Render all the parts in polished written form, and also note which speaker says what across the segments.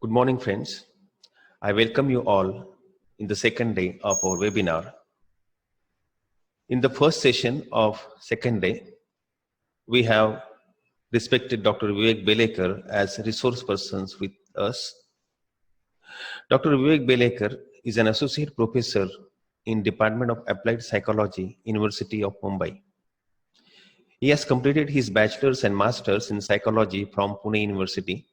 Speaker 1: Good morning, friends. I welcome you all in the second day of our webinar. In the first session of second day, we have respected Dr. Vivek Belekar as resource persons with us. Dr. Vivek Belekar is an associate professor in Department of Applied Psychology, University of Mumbai. He has completed his bachelor's and master's in psychology from Pune University.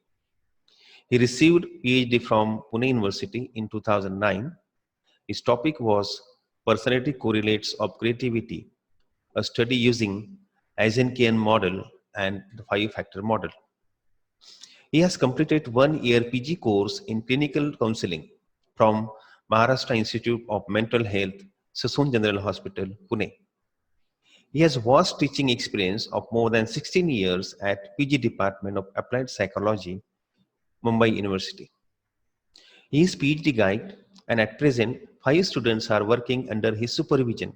Speaker 1: He received PhD from Pune University in 2009. His topic was Personality Correlates of Creativity, a study using Eisenkian model and the five-factor model. He has completed 1-year PG course in clinical counseling from Maharashtra Institute of Mental Health, Sassoon General Hospital, Pune. He has vast teaching experience of more than 16 years at PG Department of Applied Psychology, Mumbai University. He is PhD guide and at present 5 students are working under his supervision.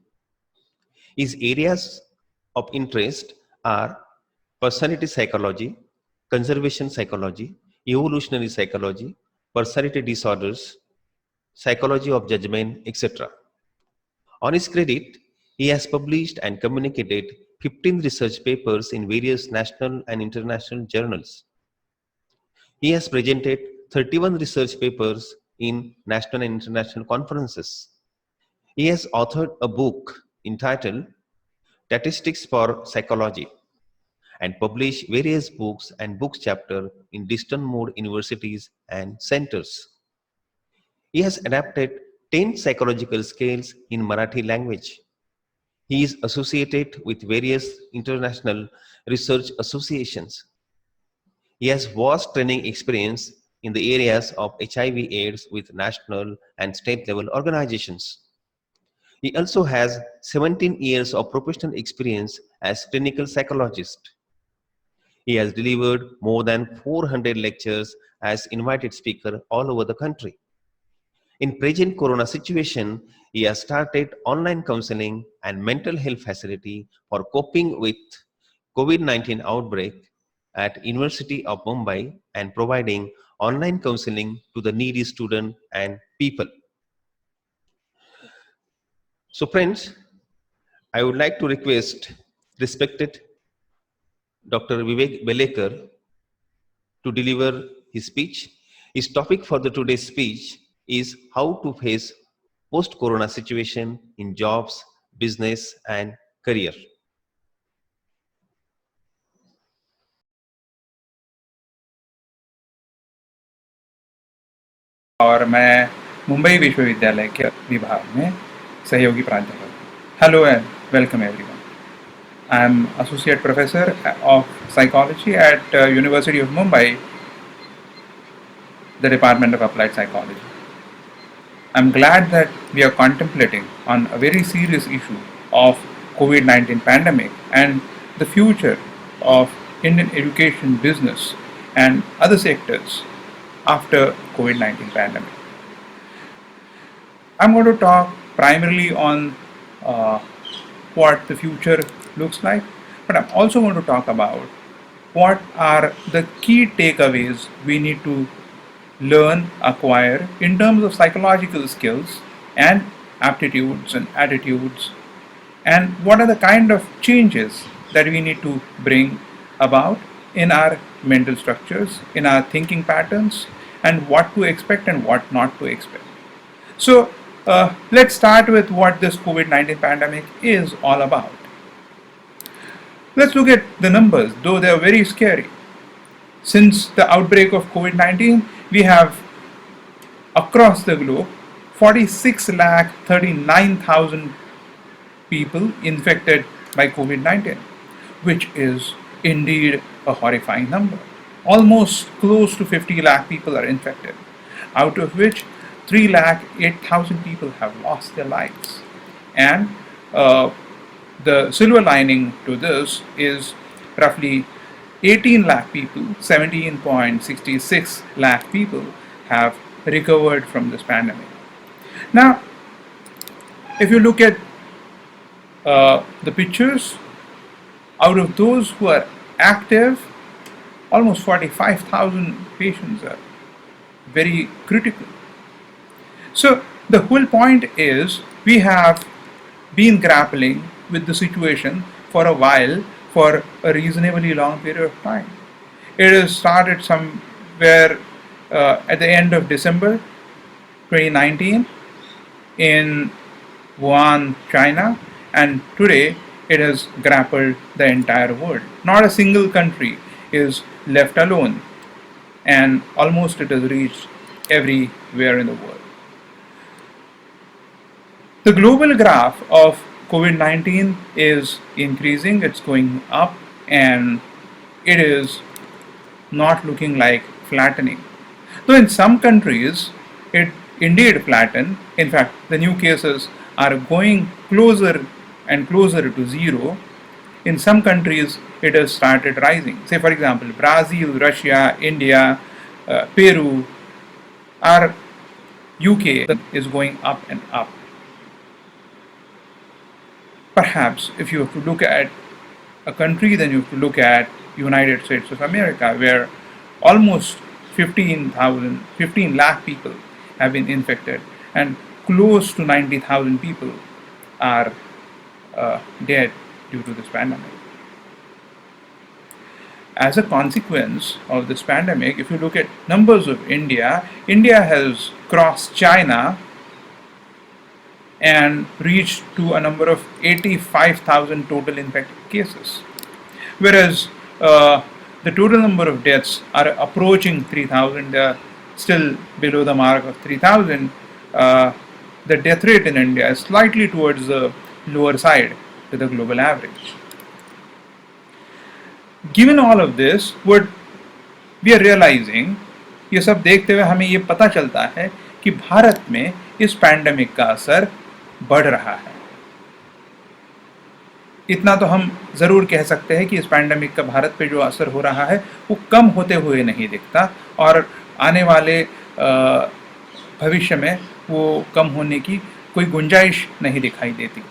Speaker 1: His areas of interest are personality psychology, conservation psychology, evolutionary psychology, personality disorders, psychology of judgment, etc. On his credit, he has published and communicated 15 research papers in various national and international journals. He has presented 31 research papers in national and international conferences. He has authored a book entitled Statistics for Psychology and published various books and book chapters in distant mode universities and centers. He has adapted 10 psychological scales in Marathi language. He is associated with various international research associations. He has vast training experience in the areas of HIV/AIDS with national and state level organizations. He also has 17 years of professional experience as clinical psychologist. He has delivered more than 400 lectures as invited speaker all over the country. In present corona situation, he has started online counseling and mental health facility for coping with COVID-19 outbreak at University of Mumbai and providing online counseling to the needy student and people. So friends, I would like to request respected Dr. Vivek Belekar to deliver his speech. His topic for the today's speech is how to face post-corona situation in jobs, business and career.
Speaker 2: और मैं मुंबई विश्वविद्यालय के विभाग में सहयोगी प्राध्यापक हूँ. Hello and welcome everyone. I am Associate Professor of Psychology at University of Mumbai, the Department of Applied Psychology. I am glad that we are contemplating on a very serious issue of COVID-19 pandemic and the future of Indian education, business and other sectors after COVID-19 pandemic. I'm going to talk primarily on what the future looks like, but I'm also going to talk about what are the key takeaways we need to learn, acquire in terms of psychological skills and aptitudes and attitudes, and what are the kind of changes that we need to bring about in our mental structures, in our thinking patterns, and what to expect and what not to expect. So let's start with what this COVID-19 pandemic is all about. Let's look at the numbers, though they are very scary. Since the outbreak of COVID-19, we have across the globe 46,39,000 people infected by COVID-19, which is indeed a horrifying number. Almost close to 50 lakh people are infected, out of which 3,08,000 people have lost their lives. And the silver lining to this is roughly 18 lakh people, 17.66 lakh people have recovered from this pandemic. Now, if you look at the pictures, out of those who are active, almost 45,000 patients are very critical. So the whole point is we have been grappling with the situation for a while, for a reasonably long period of time. It has started somewhere at the end of December 2019 in Wuhan, China, and today it has grappled the entire world. Not a single country is left alone, and almost it has reached everywhere in the world. The global graph of COVID 19 is increasing, it's going up, and it is not looking like flattening. Though in some countries it indeed flattened, in fact, the new cases are going closer and closer to zero. In some countries it has started rising. Say, for example, Brazil, Russia, India, Peru, our UK is going up and up. Perhaps if you have to look at a country, then you have to look at United States of America, where almost 15 lakh people have been infected, and close to 90,000 people are dead due to this pandemic. As a consequence of this pandemic, if you look at numbers of India, India has crossed China and reached to a number of 85,000 total infected cases, whereas the total number of deaths are approaching 3,000. They are still below the mark of 3,000. The death rate in India is slightly towards the lower side to the global average. Given all of this, what we are realizing, ये सब देखते हुए हमें ये पता चलता है कि भारत में इस पैंडेमिक का असर बढ़ रहा है. इतना तो हम ज़रूर कह सकते हैं कि इस पैंडेमिक का भारत पे जो असर हो रहा है वो कम होते हुए नहीं दिखता, और आने वाले भविष्य में वो कम होने की कोई गुंजाइश नहीं दिखाई देती.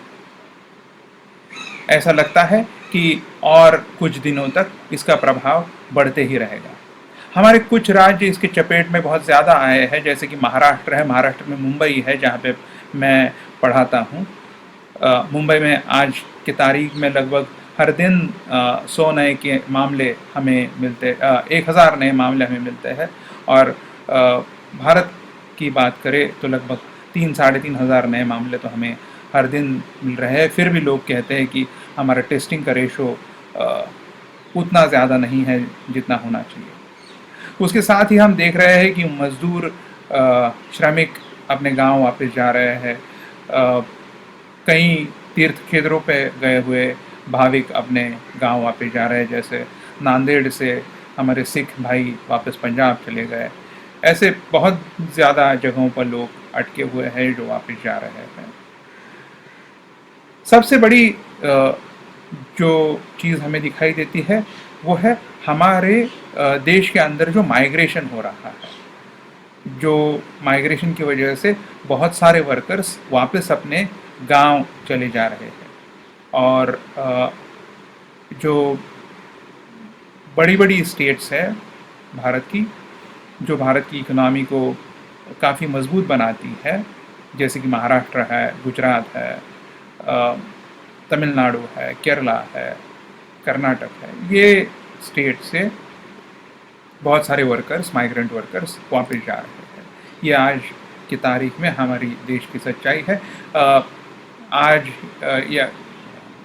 Speaker 2: ऐसा लगता है कि और कुछ दिनों तक इसका प्रभाव बढ़ते ही रहेगा. हमारे कुछ राज्य इसके चपेट में बहुत ज़्यादा आए हैं, जैसे कि महाराष्ट्र है. महाराष्ट्र में मुंबई है, जहाँ पे मैं पढ़ाता हूँ. मुंबई में आज की तारीख में लगभग हर दिन 100 नए के मामले हमें मिलते, 1000 नए मामले हमें मिलते हैं. और भारत की बात करें तो लगभग 3-3.5 हज़ार नए मामले तो हमें हर दिन मिल रहे हैं. फिर भी लोग कहते हैं कि हमारा टेस्टिंग का रेशो उतना ज़्यादा नहीं है जितना होना चाहिए. उसके साथ ही हम देख रहे हैं कि मज़दूर श्रमिक अपने गांव वापस जा रहे हैं. कई तीर्थ क्षेत्रों पे गए हुए भाविक अपने गांव वापस जा रहे हैं, जैसे नांदेड़ से हमारे सिख भाई वापस पंजाब चले गए. ऐसे बहुत ज़्यादा जगहों पर लोग अटके हुए हैं जो वापस जा रहे हैं. सबसे बड़ी जो चीज़ हमें दिखाई देती है वो है हमारे देश के अंदर जो माइग्रेशन हो रहा है. जो माइग्रेशन की वजह से बहुत सारे वर्कर्स वापस अपने गांव चले जा रहे हैं, और जो बड़ी बड़ी स्टेट्स है भारत की, जो भारत की इकोनॉमी को काफ़ी मजबूत बनाती है, जैसे कि महाराष्ट्र है, गुजरात है, तमिलनाडु है, केरला है, कर्नाटक है, ये स्टेट से बहुत सारे वर्कर्स, माइग्रेंट वर्कर्स वापस जा रहे हैं. ये आज की तारीख में हमारी देश की सच्चाई है.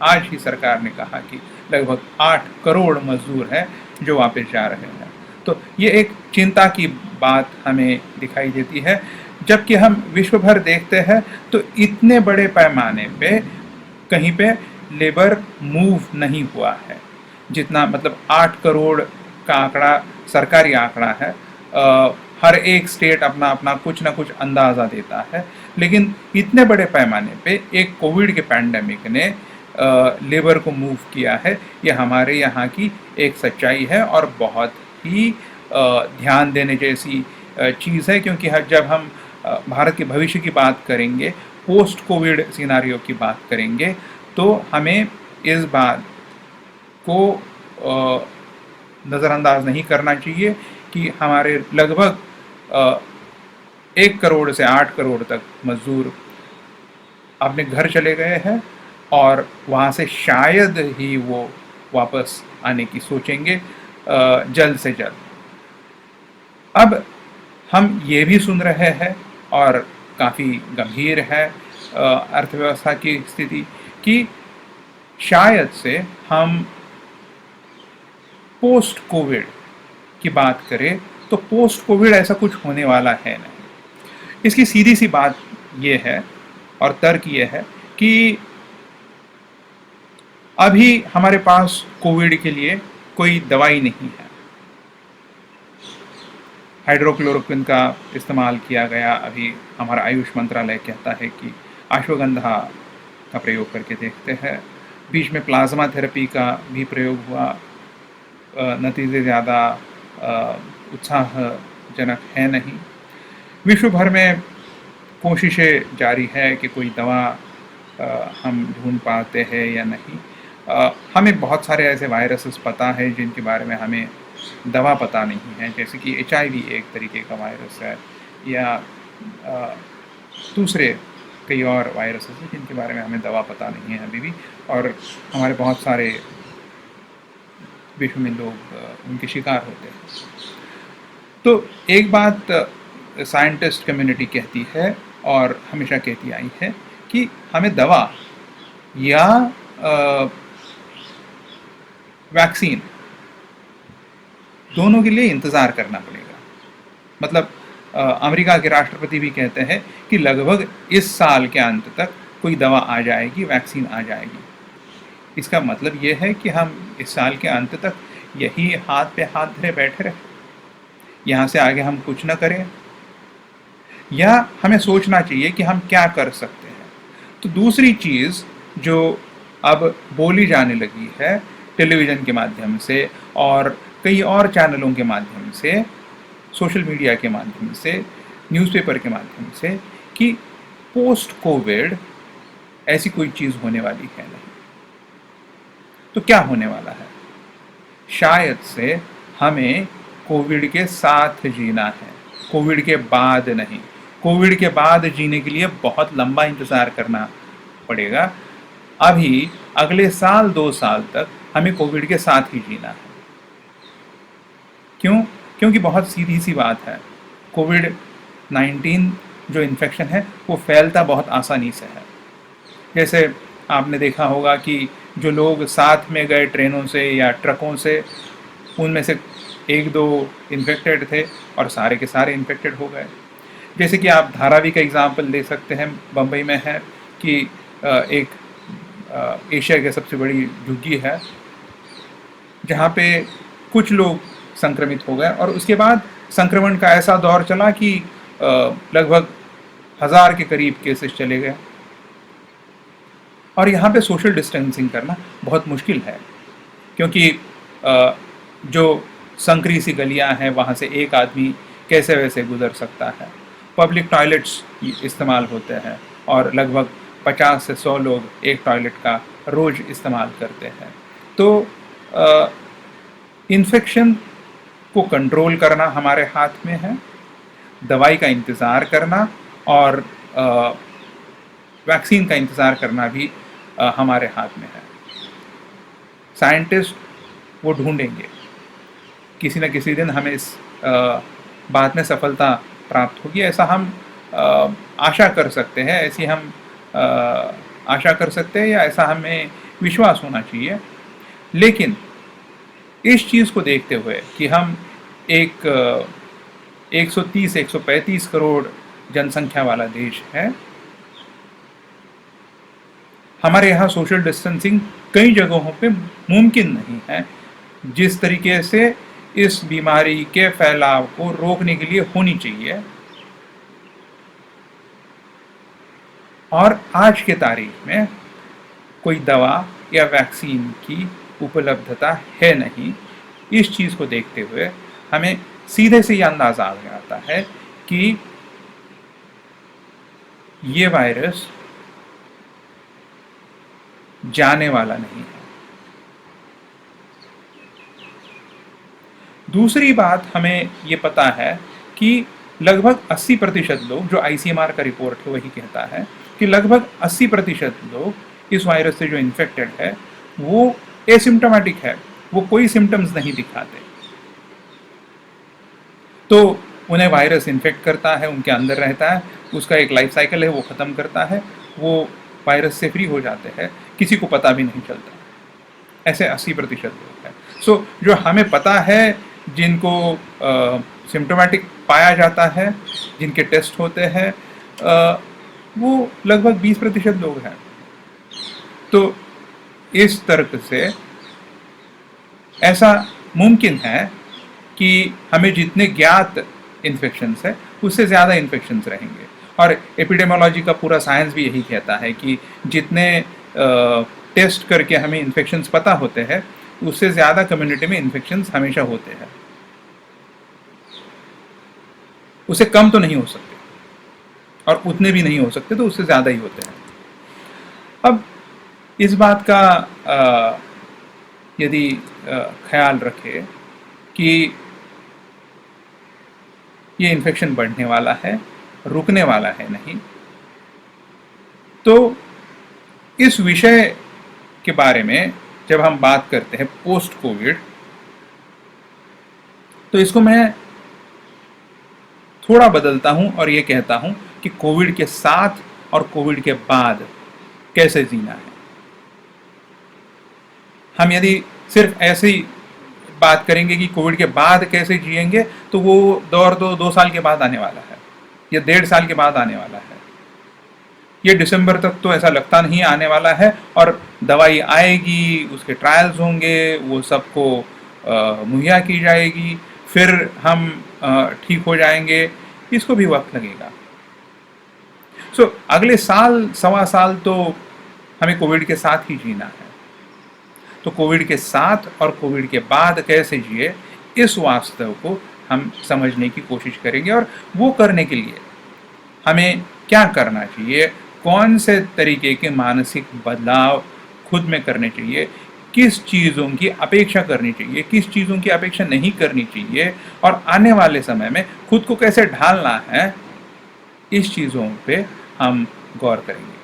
Speaker 2: आज ही सरकार ने कहा कि लगभग 8 करोड़ मजदूर हैं जो वापस जा रहे हैं. तो ये एक चिंता की बात हमें दिखाई देती है. जबकि हम विश्व भर देखते हैं तो इतने बड़े पैमाने पे कहीं पे लेबर मूव नहीं हुआ है जितना, मतलब 8 करोड़ का आंकड़ा सरकारी आंकड़ा है. हर एक स्टेट अपना अपना कुछ ना कुछ अंदाज़ा देता है, लेकिन इतने बड़े पैमाने पे एक कोविड के पैंडेमिक ने लेबर को मूव किया है. ये हमारे यहाँ की एक सच्चाई है और बहुत ही ध्यान देने जैसी चीज़ है, क्योंकि जब हम भारत के भविष्य की बात करेंगे, पोस्ट कोविड सिनारियो की बात करेंगे, तो हमें इस बात को नज़रअंदाज नहीं करना चाहिए कि हमारे लगभग 1 करोड़ से 8 करोड़ तक मजदूर अपने घर चले गए हैं और वहाँ से शायद ही वो वापस आने की सोचेंगे जल्द से जल्द। अब हम ये भी सुन रहे हैं और काफ़ी गंभीर है अर्थव्यवस्था की स्थिति कि शायद से हम पोस्ट कोविड की बात करें तो पोस्ट कोविड ऐसा कुछ होने वाला है नहीं। इसकी सीधी सी बात ये है और तर्क ये है कि अभी हमारे पास कोविड के लिए कोई दवाई नहीं है। हाइड्रोक्लोरोक्विन का इस्तेमाल किया गया, अभी हमारा आयुष मंत्रालय कहता है कि अश्वगंधा का प्रयोग करके देखते हैं। बीच में प्लाज्मा थेरेपी का भी प्रयोग हुआ, नतीजे ज़्यादा उत्साहजनक है नहीं। विश्व भर में कोशिशें जारी है कि कोई दवा हम ढूंढ पाते हैं या नहीं। हमें बहुत सारे ऐसे वायरसेस पता है जिनके बारे में हमें दवा पता नहीं है, जैसे कि HIV एक तरीके का वायरस है या दूसरे कई और वायरसेस हैं जिनके बारे में हमें दवा पता नहीं है अभी भी, और हमारे बहुत सारे विश्व में लोग उनके शिकार होते हैं। तो एक बात साइंटिस्ट कम्युनिटी कहती है और हमेशा कहती आई है कि हमें दवा या वैक्सीन दोनों के लिए इंतज़ार करना पड़ेगा। मतलब अमेरिका के राष्ट्रपति भी कहते हैं कि लगभग इस साल के अंत तक कोई दवा आ जाएगी, वैक्सीन आ जाएगी। इसका मतलब ये है कि हम इस साल के अंत तक यही हाथ पे हाथ धरे बैठे रहे, यहाँ से आगे हम कुछ ना करें, या हमें सोचना चाहिए कि हम क्या कर सकते हैं। तो दूसरी चीज़ जो अब बोली जाने लगी है टेलीविज़न के माध्यम से और कई और चैनलों के माध्यम से, सोशल मीडिया के माध्यम से, न्यूज़पेपर के माध्यम से, कि पोस्ट कोविड ऐसी कोई चीज़ होने वाली है नहीं। तो क्या होने वाला है? शायद से हमें कोविड के साथ जीना है, कोविड के बाद नहीं। कोविड के बाद जीने के लिए बहुत लंबा इंतज़ार करना पड़ेगा। अभी अगले साल 2 साल तक हमें कोविड के साथ ही जीना है। क्यों? क्योंकि बहुत सीधी सी बात है, कोविड-19 जो इन्फेक्शन है वो फैलता बहुत आसानी से है। जैसे आपने देखा होगा कि जो लोग साथ में गए ट्रेनों से या ट्रकों से, उनमें से 1-2 इन्फेक्टेड थे और सारे के सारे इन्फेक्टेड हो गए। जैसे कि आप धारावी का एग्जाम्पल ले सकते हैं, बम्बई में है कि एक एशिया की सबसे बड़ी झुग्गी है जहाँ पे कुछ लोग संक्रमित हो गए और उसके बाद संक्रमण का ऐसा दौर चला कि लगभग 1000 के करीब केसेस चले गए। और यहाँ पे सोशल डिस्टेंसिंग करना बहुत मुश्किल है, क्योंकि जो संकरी सी गलियाँ हैं वहाँ से एक आदमी कैसे वैसे गुजर सकता है। पब्लिक टॉयलेट्स इस्तेमाल होते हैं और लगभग 50 से 100 लोग एक टॉयलेट का रोज़ इस्तेमाल करते हैं। तो इन्फेक्शन को कंट्रोल करना हमारे हाथ में है, दवाई का इंतज़ार करना और वैक्सीन का इंतज़ार करना भी हमारे हाथ में है। साइंटिस्ट वो ढूंढेंगे, किसी न किसी दिन हमें इस बात में सफलता प्राप्त होगी, ऐसा हम आशा कर सकते हैं, ऐसी हम आशा कर सकते हैं या ऐसा हमें विश्वास होना चाहिए। लेकिन इस चीज़ को देखते हुए कि हम एक 130-135 करोड़ जनसंख्या वाला देश है, हमारे यहाँ सोशल डिस्टेंसिंग कई जगहों पे मुमकिन नहीं है जिस तरीके से इस बीमारी के फैलाव को रोकने के लिए होनी चाहिए। और आज के तारीख में कोई दवा या वैक्सीन की उपलब्धता है नहीं। इस चीज़ को देखते हुए हमें सीधे से ये अंदाज़ा आ जाता है कि ये वायरस जाने वाला नहीं है। दूसरी बात हमें ये पता है कि लगभग 80% लोग, जो ICMR का रिपोर्ट है वही कहता है कि लगभग 80% लोग इस वायरस से जो इन्फेक्टेड है वो एसिम्टोमेटिक है, वो कोई सिम्टम्स नहीं दिखाते। तो उन्हें वायरस इन्फेक्ट करता है, उनके अंदर रहता है, उसका एक लाइफ साइकिल है, वो ख़त्म करता है, वो वायरस से फ्री हो जाते हैं, किसी को पता भी नहीं चलता। ऐसे 80% लोग हैं। सो जो हमें पता है, जिनको सिम्टोमेटिक पाया जाता है, जिनके टेस्ट होते हैं, वो लगभग 20% लोग हैं। तो इस तर्क से ऐसा मुमकिन है कि हमें जितने ज्ञात इन्फेक्शंस है उससे ज़्यादा इन्फेक्शंस रहेंगे। और एपिडेमियोलॉजी का पूरा साइंस भी यही कहता है कि जितने टेस्ट करके हमें इन्फेक्शंस पता होते हैं उससे ज़्यादा कम्युनिटी में इन्फेक्शंस हमेशा होते हैं, उससे कम तो नहीं हो सकते और उतने भी नहीं हो सकते, तो उससे ज़्यादा ही होते हैं। अब इस बात का यदि ख्याल रखें कि ये इन्फेक्शन बढ़ने वाला है, रुकने वाला है नहीं, तो इस विषय के बारे में जब हम बात करते हैं पोस्ट कोविड, तो इसको मैं थोड़ा बदलता हूं और ये कहता हूं कि कोविड के साथ और कोविड के बाद कैसे जीना है। हम यदि सिर्फ ऐसे ही बात करेंगे कि कोविड के बाद कैसे जिएंगे, तो वो दौर 2 साल के बाद आने वाला है या 1.5 साल के बाद आने वाला है। ये दिसंबर तक तो ऐसा लगता नहीं आने वाला है, और दवाई आएगी, उसके ट्रायल्स होंगे, वो सबको मुहैया की जाएगी, फिर हम ठीक हो जाएंगे, इसको भी वक्त लगेगा। सो अगले साल, सवा साल तो हमें कोविड के साथ ही जीना है। तो कोविड के साथ और कोविड के बाद कैसे जिए, इस वास्तव को हम समझने की कोशिश करेंगे। और वो करने के लिए हमें क्या करना चाहिए, कौन से तरीके के मानसिक बदलाव खुद में करने चाहिए, किस चीज़ों की अपेक्षा करनी चाहिए, किस चीज़ों की अपेक्षा नहीं करनी चाहिए, और आने वाले समय में खुद को कैसे ढालना है, इस चीज़ों पे हम गौर करेंगे।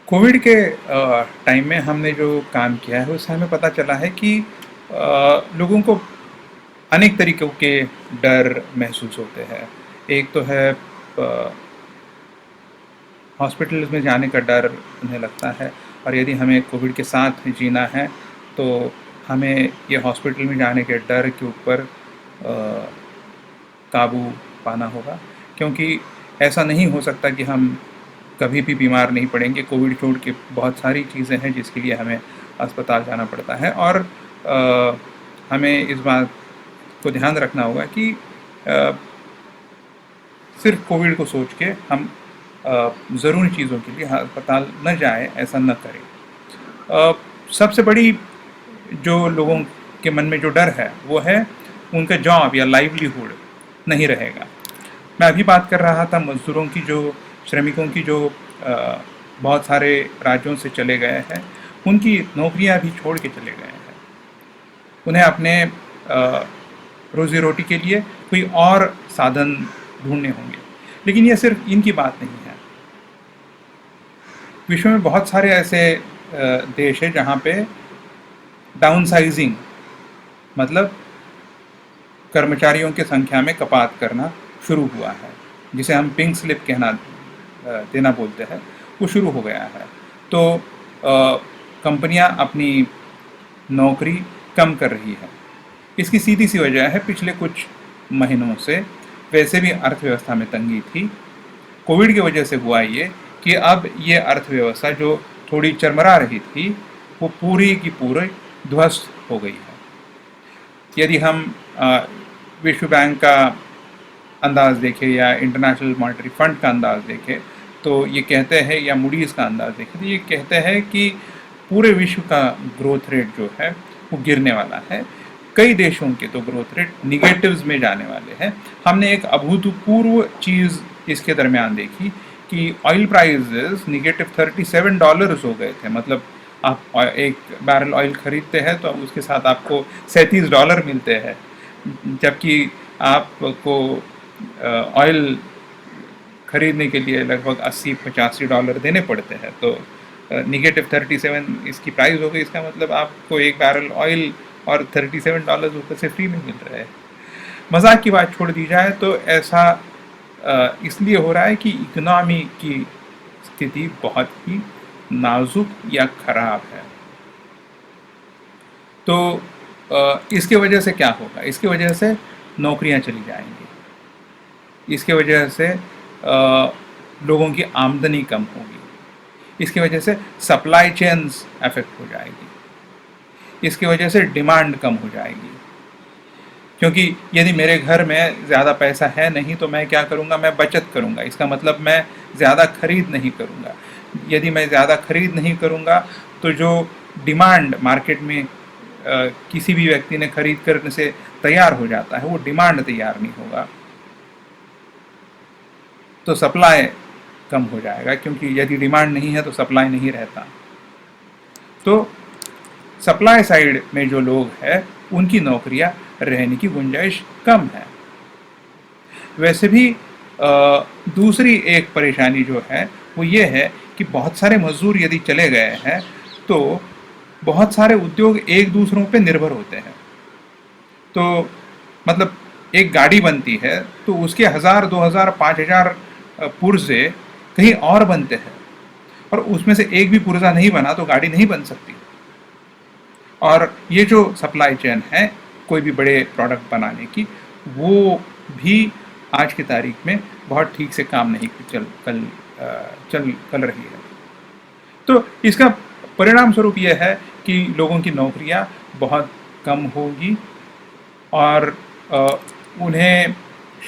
Speaker 2: कोविड के टाइम में हमने जो काम किया है उससे हमें पता चला है कि लोगों को अनेक तरीक़ों के डर महसूस होते हैं। एक तो है हॉस्पिटल्स में जाने का डर उन्हें लगता है, और यदि हमें कोविड के साथ जीना है तो हमें ये हॉस्पिटल में जाने के डर के ऊपर काबू पाना होगा, क्योंकि ऐसा नहीं हो सकता कि हम कभी भी बीमार नहीं पड़ेंगे। कोविड छोड़ के बहुत सारी चीज़ें हैं जिसके लिए हमें अस्पताल जाना पड़ता है, और हमें इस बात को ध्यान रखना होगा कि सिर्फ कोविड को सोच के हम ज़रूरी चीज़ों के लिए अस्पताल न जाएं, ऐसा न करें। सबसे बड़ी जो लोगों के मन में जो डर है वो है उनका जॉब या लाइवलीहुड नहीं रहेगा। मैं अभी बात कर रहा था मज़दूरों की, जो श्रमिकों की, जो बहुत सारे राज्यों से चले गए हैं, उनकी नौकरियां भी छोड़ के चले गए हैं। उन्हें अपने रोज़ी रोटी के लिए कोई और साधन ढूंढने होंगे। लेकिन ये सिर्फ इनकी बात नहीं है। विश्व में बहुत सारे ऐसे देश हैं जहाँ पे डाउनसाइजिंग, मतलब कर्मचारियों की संख्या में कपात करना शुरू हुआ है, जिसे हम पिंक स्लिप देना बोलते हैं, वो शुरू हो गया है। तो कंपनियां अपनी नौकरी कम कर रही है। इसकी सीधी सी वजह है, पिछले कुछ महीनों से वैसे भी अर्थव्यवस्था में तंगी थी। कोविड की वजह से हुआ ये कि अब ये अर्थव्यवस्था जो थोड़ी चरमरा रही थी वो पूरी की पूरी ध्वस्त हो गई है। यदि हम विश्व बैंक का अंदाज़ देखें या इंटरनेशनल मॉनेटरी फंड का अंदाज़ देखें, तो ये कहते हैं, या मूडीज़ का अंदाज़ देखें तो ये कहते हैं कि पूरे विश्व का ग्रोथ रेट जो है वो गिरने वाला है। कई देशों के तो ग्रोथ रेट निगेटिव्स में जाने वाले हैं। हमने एक अभूतपूर्व चीज़ इसके दरमियान देखी कि ऑयल प्राइसेस -$37 हो गए थे। मतलब आप एक बैरल ऑयल खरीदते हैं तो उसके साथ आपको $37 मिलते हैं, जबकि आपको ऑयल खरीदने के लिए लगभग $80-85 देने पड़ते हैं। तो -37 इसकी प्राइस हो गई, इसका मतलब आपको एक बैरल ऑयल और $37 ऊपर से फ्री में मिल रहा है। मजाक की बात छोड़ दी जाए तो ऐसा इसलिए हो रहा है कि इकोनॉमी की स्थिति बहुत ही नाजुक या खराब है। तो इसके वजह से क्या होगा? इसकी वजह से नौकरियां चली जाएंगी, इसके वजह से लोगों की आमदनी कम होगी, इसकी वजह से सप्लाई चेन्स अफेक्ट हो जाएगी, इसकी वजह से डिमांड कम हो जाएगी। क्योंकि यदि मेरे घर में ज़्यादा पैसा है नहीं तो मैं क्या करूँगा? मैं बचत करूँगा। इसका मतलब मैं ज़्यादा खरीद नहीं करूँगा। यदि मैं ज़्यादा खरीद नहीं करूँगा तो जो डिमांड मार्केट में किसी भी व्यक्ति ने खरीद करने से तैयार हो जाता है, वो डिमांड तैयार नहीं होगा, तो सप्लाई कम हो जाएगा। क्योंकि यदि डिमांड नहीं है तो सप्लाई नहीं रहता। तो सप्लाई साइड में जो लोग हैं उनकी नौकरियां रहने की गुंजाइश कम है। वैसे भी दूसरी एक परेशानी जो है वो ये है कि बहुत सारे मजदूर यदि चले गए हैं तो बहुत सारे उद्योग एक दूसरों पे निर्भर होते हैं। तो मतलब एक गाड़ी बनती है तो उसके 1000, 2000, 5000 पुर्जे कहीं और बनते हैं, और उसमें से एक भी पुर्जा नहीं बना तो गाड़ी नहीं बन सकती। और ये जो सप्लाई चेन है कोई भी बड़े प्रोडक्ट बनाने की, वो भी आज की तारीख में बहुत ठीक से काम नहीं चल रही है। तो इसका परिणाम स्वरूप यह है कि लोगों की नौकरियां बहुत कम होगी और उन्हें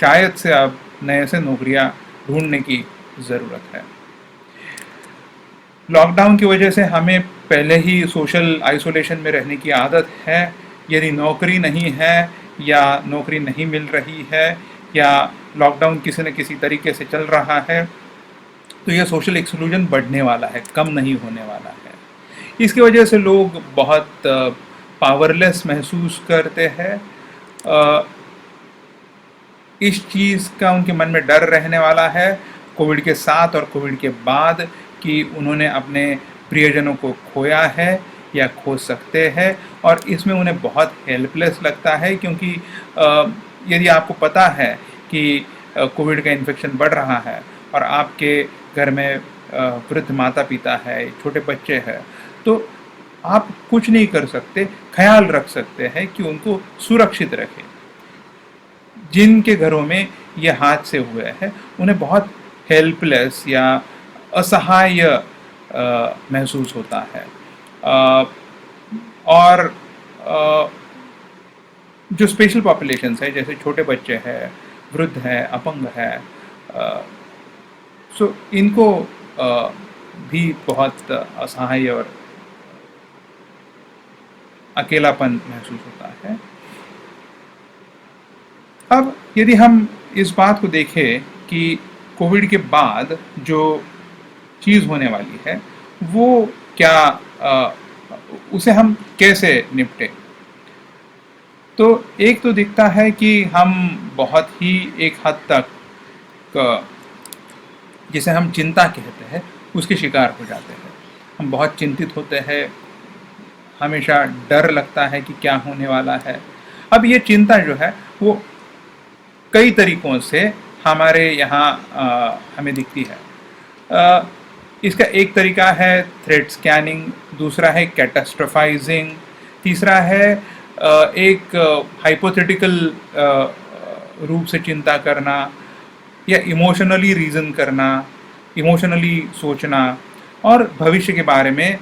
Speaker 2: शायद से अब नए से नौकरियां ढूंढने की ज़रूरत है। लॉकडाउन की वजह से हमें पहले ही सोशल आइसोलेशन में रहने की आदत है। यदि नौकरी नहीं है या नौकरी नहीं मिल रही है या लॉकडाउन किसी न किसी तरीके से चल रहा है तो यह सोशल एक्सक्लूजन बढ़ने वाला है, कम नहीं होने वाला है। इसकी वजह से लोग बहुत पावरलेस महसूस करते हैं। इस चीज़ का उनके मन में डर रहने वाला है कोविड के साथ और कोविड के बाद कि उन्होंने अपने प्रियजनों को खोया है या खो सकते हैं, और इसमें उन्हें बहुत हेल्पलेस लगता है। क्योंकि यदि आपको पता है कि कोविड का इन्फेक्शन बढ़ रहा है और आपके घर में वृद्ध माता पिता है, छोटे बच्चे हैं, तो आप कुछ नहीं कर सकते, ख्याल रख सकते हैं कि उनको सुरक्षित रखें। जिनके घरों में ये हादसे हुए हैं उन्हें बहुत हेल्पलेस या असहाय महसूस होता है। और जो स्पेशल पॉपुलेशंस है जैसे छोटे बच्चे हैं, वृद्ध हैं, अपंग है, सो इनको भी बहुत असहाय और अकेलापन महसूस होता है। अब यदि हम इस बात को देखें कि कोविड के बाद जो चीज़ होने वाली है वो क्या, उसे हम कैसे निपटें, तो एक तो दिखता है कि हम बहुत ही एक हद तक जिसे हम चिंता कहते हैं उसके शिकार हो जाते हैं। हम बहुत चिंतित होते हैं, हमेशा डर लगता है कि क्या होने वाला है। अब ये चिंता जो है वो कई तरीकों से हमारे यहाँ हमें दिखती है। इसका एक तरीका है थ्रेट स्कैनिंग, दूसरा है कैटास्ट्रोफाइजिंग, तीसरा है एक हाइपोथेटिकल रूप से चिंता करना या इमोशनली रीज़न करना, इमोशनली सोचना और भविष्य के बारे में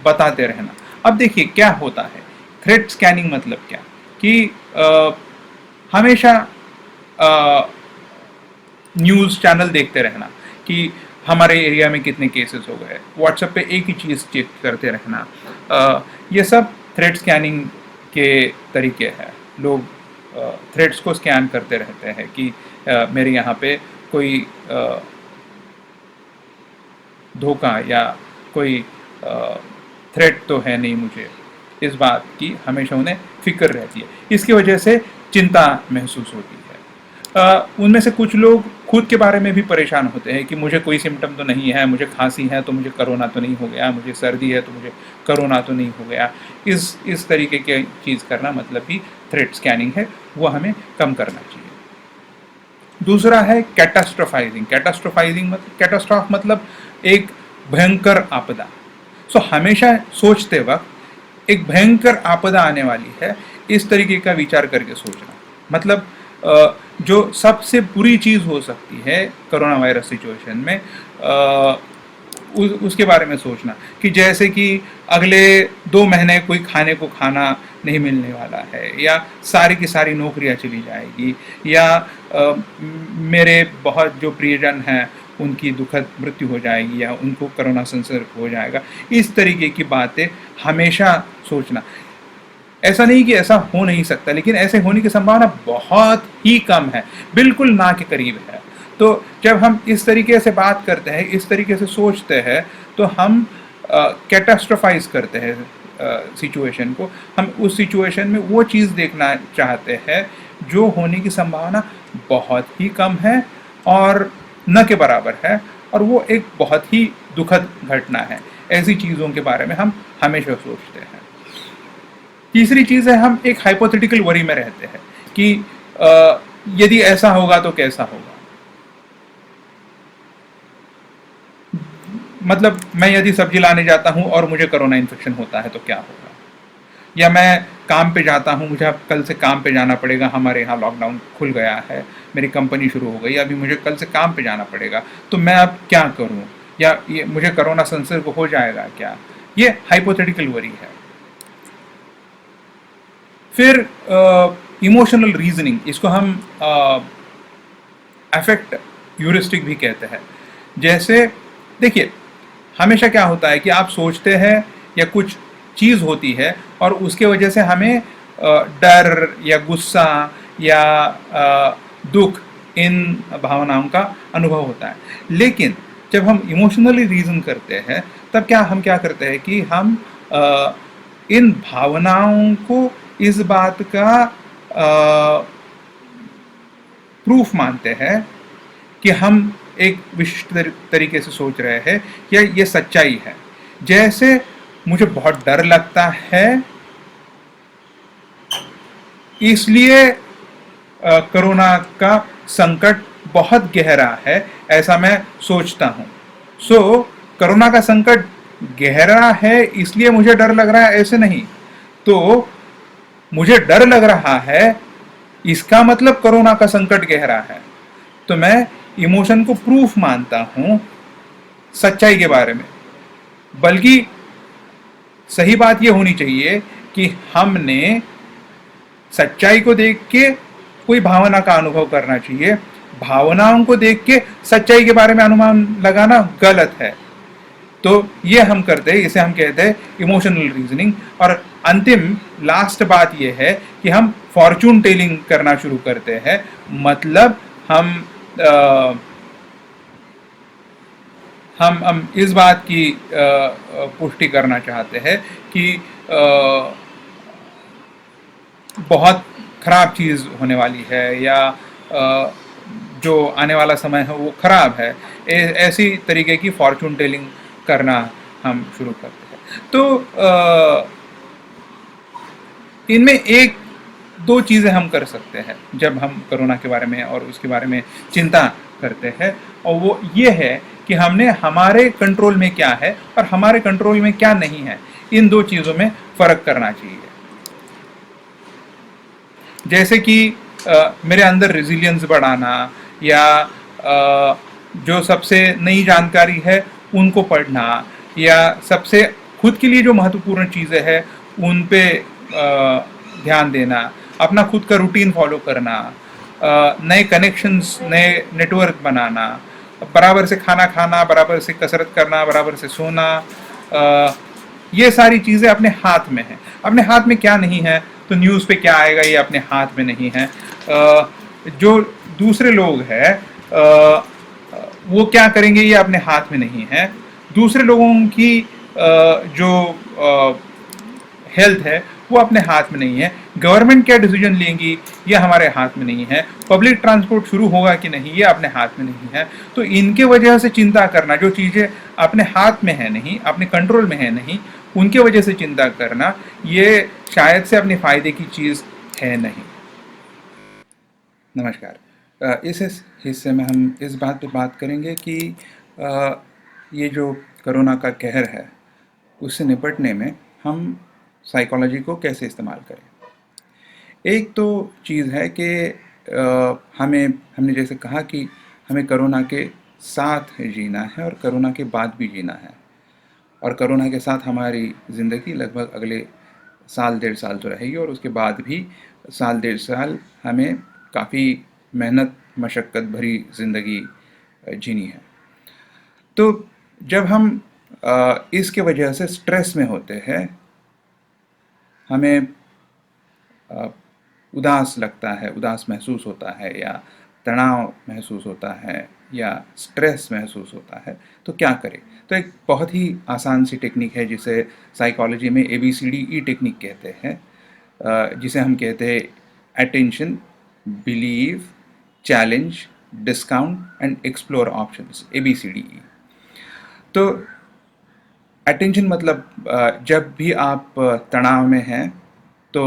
Speaker 2: बताते रहना। अब देखिए क्या होता है थ्रेट स्कैनिंग मतलब क्या, कि हमेशा न्यूज़ चैनल देखते रहना कि हमारे एरिया में कितने केसेस हो गए, व्हाट्सएप पे एक ही चीज़ चेक करते रहना, ये सब थ्रेट स्कैनिंग के तरीके हैं। लोग थ्रेड्स को स्कैन करते रहते हैं कि मेरे यहाँ पे कोई धोखा या कोई थ्रेट तो है नहीं मुझे, इस बात की हमेशा उन्हें फिक्र रहती है। इसकी वजह से चिंता महसूस होती है। उनमें से कुछ लोग खुद के बारे में भी परेशान होते हैं कि मुझे कोई सिम्टम तो नहीं है, मुझे खांसी है तो मुझे कोरोना तो नहीं हो गया, मुझे सर्दी है तो मुझे कोरोना तो नहीं हो गया। इस तरीके की चीज़ करना मतलब भी थ्रेट स्कैनिंग है, वो हमें कम करना चाहिए। दूसरा है कैटास्ट्रोफाइजिंग। कैटास्ट्रॉफ मतलब एक भयंकर आपदा। हमेशा सोचते वक्त एक भयंकर आपदा आने वाली है, इस तरीके का विचार करके सोचना। मतलब जो सबसे बुरी चीज़ हो सकती है कोरोना वायरस सिचुएशन में, उसके बारे में सोचना कि जैसे कि अगले 2 महीने कोई खाने को खाना नहीं मिलने वाला है, या सारी की सारी नौकरियां चली जाएगी, या मेरे बहुत जो प्रियजन हैं उनकी दुखद मृत्यु हो जाएगी, या उनको कोरोना संसर्ग हो जाएगा। इस तरीके की बातें हमेशा सोचना। ऐसा नहीं कि ऐसा हो नहीं सकता, लेकिन ऐसे होने की संभावना बहुत ही कम है, बिल्कुल ना के करीब है। तो जब हम इस तरीके से बात करते हैं, इस तरीके से सोचते हैं, तो हम कैटास्ट्रोफाइज करते हैं सिचुएशन को। हम उस सिचुएशन में वो चीज़ देखना चाहते हैं जो होने की संभावना बहुत ही कम है और न के बराबर है, और वो एक बहुत ही दुखद घटना है। ऐसी चीज़ों के बारे में हम हमेशा सोचते हैं। तीसरी चीज़ है, हम एक हाइपोथेटिकल वरी में रहते हैं कि यदि ऐसा होगा तो कैसा होगा। मतलब मैं यदि सब्जी लाने जाता हूं और मुझे कोरोना इन्फेक्शन होता है तो क्या होगा, या मैं काम पे जाता हूं, मुझे अब कल से काम पे जाना पड़ेगा, हमारे यहाँ लॉकडाउन खुल गया है, मेरी कंपनी शुरू हो गई, अभी मुझे कल से काम पे जाना पड़ेगा, तो मैं अब क्या करूं, या ये मुझे कोरोना संसर्ग हो जाएगा क्या। ये हाइपोथेटिकल वरी है। फिर इमोशनल रीजनिंग, इसको हम अफेक्ट ह्यूरिस्टिक भी कहते हैं। जैसे देखिए, हमेशा क्या होता है कि आप सोचते हैं या कुछ चीज़ होती है और उसके वजह से हमें डर या गुस्सा या दुख, इन भावनाओं का अनुभव होता है। लेकिन जब हम इमोशनली रीजन करते हैं, तब हम क्या करते हैं कि हम इन भावनाओं को इस बात का प्रूफ मानते हैं कि हम एक विशिष्ट तरीके से सोच रहे हैं या ये सच्चाई है। जैसे मुझे बहुत डर लगता है, इसलिए कोरोना का संकट बहुत गहरा है, ऐसा मैं सोचता हूँ। कोरोना का संकट गहरा है इसलिए मुझे डर लग रहा है, ऐसे नहीं। तो मुझे डर लग रहा है, इसका मतलब कोरोना का संकट गहरा है। तो मैं इमोशन को प्रूफ मानता हूं सच्चाई के बारे में। बल्कि सही बात यह होनी चाहिए कि हमने सच्चाई को देख के कोई भावना का अनुभव करना चाहिए। भावनाओं को देख के सच्चाई के बारे में अनुमान लगाना गलत है। तो ये हम करते हैं, इसे हम कहते हैं इमोशनल रीजनिंग। और अंतिम लास्ट बात ये है कि हम फॉर्चून टेलिंग करना शुरू करते हैं। मतलब हम इस बात की पुष्टि करना चाहते हैं कि बहुत खराब चीज़ होने वाली है, या जो आने वाला समय है वो खराब है। ऐसी तरीके की फॉर्चून टेलिंग करना हम शुरू करते हैं। तो इनमें एक दो चीज़ें हम कर सकते हैं जब हम कोरोना के बारे में और उसके बारे में चिंता करते हैं, और वो ये है कि हमने हमारे कंट्रोल में क्या है और हमारे कंट्रोल में क्या नहीं है। इन दो चीज़ों में फ़र्क करना चाहिए। जैसे कि मेरे अंदर रेजिलियंस बढ़ाना, या जो सबसे नई जानकारी है उनको पढ़ना, या सबसे खुद के लिए जो महत्वपूर्ण चीज़ें हैं उन पे ध्यान देना, अपना खुद का रूटीन फॉलो करना, नए कनेक्शंस, नए नेटवर्क बनाना, बराबर से खाना खाना, बराबर से कसरत करना, बराबर से सोना, ये सारी चीज़ें अपने हाथ में हैं। अपने हाथ में क्या नहीं है, तो न्यूज़ पे क्या आएगा ये अपने हाथ में नहीं है। जो दूसरे लोग हैं वो क्या करेंगे ये अपने हाथ में नहीं है। दूसरे लोगों की जो हेल्थ है वो अपने हाथ में नहीं है। गवर्नमेंट क्या डिसीजन लेंगी ये हमारे हाथ में नहीं है। पब्लिक ट्रांसपोर्ट शुरू होगा कि नहीं ये अपने हाथ में नहीं है। तो इनके वजह से चिंता करना, जो चीज़ें अपने हाथ में है नहीं, अपने कंट्रोल में है नहीं, उनके वजह से चिंता करना, ये शायद से अपने फायदे की चीज़ है नहीं। नमस्कार। इस हिस्से में हम इस बात पे बात करेंगे कि ये जो कोरोना का कहर है उससे निपटने में हम साइकोलॉजी को कैसे इस्तेमाल करें। एक तो चीज़ है कि हमने जैसे कहा कि हमें कोरोना के साथ जीना है और कोरोना के बाद भी जीना है। और कोरोना के साथ हमारी ज़िंदगी लगभग अगले साल 1.5 साल तो रहेगी, और उसके बाद भी साल 1.5 साल हमें काफ़ी मेहनत मशक्क़त भरी ज़िंदगी जीनी है। तो जब हम इसके वजह से स्ट्रेस में होते हैं, हमें उदास लगता है, उदास महसूस होता है, या तनाव महसूस होता है, या स्ट्रेस महसूस होता है, तो क्या करें। तो एक बहुत ही आसान सी टेक्निक है जिसे साइकोलॉजी में ABCDE टेक्निक कहते हैं, जिसे हम कहते हैं attention, believe, challenge, discount and explore options, ABCDE। तो अटेंशन मतलब जब भी आप तनाव में हैं तो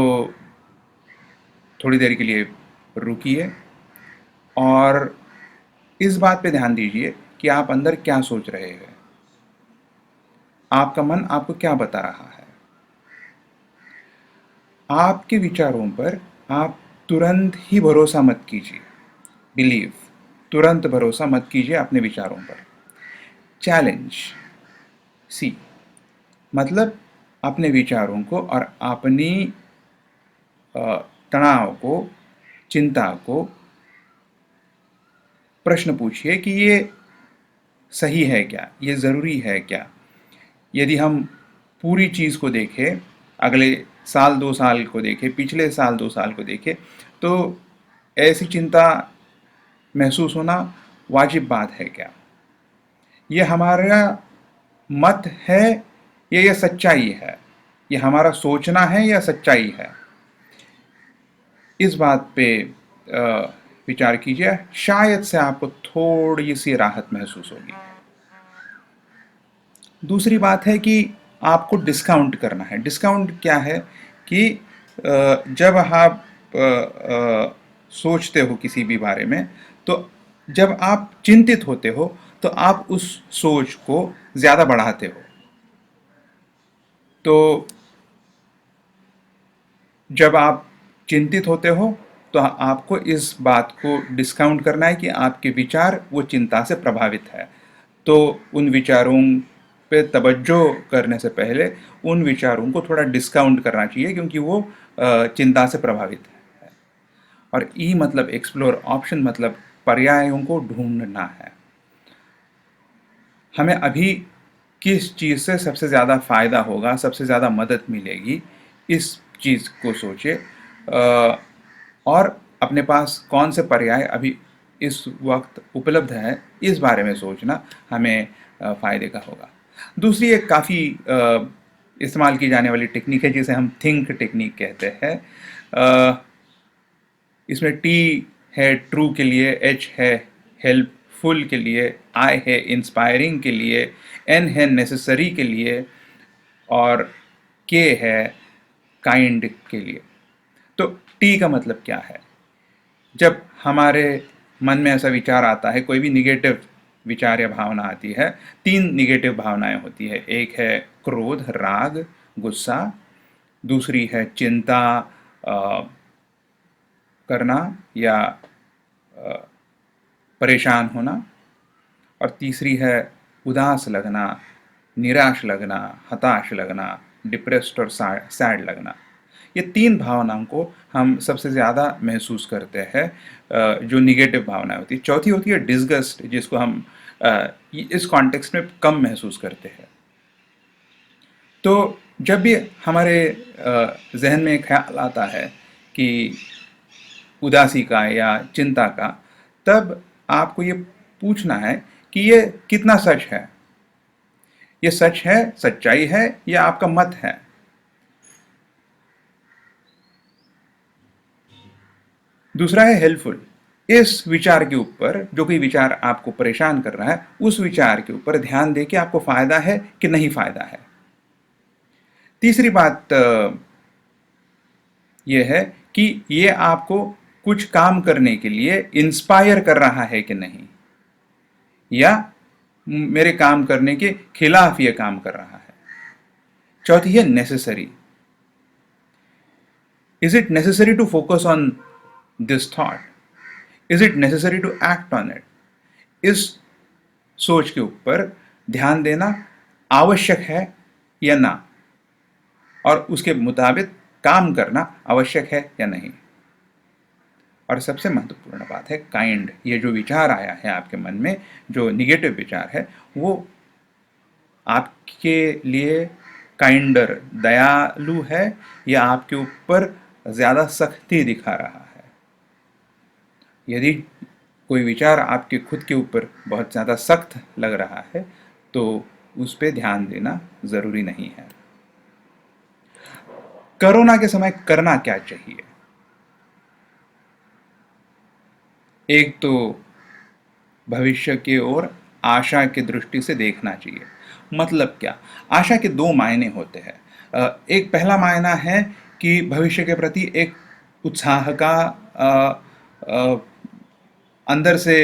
Speaker 2: थोड़ी देर के लिए रुकिए और इस बात पे ध्यान दीजिए कि आप अंदर क्या सोच रहे हैं, आपका मन आपको क्या बता रहा है। आपके विचारों पर आप तुरंत ही भरोसा मत कीजिए, बिलीव, तुरंत भरोसा मत कीजिए अपने विचारों पर। चैलेंज, सी, मतलब अपने विचारों को और अपनी तनाव को, चिंता को प्रश्न पूछिए कि ये सही है क्या, ये ज़रूरी है क्या। यदि हम पूरी चीज़ को देखें, अगले साल 2 साल को देखें, पिछले साल 2 साल को देखें, तो ऐसी चिंता महसूस होना वाजिब बात है क्या। ये हमारा मत है या ये सच्चाई है, ये हमारा सोचना है या सच्चाई है। इस बात पे विचार कीजिए, शायद से आपको थोड़ी सी राहत महसूस होगी। दूसरी बात है कि आपको डिस्काउंट करना है। डिस्काउंट क्या है कि जब आप सोचते हो किसी भी बारे में, तो जब आप चिंतित होते हो तो आप उस सोच को ज़्यादा बढ़ाते हो। तो जब आप चिंतित होते हो तो आपको इस बात को डिस्काउंट करना है कि आपके विचार वो चिंता से प्रभावित है। तो उन विचारों पे तवज्जो करने से पहले उन विचारों को थोड़ा डिस्काउंट करना चाहिए, क्योंकि वो चिंता से प्रभावित है। और ई मतलब एक्सप्लोर, ऑप्शन मतलब पर्यायों को ढूंढना है। हमें अभी किस चीज़ से सबसे ज़्यादा फ़ायदा होगा, सबसे ज़्यादा मदद मिलेगी, इस चीज़ को सोचे, और अपने पास कौन से पर्याय अभी इस वक्त उपलब्ध है, इस बारे में सोचना हमें फ़ायदे का होगा। दूसरी एक काफ़ी इस्तेमाल की जाने वाली टेक्निक है जिसे हम थिंक टेक्निक कहते हैं। इसमें T है ट्रू के लिए, H है हेल्पफुल के लिए, I है इंस्पायरिंग के लिए, N है नेसेसरी के लिए, और K है काइंड के लिए। तो T का मतलब क्या है। जब हमारे मन में ऐसा विचार आता है, कोई भी निगेटिव विचार या भावना आती है, 3 निगेटिव भावनाएं होती है। एक है क्रोध, राग, गुस्सा। दूसरी है चिंता करना या परेशान होना। और तीसरी है उदास लगना, निराश लगना, हताश लगना, डिप्रेस्ड और सैड लगना। ये 3 भावनाओं को हम सबसे ज़्यादा महसूस करते हैं, जो निगेटिव भावनाएं होती है। चौथी होती है डिसगस्ट, जिसको हम इस कॉन्टेक्स्ट में कम महसूस करते हैं। तो जब भी हमारे जहन में एक ख्याल आता है कि उदासी का या चिंता का, तब आपको ये पूछना है कि ये कितना सच है। ये सच है, सच्चाई है या आपका मत है? दूसरा है हेल्पफुल। इस विचार के ऊपर, जो कोई विचार आपको परेशान कर रहा है, उस विचार के ऊपर ध्यान दे कि आपको फायदा है कि नहीं फायदा है। तीसरी बात यह है कि ये आपको कुछ काम करने के लिए इंस्पायर कर रहा है कि नहीं, या मेरे काम करने के खिलाफ ये काम कर रहा है। चौथी है necessary. Is it necessary to focus on this thought? Is it necessary to act on it? इस सोच के ऊपर ध्यान देना आवश्यक है या ना, और उसके मुताबिक काम करना आवश्यक है या नहीं। और सबसे महत्वपूर्ण बात है काइंड। ये जो विचार आया है आपके मन में, जो निगेटिव विचार है, वो आपके लिए काइंडर, दयालु है, या आपके ऊपर ज्यादा सख्ती दिखा रहा है? यदि कोई विचार आपके खुद के ऊपर बहुत ज्यादा सख्त लग रहा है तो उस पर ध्यान देना जरूरी नहीं है। कोरोना के समय करना क्या चाहिए? एक तो भविष्य की ओर आशा की दृष्टि से देखना चाहिए। मतलब क्या? आशा के दो मायने होते हैं। एक पहला मायना है कि भविष्य के प्रति एक उत्साह का अंदर से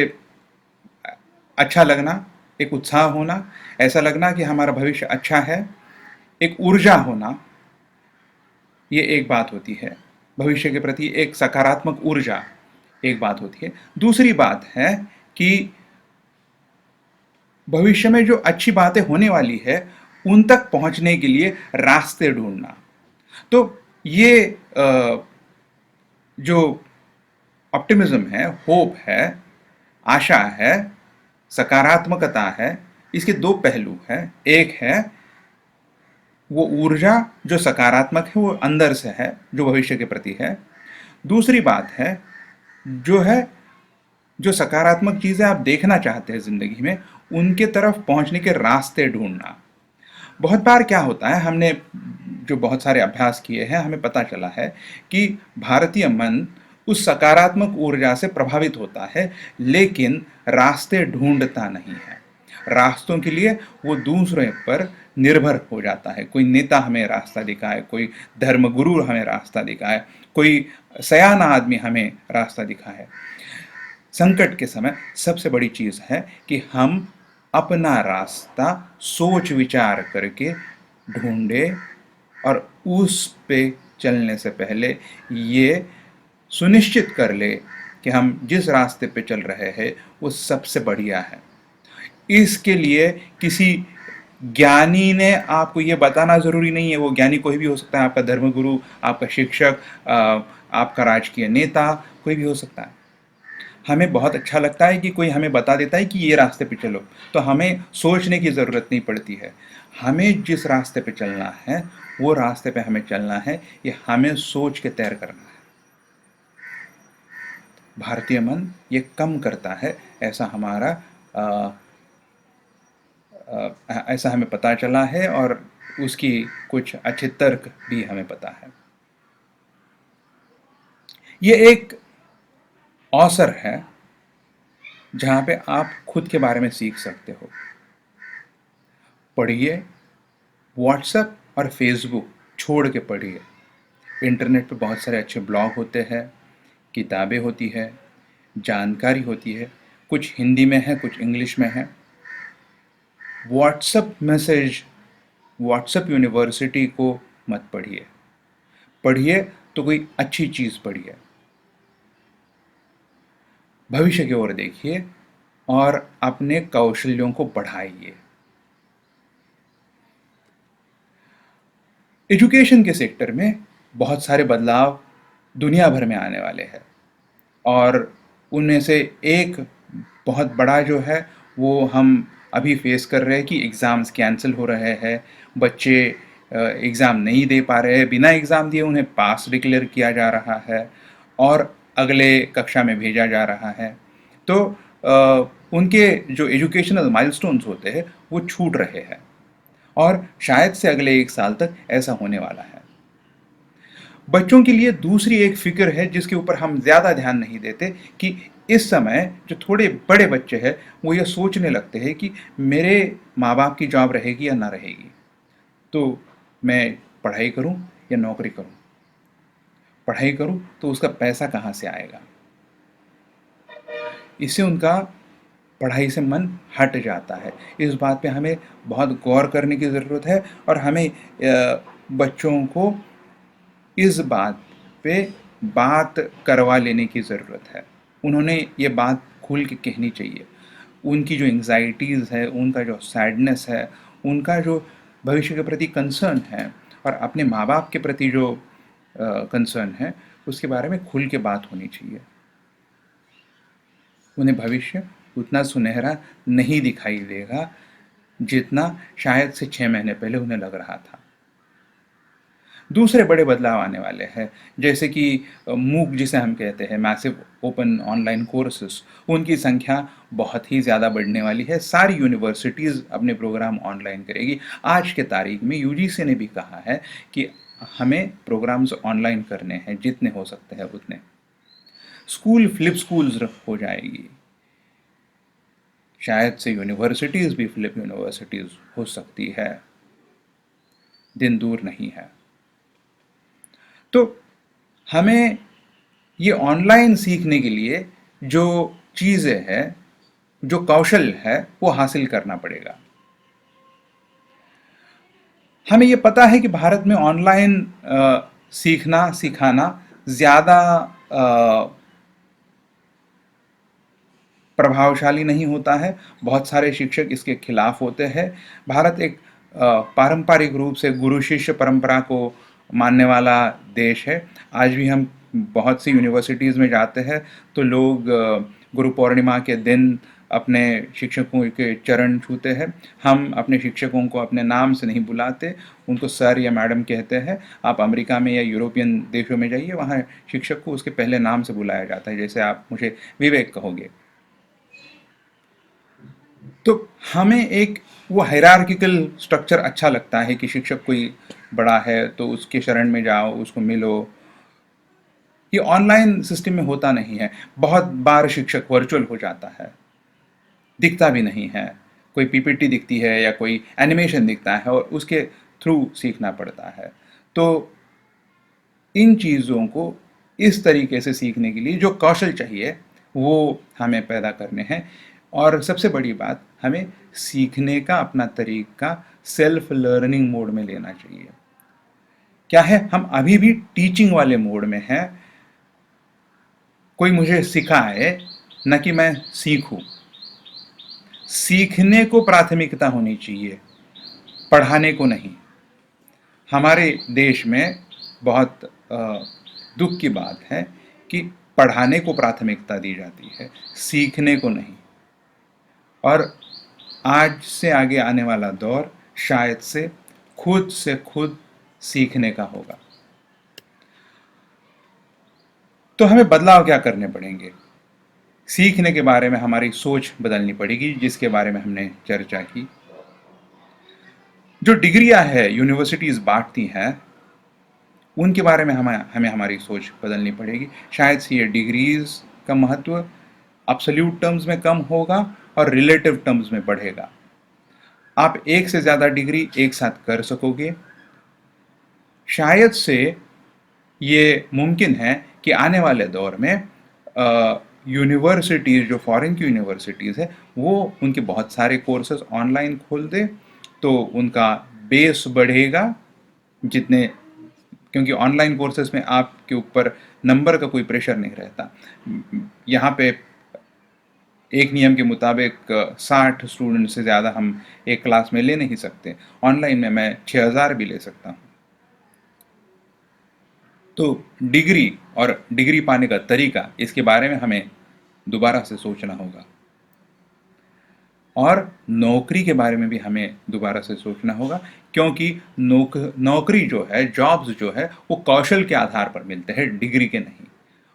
Speaker 2: अच्छा लगना, एक उत्साह होना, ऐसा लगना कि हमारा भविष्य अच्छा है, एक ऊर्जा होना, ये एक बात होती है। भविष्य के प्रति एक सकारात्मक ऊर्जा एक बात होती है। दूसरी बात है कि भविष्य में जो अच्छी बातें होने वाली है उन तक पहुंचने के लिए रास्ते ढूंढना। तो ये जो ऑप्टिमिज्म है, होप है, आशा है, सकारात्मकता है, इसके दो पहलू हैं। एक है वो ऊर्जा जो सकारात्मक है, वो अंदर से है, जो भविष्य के प्रति है। दूसरी बात है जो सकारात्मक चीजें आप देखना चाहते हैं जिंदगी में, उनके तरफ पहुंचने के रास्ते ढूंढना। बहुत बार क्या होता है, हमने जो बहुत सारे अभ्यास किए हैं, हमें पता चला है कि भारतीय मन उस सकारात्मक ऊर्जा से प्रभावित होता है, लेकिन रास्ते ढूंढता नहीं है। रास्तों के लिए वो दूसरे पर निर्भर हो जाता है। कोई नेता हमें रास्ता दिखाए, कोई धर्मगुरु हमें रास्ता दिखाए, कोई सयाना आदमी हमें रास्ता दिखाए। संकट के समय सबसे बड़ी चीज है कि हम अपना रास्ता सोच विचार करके ढूंढे, और उस पे चलने से पहले ये सुनिश्चित कर ले कि हम जिस रास्ते पे चल रहे हैं वो सबसे बढ़िया है। इसके लिए किसी ज्ञानी ने आपको ये बताना जरूरी नहीं है। वो ज्ञानी कोई भी हो सकता है, आपका धर्मगुरु, आपका शिक्षक, आपका राजकीय नेता, कोई भी हो सकता है। हमें बहुत अच्छा लगता है कि कोई हमें बता देता है कि ये रास्ते पे चलो, तो हमें सोचने की ज़रूरत नहीं पड़ती है। हमें जिस रास्ते पे चलना है वो रास्ते पे हमें चलना है, ये हमें सोच के तैयार करना है। भारतीय मन ये कम करता है, ऐसा हमारा ऐसा हमें पता चला है, और उसकी कुछ अच्छे तर्क भी हमें पता है। ये एक अवसर है जहां पे आप खुद के बारे में सीख सकते हो। पढ़िए, व्हाट्सएप और फेसबुक छोड़ के पढ़िए। इंटरनेट पे बहुत सारे अच्छे ब्लॉग होते हैं, किताबें होती है, जानकारी होती है, कुछ हिंदी में है, कुछ इंग्लिश में है। व्हाट्सएप मैसेज, व्हाट्सएप यूनिवर्सिटी को मत पढ़िए। पढ़िए तो कोई अच्छी चीज़ पढ़िए, भविष्य की ओर देखिए और अपने कौशल्यों को बढ़ाइए। एजुकेशन के सेक्टर में बहुत सारे बदलाव दुनिया भर में आने वाले हैं, और उनमें से एक बहुत बड़ा जो है वो हम अभी फेस कर रहे हैं कि एग्ज़ाम्स कैंसिल हो रहे हैं। बच्चे एग्ज़ाम नहीं दे पा रहे हैं, बिना एग्ज़ाम दिए उन्हें पास डिक्लेयर किया जा रहा है और अगले कक्षा में भेजा जा रहा है। तो उनके जो एजुकेशनल माइलस्टोन्स होते हैं वो छूट रहे हैं। और शायद से अगले 1 साल तक ऐसा होने वाला है। बच्चों के लिए दूसरी एक फिक्र है जिसके ऊपर हम ज़्यादा ध्यान नहीं देते कि इस समय जो थोड़े बड़े बच्चे हैं वो ये सोचने लगते हैं कि मेरे माँ बाप की जॉब रहेगी या ना रहेगी, तो मैं पढ़ाई करूं या नौकरी करूं। पढ़ाई करूं तो उसका पैसा कहाँ से आएगा। इससे उनका पढ़ाई से मन हट जाता है। इस बात पे हमें बहुत गौर करने की ज़रूरत है और हमें बच्चों को इस बात पे बात करवा लेने की ज़रूरत है। उन्होंने ये बात खुल के कहनी चाहिए। उनकी जो एंग्जाइटीज़ है, उनका जो सैडनेस है, उनका जो भविष्य के प्रति कंसर्न है और अपने माँ बाप के प्रति जो कंसर्न है, उसके बारे में खुल के बात होनी चाहिए। उन्हें भविष्य उतना सुनहरा नहीं दिखाई देगा जितना शायद से 6 महीने पहले उन्हें लग रहा था। दूसरे बड़े बदलाव आने वाले हैं, जैसे कि मूक जिसे हम कहते हैं, मैसिव ओपन ऑनलाइन कोर्सेस, उनकी संख्या बहुत ही ज़्यादा बढ़ने वाली है। सारी यूनिवर्सिटीज़ अपने प्रोग्राम ऑनलाइन करेगी। आज के तारीख में यूजीसी ने भी कहा है कि हमें प्रोग्राम्स ऑनलाइन करने हैं, जितने हो सकते हैं उतने। स्कूल फ्लिप स्कूल्स हो जाएगी। शायद से यूनिवर्सिटीज़ भी फ्लिप यूनिवर्सिटीज़ हो सकती है। दिन दूर नहीं है। तो हमें ये ऑनलाइन सीखने के लिए जो चीज़ें हैं, जो कौशल है, वो हासिल करना पड़ेगा। हमें ये पता है कि भारत में ऑनलाइन सीखना सिखाना ज़्यादा प्रभावशाली नहीं होता है। बहुत सारे शिक्षक इसके खिलाफ होते हैं। भारत एक पारंपरिक रूप से गुरु शिष्य परंपरा को मानने वाला देश है। आज भी हम बहुत सी यूनिवर्सिटीज़ में जाते हैं तो लोग गुरु पूर्णिमा के दिन अपने शिक्षकों के चरण छूते हैं। हम अपने शिक्षकों को अपने नाम से नहीं बुलाते, उनको सर या मैडम कहते हैं। आप अमेरिका में या यूरोपियन देशों में जाइए, वहाँ शिक्षक को उसके पहले नाम से बुलाया जाता है, जैसे आप मुझे विवेक कहोगे। तो हमें एक वो हायरार्किकल स्ट्रक्चर अच्छा लगता है कि शिक्षक कोई बड़ा है तो उसके शरण में जाओ, उसको मिलो। ये ऑनलाइन सिस्टम में होता नहीं है। बहुत बार शिक्षक वर्चुअल हो जाता है, दिखता भी नहीं है। कोई पीपीटी दिखती है या कोई एनिमेशन दिखता है और उसके थ्रू सीखना पड़ता है। तो इन चीज़ों को इस तरीके से सीखने के लिए जो कौशल चाहिए वो हमें पैदा करने हैं। और सबसे बड़ी बात, हमें सीखने का अपना तरीका सेल्फ लर्निंग मोड में लेना चाहिए। क्या है, हम अभी भी टीचिंग वाले मोड में हैं। कोई मुझे सिखाए, न कि मैं सीखूं। सीखने को प्राथमिकता होनी चाहिए, पढ़ाने को नहीं। हमारे देश में बहुत दुख की बात है कि पढ़ाने को प्राथमिकता दी जाती है, सीखने को नहीं। और आज से आगे आने वाला दौर शायद से खुद सीखने का होगा। तो हमें बदलाव क्या करने पड़ेंगे? सीखने के बारे में हमारी सोच बदलनी पड़ेगी, जिसके बारे में हमने चर्चा की। जो डिग्रियां है यूनिवर्सिटीज़ बांटती हैं, उनके बारे में हमें हमारी सोच बदलनी पड़ेगी। शायद से ये डिग्रीज का महत्व एब्सोल्यूट टर्म्स में कम होगा और रिलेटिव टर्म्स में बढ़ेगा। आप एक से ज़्यादा डिग्री एक साथ कर सकोगे। शायद से ये मुमकिन है कि आने वाले दौर में यूनिवर्सिटीज़, जो फॉरेन की यूनिवर्सिटीज़ है, वो उनके बहुत सारे कोर्सेज ऑनलाइन खोल दे, तो उनका बेस बढ़ेगा। जितने, क्योंकि ऑनलाइन कोर्सेज में आपके ऊपर नंबर का कोई प्रेशर नहीं रहता। यहाँ पे एक नियम के मुताबिक 60 स्टूडेंट से ज़्यादा हम एक क्लास में ले नहीं सकते। ऑनलाइन में मैं 6000 भी ले सकता हूँ। तो डिग्री और डिग्री पाने का तरीका, इसके बारे में हमें दोबारा से सोचना होगा। और नौकरी के बारे में भी हमें दोबारा से सोचना होगा, क्योंकि नौकरी जो है, जॉब्स जो है, वो कौशल के आधार पर मिलते हैं, डिग्री के नहीं।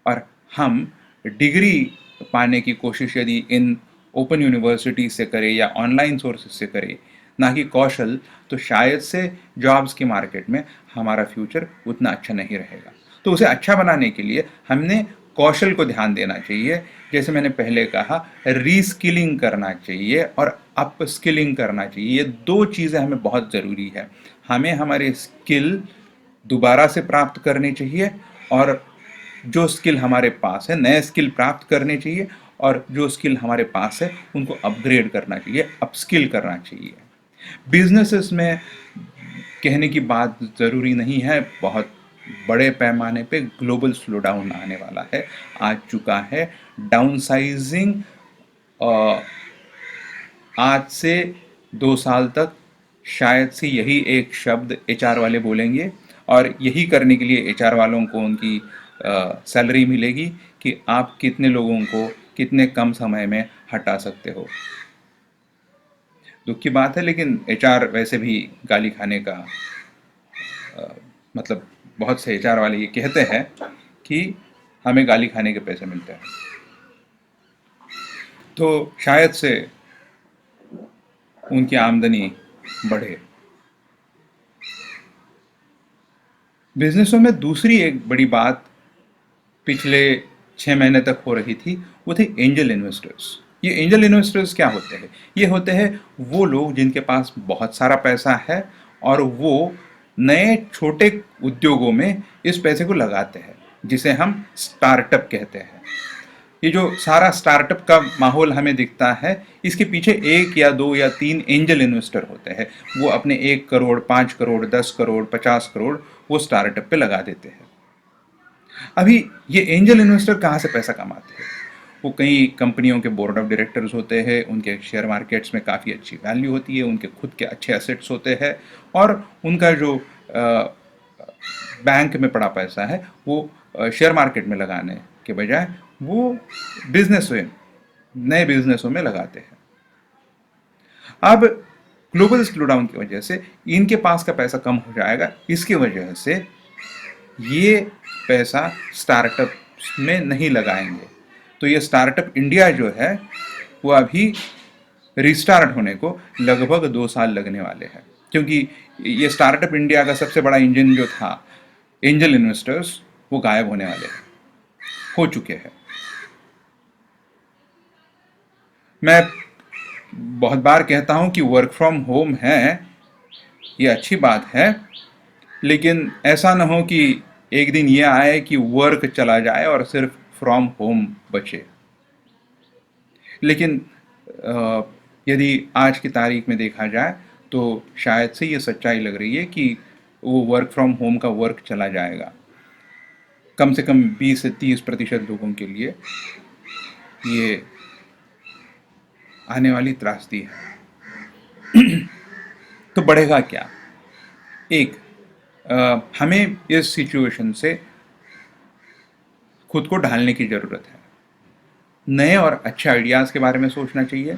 Speaker 2: और हम डिग्री पाने की कोशिश यदि इन ओपन यूनिवर्सिटी से करें या ऑनलाइन सोर्सेज से करें, ना कि कौशल, तो शायद से जॉब्स के मार्केट में हमारा फ्यूचर उतना अच्छा नहीं रहेगा। तो उसे अच्छा बनाने के लिए हमने कौशल को ध्यान देना चाहिए। जैसे मैंने पहले कहा, रीस्किलिंग करना चाहिए और अपस्किलिंग करना चाहिए। ये दो चीज़ें हमें बहुत ज़रूरी है। हमें हमारे स्किल दोबारा से प्राप्त करने चाहिए, और जो स्किल हमारे पास है नए स्किल प्राप्त करने चाहिए, और जो स्किल हमारे पास है उनको अपग्रेड करना चाहिए, अपस्किल करना चाहिए। बिजनेसेस में कहने की बात ज़रूरी नहीं है, बहुत बड़े पैमाने पे ग्लोबल स्लो डाउन आने वाला है, आ चुका है। डाउन साइजिंग आज से 2 साल तक शायद से यही एक शब्द एचआर वाले बोलेंगे, और यही करने के लिए एचआर वालों को उनकी सैलरी मिलेगी कि आप कितने लोगों को कितने कम समय में हटा सकते हो। दुख की बात है, लेकिन एचआर वैसे भी गाली खाने का मतलब बहुत से एचआर वाले ये कहते हैं कि हमें गाली खाने के पैसे मिलते हैं। तो शायद से उनकी आमदनी बढ़े। बिजनेसों में दूसरी एक बड़ी बात पिछले 6 महीने तक हो रही थी, वो थे एंजल इन्वेस्टर्स। ये एंजल इन्वेस्टर्स क्या होते हैं? ये होते हैं वो लोग जिनके पास बहुत सारा पैसा है और वो नए छोटे उद्योगों में इस पैसे को लगाते हैं, जिसे हम स्टार्टअप कहते हैं। ये जो सारा स्टार्टअप का माहौल हमें दिखता है, इसके पीछे 1 या 2 या 3 एंजल इन्वेस्टर होते हैं। वो अपने 1 करोड़, 5 करोड़, 10 करोड़, 50 करोड़ वो स्टार्टअप पे लगा देते हैं। अभी ये एंजल इन्वेस्टर कहाँ से पैसा कमाते हैं? वो कई कंपनियों के बोर्ड ऑफ डायरेक्टर्स होते हैं, उनके शेयर मार्केट्स में काफ़ी अच्छी वैल्यू होती है, उनके खुद के अच्छे एसेट्स होते हैं, और उनका जो बैंक में पड़ा पैसा है वो शेयर मार्केट में लगाने के बजाय वो बिजनेस में, नए बिजनेसों में लगाते हैं। अब ग्लोबल स्लो डाउन की वजह से इनके पास का पैसा कम हो जाएगा। इसकी वजह से ये पैसा स्टार्टअप में नहीं लगाएंगे। तो ये स्टार्टअप इंडिया जो है वो अभी रिस्टार्ट होने को लगभग 2 साल लगने वाले हैं, क्योंकि ये स्टार्टअप इंडिया का सबसे बड़ा इंजन जो था एंजल इन्वेस्टर्स, वो गायब होने वाले हैं, हो चुके हैं। मैं बहुत बार कहता हूं कि वर्क फ्रॉम होम है, ये अच्छी बात है, लेकिन ऐसा ना हो कि एक दिन ये आए कि वर्क चला जाए और सिर्फ फ्रॉम होम बचे। लेकिन यदि आज की तारीख में देखा जाए तो शायद से ये सच्चाई लग रही है कि वो वर्क फ्रॉम होम का वर्क चला जाएगा। कम से कम 20 से 30% लोगों के लिए ये आने वाली त्रासदी है। तो बढ़ेगा क्या? एक, हमें इस सिचुएशन से खुद को ढालने की ज़रूरत है। नए और अच्छे आइडियाज़ के बारे में सोचना चाहिए,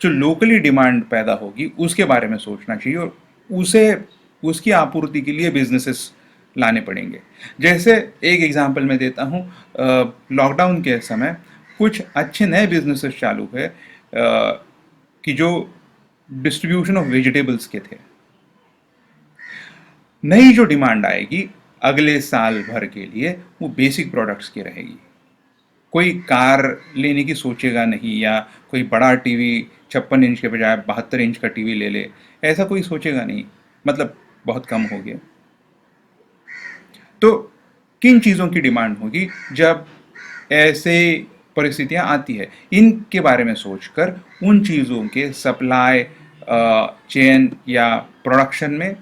Speaker 2: जो लोकली डिमांड पैदा होगी उसके बारे में सोचना चाहिए, और उसे उसकी आपूर्ति के लिए बिजनेसेस लाने पड़ेंगे। जैसे एक एग्जांपल मैं देता हूँ, लॉकडाउन के समय कुछ अच्छे नए बिजनेसेस चालू हुए कि जो डिस्ट्रीब्यूशन ऑफ वेजिटेबल्स के थे। नई जो डिमांड आएगी अगले साल भर के लिए वो बेसिक प्रोडक्ट्स की रहेगी। कोई कार लेने की सोचेगा नहीं, या कोई बड़ा टीवी 56 इंच के बजाय 72 इंच का टीवी ले ले, ऐसा कोई सोचेगा नहीं। मतलब बहुत कम हो गया। तो किन चीज़ों की डिमांड होगी जब ऐसे परिस्थितियां आती है, इनके बारे में सोचकर उन चीज़ों के सप्लाई चेन या प्रोडक्शन में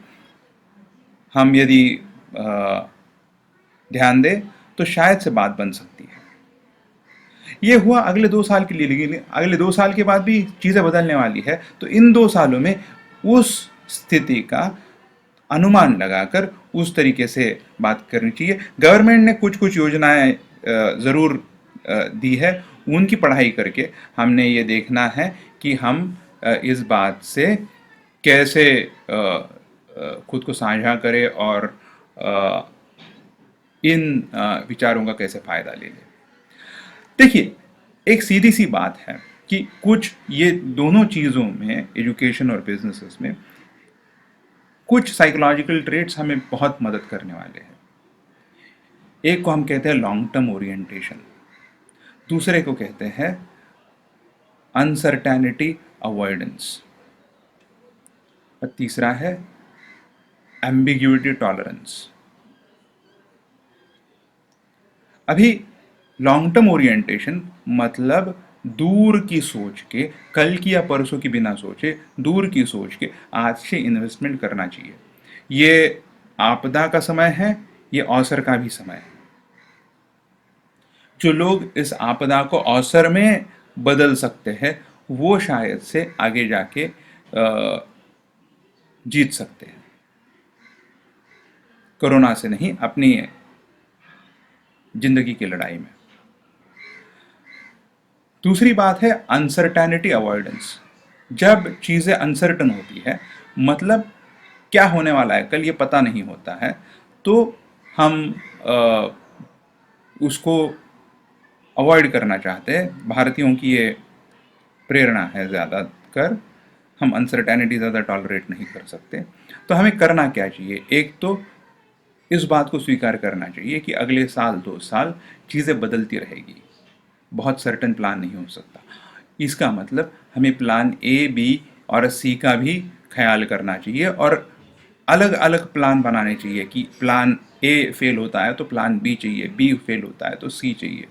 Speaker 2: हम यदि ध्यान दें तो शायद से बात बन सकती है। ये हुआ अगले 2 साल के लिए, लेकिन अगले 2 साल के बाद भी चीज़ें बदलने वाली है। तो इन 2 सालों में उस स्थिति का अनुमान लगाकर उस तरीके से बात करनी चाहिए। गवर्नमेंट ने कुछ कुछ योजनाएं ज़रूर दी है, उनकी पढ़ाई करके हमने ये देखना है कि हम इस बात से कैसे खुद को साझा करें और इन विचारों का कैसे फ़ायदा ले लें। देखिए, एक सीधी सी बात है कि कुछ ये दोनों चीज़ों में, एजुकेशन और बिजनेसेस में, कुछ साइकोलॉजिकल ट्रेट्स हमें बहुत मदद करने वाले हैं। एक को हम कहते हैं लॉन्ग टर्म ओरिएंटेशन, दूसरे को कहते हैं अनसर्टेनिटी अवॉइडेंस, और तीसरा है एम्बिग्यूटी टॉलरेंस। अभी लॉन्ग टर्म ओरिएंटेशन मतलब दूर की सोच के, कल की या परसों की बिना सोचे, दूर की सोच के आज से इन्वेस्टमेंट करना चाहिए। ये आपदा का समय है, ये अवसर का भी समय है। जो लोग इस आपदा को अवसर में बदल सकते हैं वो शायद से आगे जाके जीत सकते हैं, कोरोना से नहीं, अपनी जिंदगी की लड़ाई में। दूसरी बात है अनसर्टेनिटी अवॉइडेंस। जब चीज़ें अनसर्टन होती है, मतलब क्या होने वाला है कल ये पता नहीं होता है, तो हम उसको अवॉइड करना चाहते हैं। भारतीयों की ये प्रेरणा है ज़्यादातर, हम अनसर्टेनिटी ज़्यादा टॉलरेट नहीं कर सकते। तो हमें करना क्या चाहिए? एक तो इस बात को स्वीकार करना चाहिए कि अगले साल 2 साल चीज़ें बदलती रहेगी, बहुत सर्टन प्लान नहीं हो सकता। इसका मतलब हमें प्लान ए, बी और सी का भी ख्याल करना चाहिए, और अलग अलग प्लान बनाने चाहिए कि प्लान ए फेल होता है तो प्लान बी चाहिए, बी फेल होता है तो सी चाहिए।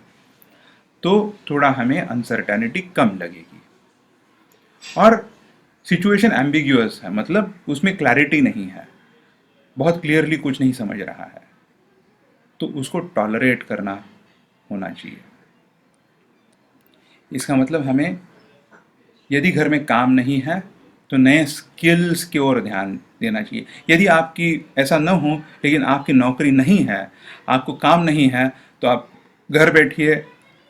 Speaker 2: तो थोड़ा हमें अनसर्टेनिटी कम लगेगी। और सिचुएशन एम्बिग्यूअस है, मतलब उसमें क्लैरिटी नहीं है, बहुत क्लियरली कुछ नहीं समझ रहा है, तो उसको टॉलरेट करना होना चाहिए। इसका मतलब हमें, यदि घर में काम नहीं है तो नए स्किल्स की ओर ध्यान देना चाहिए। यदि आपकी ऐसा न हो लेकिन आपकी नौकरी नहीं है, आपको काम नहीं है, तो आप घर बैठिए,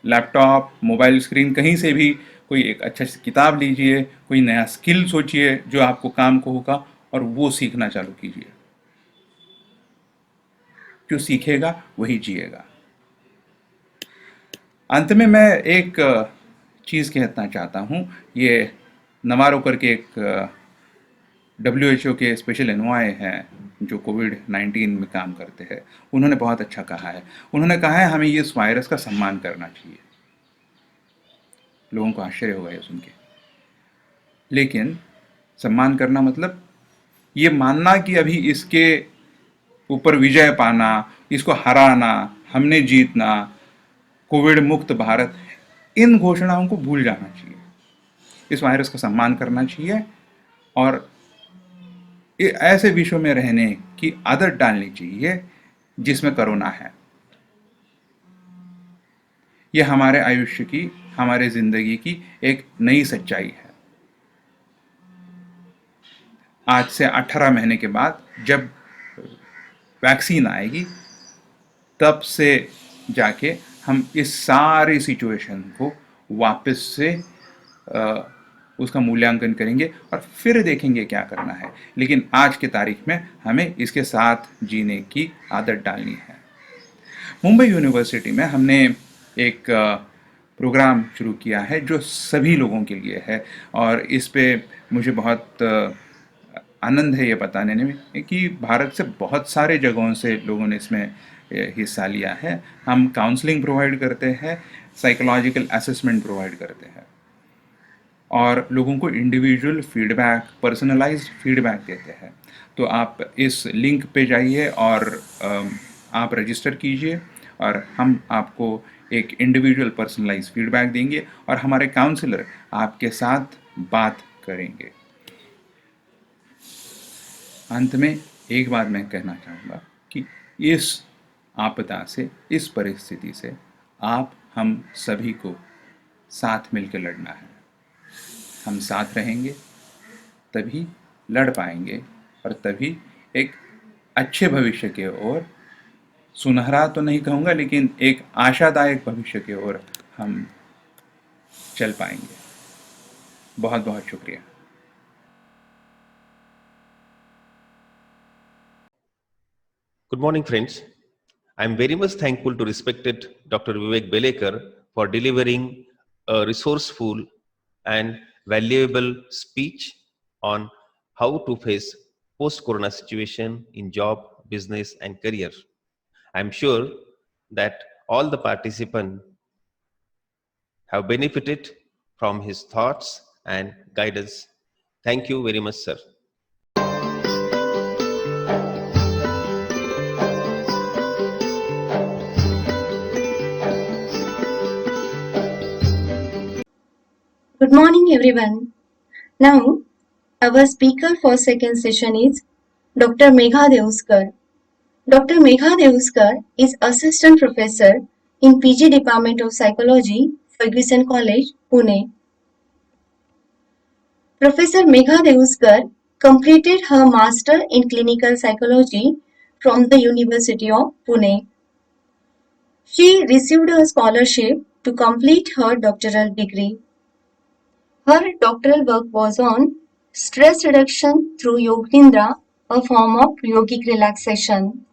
Speaker 2: लैपटॉप, मोबाइल स्क्रीन, कहीं से भी कोई एक अच्छा सी किताब लीजिए, कोई नया स्किल सोचिए जो आपको काम को होगा, और वो सीखना चालू कीजिए। जो सीखेगा वही जिएगा। अंत में मैं एक चीज़ कहना चाहता हूँ। ये नवारो करके एक WHO के स्पेशल एनवॉय हैं जो कोविड-19 में काम करते हैं, उन्होंने बहुत अच्छा कहा है। उन्होंने कहा है हमें इस वायरस का सम्मान करना चाहिए। लोगों को आश्चर्य होगा ये सुन के, लेकिन सम्मान करना मतलब ये मानना कि अभी इसके ऊपर विजय पाना, इसको हराना, हमने जीतना, कोविड मुक्त भारत, इन घोषणाओं को भूल जाना चाहिए। इस वायरस का सम्मान करना चाहिए और ऐसे विश्व में रहने की आदत डालनी चाहिए जिसमें कोरोना है। यह हमारे आयुष्य की, हमारे जिंदगी की एक नई सच्चाई है। आज से 18 महीने के बाद जब वैक्सीन आएगी, तब से जाके हम इस सारी सिचुएशन को वापस से उसका मूल्यांकन करेंगे और फिर देखेंगे क्या करना है। लेकिन आज की तारीख में हमें इसके साथ जीने की आदत डालनी है। मुंबई यूनिवर्सिटी में हमने एक प्रोग्राम शुरू किया है जो सभी लोगों के लिए है, और इस पे मुझे बहुत आनंद है ये बताने में कि भारत से बहुत सारे जगहों से लोगों ने इसमें हिस्सा लिया है। हम काउंसलिंग प्रोवाइड करते हैं, साइकोलॉजिकल असेसमेंट प्रोवाइड करते हैं, और लोगों को इंडिविजुअल फीडबैक, पर्सनलाइज्ड फीडबैक देते हैं। तो आप इस लिंक पे जाइए और आप रजिस्टर कीजिए, और हम आपको एक इंडिविजुअल पर्सनलाइज्ड फीडबैक देंगे, और हमारे काउंसलर आपके साथ बात करेंगे। अंत में एक बात मैं कहना चाहूँगा कि इस आपदा से, इस परिस्थिति से आप हम सभी को साथ मिलकर लड़ना है। हम साथ रहेंगे तभी लड़ पाएंगे, और तभी एक अच्छे भविष्य के ओर, सुनहरा तो नहीं कहूँगा लेकिन एक आशादायक भविष्य की ओर हम चल पाएंगे। बहुत बहुत शुक्रिया।
Speaker 1: Good morning, friends. I am very much thankful to respected Dr. Vivek Belekar for delivering a resourceful and valuable speech on how to face post-corona situation in job, business, and career. I'm sure that all the participants have benefited from his thoughts and guidance. Thank you very much, sir.
Speaker 3: Good morning, everyone. Now, our speaker for second session is Dr. Megha Devuskar. Dr. Megha Devuskar is Assistant Professor in PG Department of Psychology, Ferguson College, Pune. Professor Megha Devuskar completed her Master in Clinical Psychology from the University of Pune. She received a scholarship to complete her doctoral degree. Her doctoral work was on stress reduction through Yoga Nidra, a form of yogic relaxation.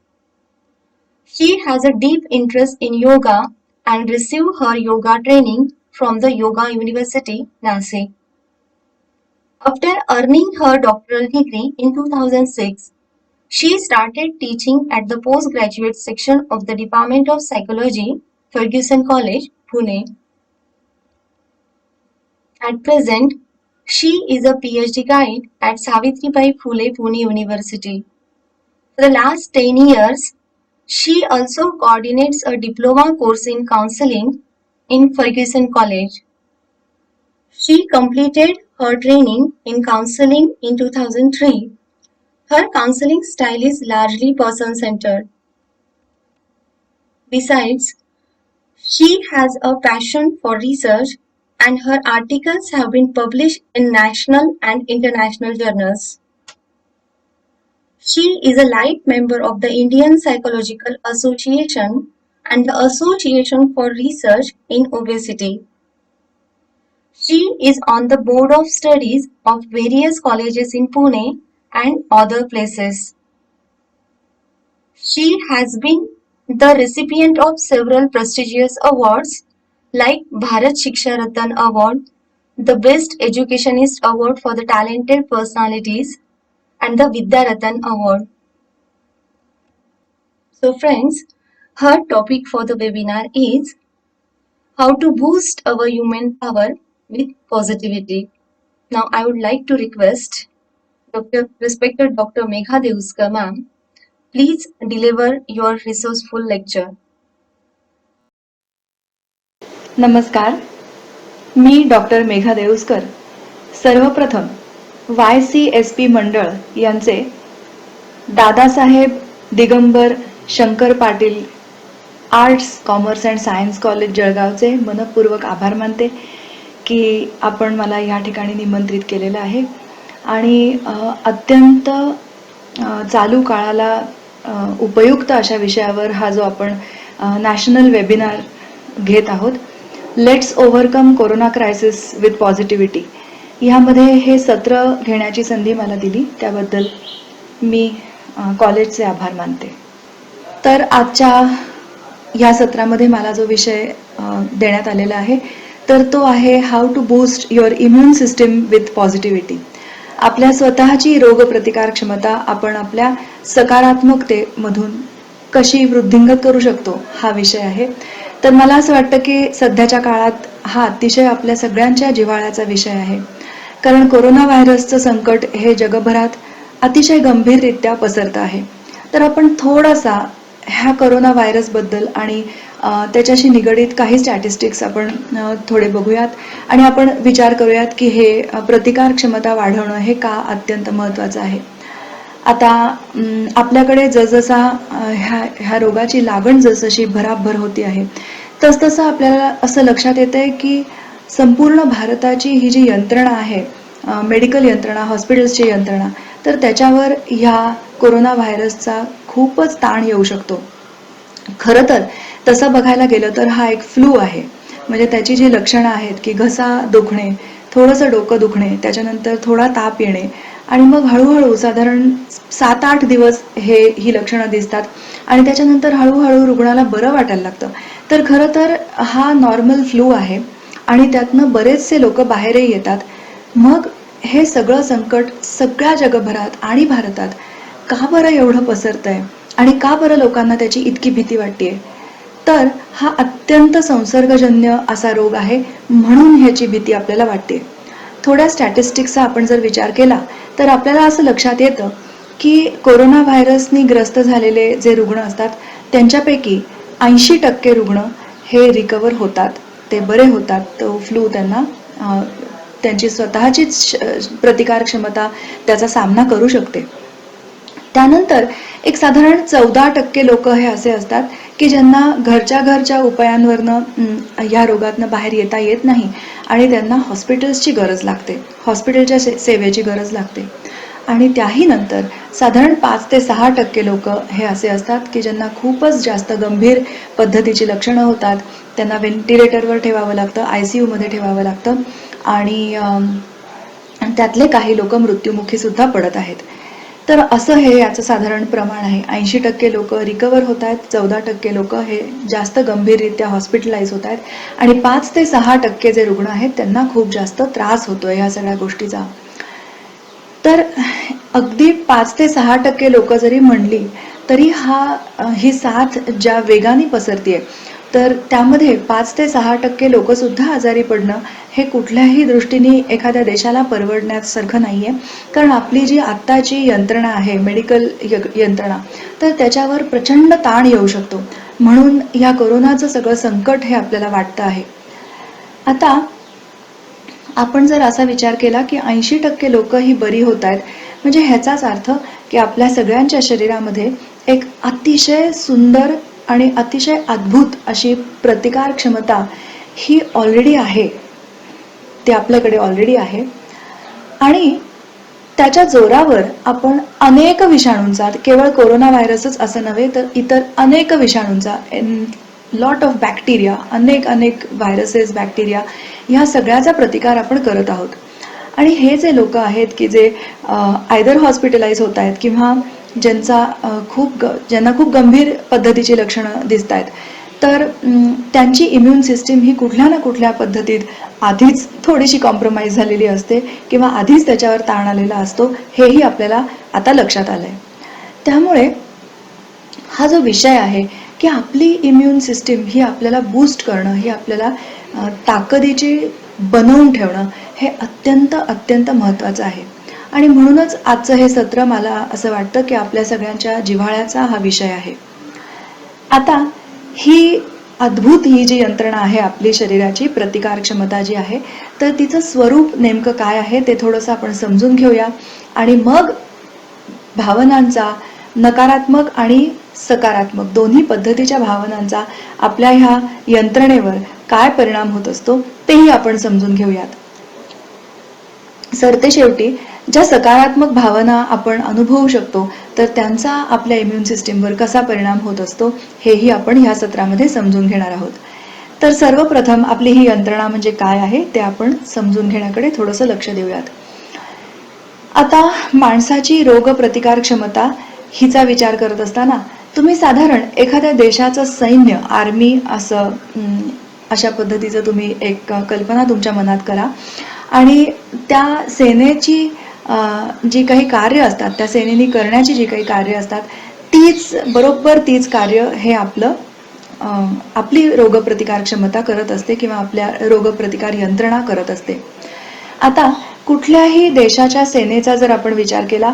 Speaker 3: She has a deep interest in yoga and received her yoga training from the Yoga University, Nasik. After earning her doctoral degree in 2006, she started teaching at the postgraduate section of the Department of Psychology, Ferguson College, Pune. At present, she is a PhD guide at Savitribai Phule Pune University. For the last 10 years, she also coordinates a diploma course in counseling in Ferguson College. She completed her training in counseling in 2003. Her counseling style is largely person-centered. Besides, she has a passion for research and her articles have been published in national and international journals. She is a light member of the Indian Psychological Association and the Association for Research in Obesity. She is on the board of studies of various colleges in Pune and other places. She has been the recipient of several prestigious awards like Bharat Shiksha Ratan Award, the Best Educationist Award for the Talented Personalities, and the Vidya Ratan Award. So friends, her topic for the webinar is how to boost our human power with positivity. Now I would like to request respected Dr. Megha Devuskar ma'am, please deliver your resourceful lecture.
Speaker 4: नमस्कार, मी doctor Megha देऊसकर. सर्वप्रथम YCSP मंडळ यांचे Dadasaheb Digambar Shankar Patil arts commerce and science college जळगावचे मनपूर्वक आभार मानते की आपण मला या ठिकाणी निमंत्रित केलेलं आहे आणि अत्यंत चालू काळाला उपयुक्त अशा विषयावर हा जो आपण नॅशनल वेबिनार घेत आहोत, let's overcome corona crisis with positivity, ह्यामध्ये हे सत्र घेण्याची संधी मला दिली त्याबद्दल मी कॉलेजचे आभार मानते. तर आजच्या या सत्रामध्ये मला जो विषय देण्यात आलेला आहे तर तो आहे how to boost your immune system with positivity. आपल्या स्वतःची रोगप्रतिकार क्षमता आपण आपल्या सकारात्मकतेमधून कशी वृद्धिंगत करू शकतो हा विषय आहे. तर मला असं वाटतं की सध्याच्या काळात हा अतिशय आपल्या सगळ्यांच्या जिव्हाळ्याचा विषय आहे, कारण कोरोना व्हायरसचं संकट हे जगभरात अतिशय गंभीररित्या पसरतं आहे. तर आपण थोडासा ह्या कोरोना व्हायरसबद्दल आणि त्याच्याशी निगडीत काही स्टॅटिस्टिक्स आपण थोडे बघूयात आणि आपण विचार करूयात की हे प्रतिकार क्षमता वाढवणं हे का अत्यंत महत्त्वाचं आहे. आता आपल्याकडे जसजसा ह्या रोगाची लागण जसजशी भराभर होती आहे तसतसं आपल्याला असं लक्षात येतं आहे की संपूर्ण भारताची ही जी यंत्रणा आहे, मेडिकल यंत्रणा, हॉस्पिटल्सची यंत्रणा, तर त्याच्यावर ह्या कोरोना व्हायरसचा खूपच ताण येऊ शकतो. खरं तर तसं बघायला गेलं तर हा एक फ्लू आहे. म्हणजे त्याची जी लक्षणं आहेत की घसा दुखणे, थोडंसं डोकं दुखणे, त्याच्यानंतर थोडा ताप येणे आणि मग हळूहळू साधारण 7-8 दिवस ही लक्षणं दिसतात आणि त्याच्यानंतर हळूहळू रुग्णाला बरं वाटायला लागतं. तर खरं तर हा नॉर्मल फ्लू आहे आणि त्यातनं बरेचसे लोक बाहेरही येतात. मग हे सगळं संकट सगळ्या जगभरात आणि भारतात का बरं एवढं पसरतंय आणि का बरं लोकांना त्याची इतकी भीती वाटतेय? तर हा अत्यंत संसर्गजन्य असा रोग आहे, म्हणून ह्याची भीती आपल्याला वाटते. थोड्या स्टॅटिस्टिक्सचा आपण जर विचार केला तर आपल्याला असं लक्षात येतं की कोरोना व्हायरसनी ग्रस्त झालेले जे रुग्ण असतात त्यांच्यापैकी 80% रुग्ण हे रिकवर होतात, ते बरे होतात. तो फ्लू त्यांना त्यांची स्वतःचीच प्रतिकार क्षमता त्याचा सामना करू शकते. त्यानंतर एक साधारण 14% लोक हे असे असतात की ज्यांना घरच्या उपायांवरनं या रोगातनं बाहेर येता येत नाही आणि त्यांना हॉस्पिटल्सची गरज लागते, हॉस्पिटलच्या सेवेची गरज लागते. आणि त्याही नंतर साधारण 5 ते 6% लोक हे असे असतात की ज्यांना खूपच जास्त गंभीर पद्धतीची लक्षणं होतात, त्यांना व्हेंटिलेटरवर ठेवावं लागतं, ICU मध्ये ठेवावं लागतं आणि त्यातले काही लोक मृत्युमुखी सुद्धा पडत आहेत. तर असं हे याचं साधारण प्रमाण आहे. 80% लोक रिकवर होत आहेत, 14% लोक हे जास्त गंभीररित्या हॉस्पिटलाइज होत आहेत आणि 5 ते 6% जे रुग्ण आहेत त्यांना खूप जास्त त्रास होतोय ह्या सगळ्या गोष्टीचा. तर अगदी 5 ते 6% लोक जरी म्हणली तरी ही साथ ज्या वेगाने पसरतीये, तर त्यामध्ये 5 ते 6% लोक सुद्धा आजारी पडणं हे कुठल्याही दृष्टीने एखाद्या देशाला परवडण्यासारखं नाहीये. कारण आपली जी आत्ताची यंत्रणा आहे, मेडिकल यंत्रणा, तर त्याच्यावर प्रचंड ताण येऊ शकतो. म्हणून या कोरोनाचं सगळं संकट हे आपल्याला वाटतं आहे. आता आपण जर असा विचार केला की 80% लोक ही बरी होत आहेत, म्हणजे ह्याचाच अर्थ की आपल्या सगळ्यांच्या शरीरामध्ये एक अतिशय सुंदर आणि अतिशय अद्भुत अशी प्रतिकार क्षमता ही ऑलरेडी आहे, ती आपल्याकडे ऑलरेडी आहे. आणि त्याच्या जोरावर आपण अनेक विषाणूंचा, केवळ कोरोना व्हायरसच असं नव्हे तर इतर अनेक विषाणूंचा, लॉट ऑफ बॅक्टेरिया, अनेक व्हायरसेस, बॅक्टेरिया, ह्या सगळ्याचा प्रतिकार आपण करत आहोत. आणि हे जे लोक आहेत की जे आयदर हॉस्पिटलाइज होत आहेत किंवा ज्यांना खूप गंभीर पद्धतीची लक्षणं दिसत आहेत, तर त्यांची इम्युन सिस्टीम ही कुठल्या ना कुठल्या पद्धतीत आधीच थोडीशी कॉम्प्रोमाइज झालेली असते किंवा आधीच त्याच्यावर ताण आलेला असतो, हेही आपल्याला आता लक्षात आलंय. त्यामुळे हा जो विषय आहे की आपली इम्युन सिस्टीम ही आपल्याला बूस्ट करणं, ही आपल्याला ताकदीची बनवून ठेवणं हे अत्यंत महत्त्वाचं आहे. आणि म्हणूनच आजचं हे सत्र मला असं वाटतं की आपल्या सगळ्यांच्या जिव्हाळ्याचा हा विषय आहे. आता ही अद्भुत ही जी यंत्रणा आहे आपली शरीराची प्रतिकार क्षमता जी आहे, तर तिचं स्वरूप नेमकं काय आहे ते थोडंसं आपण समजून घेऊया आणि मग भावनांचा, नकारात्मक आणि सकारात्मक दोन्ही पद्धतीच्या भावनांचा आपल्या ह्या यंत्रणेवर काय परिणाम होत असतो तेही आपण समजून घेऊयात. सरतेशेवटी ज्या सकारात्मक भावना आपण अनुभवू शकतो तर त्यांचा आपल्या इम्युन सिस्टीमवर कसा परिणाम होत असतो हेही आपण ह्या सत्रामध्ये समजून घेणार आहोत. तर सर्वप्रथम आपली ही यंत्रणा म्हणजे काय आहे ते आपण समजून घेण्याकडे थोडंसं लक्ष देऊयात. आता माणसाची रोग प्रतिकार क्षमता हिचा विचार करत असताना तुम्ही साधारण एखाद्या देशाचं सैन्य, आर्मी असं अशा पद्धतीचं तुम्ही एक कल्पना तुमच्या मनात करा आणि त्या सेनेची जी काही कार्य असतात, त्या सेनेनी करण्याची जी काही कार्य असतात बरोबर तीच कार्य हे आपली रोगप्रतिकार क्षमता करत असते किंवा आपल्या रोगप्रतिकार यंत्रणा करत असते. आता कुठल्याही देशाच्या सेनेचा जर आपण विचार केला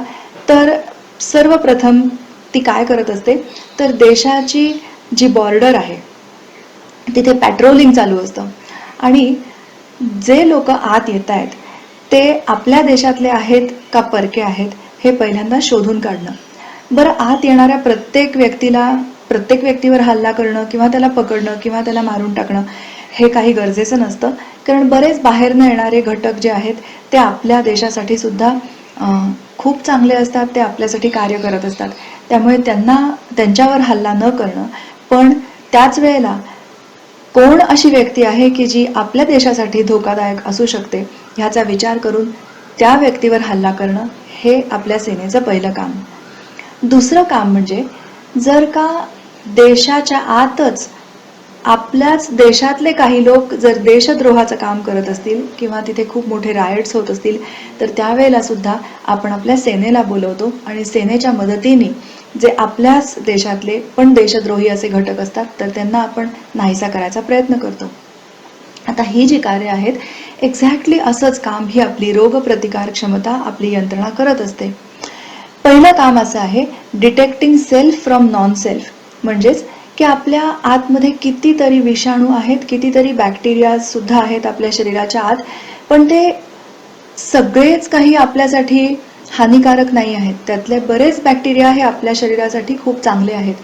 Speaker 4: तर सर्वप्रथम ती काय करत असते, तर देशाची जी बॉर्डर आहे तिथे पॅट्रोलिंग चालू असतं आणि जे लोक आत येत आहेत ते आपल्या देशातले आहेत का परके आहेत हे पहिल्यांदा शोधून काढणं. बरं, आत येणाऱ्या प्रत्येक व्यक्तीवर हल्ला करणं किंवा त्याला पकडणं किंवा त्याला मारून टाकणं हे काही गरजेचं नसतं, कारण बरेच बाहेरनं येणारे घटक जे आहेत ते आपल्या देशासाठी सुद्धा खूप चांगले असतात, ते आपल्यासाठी कार्य करत असतात. त्यामुळे त्यांच्यावर हल्ला न करणं, पण त्याच वेळेला कोण अशी व्यक्ती आहे की जी आपल्या देशासाठी धोकादायक असू शकते ह्याचा विचार करून त्या व्यक्तीवर हल्ला करणं हे आपल्या सेनेचं पहिलं काम. दुसरं काम म्हणजे जर का देशाच्या आतच आपल्याच देशातले काही लोक जर देशद्रोहाचं काम करत असतील किंवा तिथे खूप मोठे रायट्स होत असतील तर त्यावेळेला सुद्धा आपण आपल्या सेनेला बोलवतो आणि सेनेच्या मदतीने जे आपल्याच देशातले पण देशद्रोही असे घटक असतात तर त्यांना आपण नाहीसा करायचा प्रयत्न करतो. आता ही जी कार्य आहेत एक्झॅक्टली असंच काम ही आपली रोगप्रतिकार क्षमता आपली यंत्रणा करत असते. पहिलं काम असं आहे detecting self from non self, म्हणजेच की आपल्या आतमध्ये कितीतरी विषाणू आहेत, कितीतरी बॅक्टेरिया सुद्धा आहेत आपल्या शरीराच्या आत, पण ते सगळेच काही आपल्यासाठी हानिकारक नाही आहेत. त्यातले बरेच बॅक्टेरिया हे आपल्या शरीरासाठी खूप चांगले आहेत.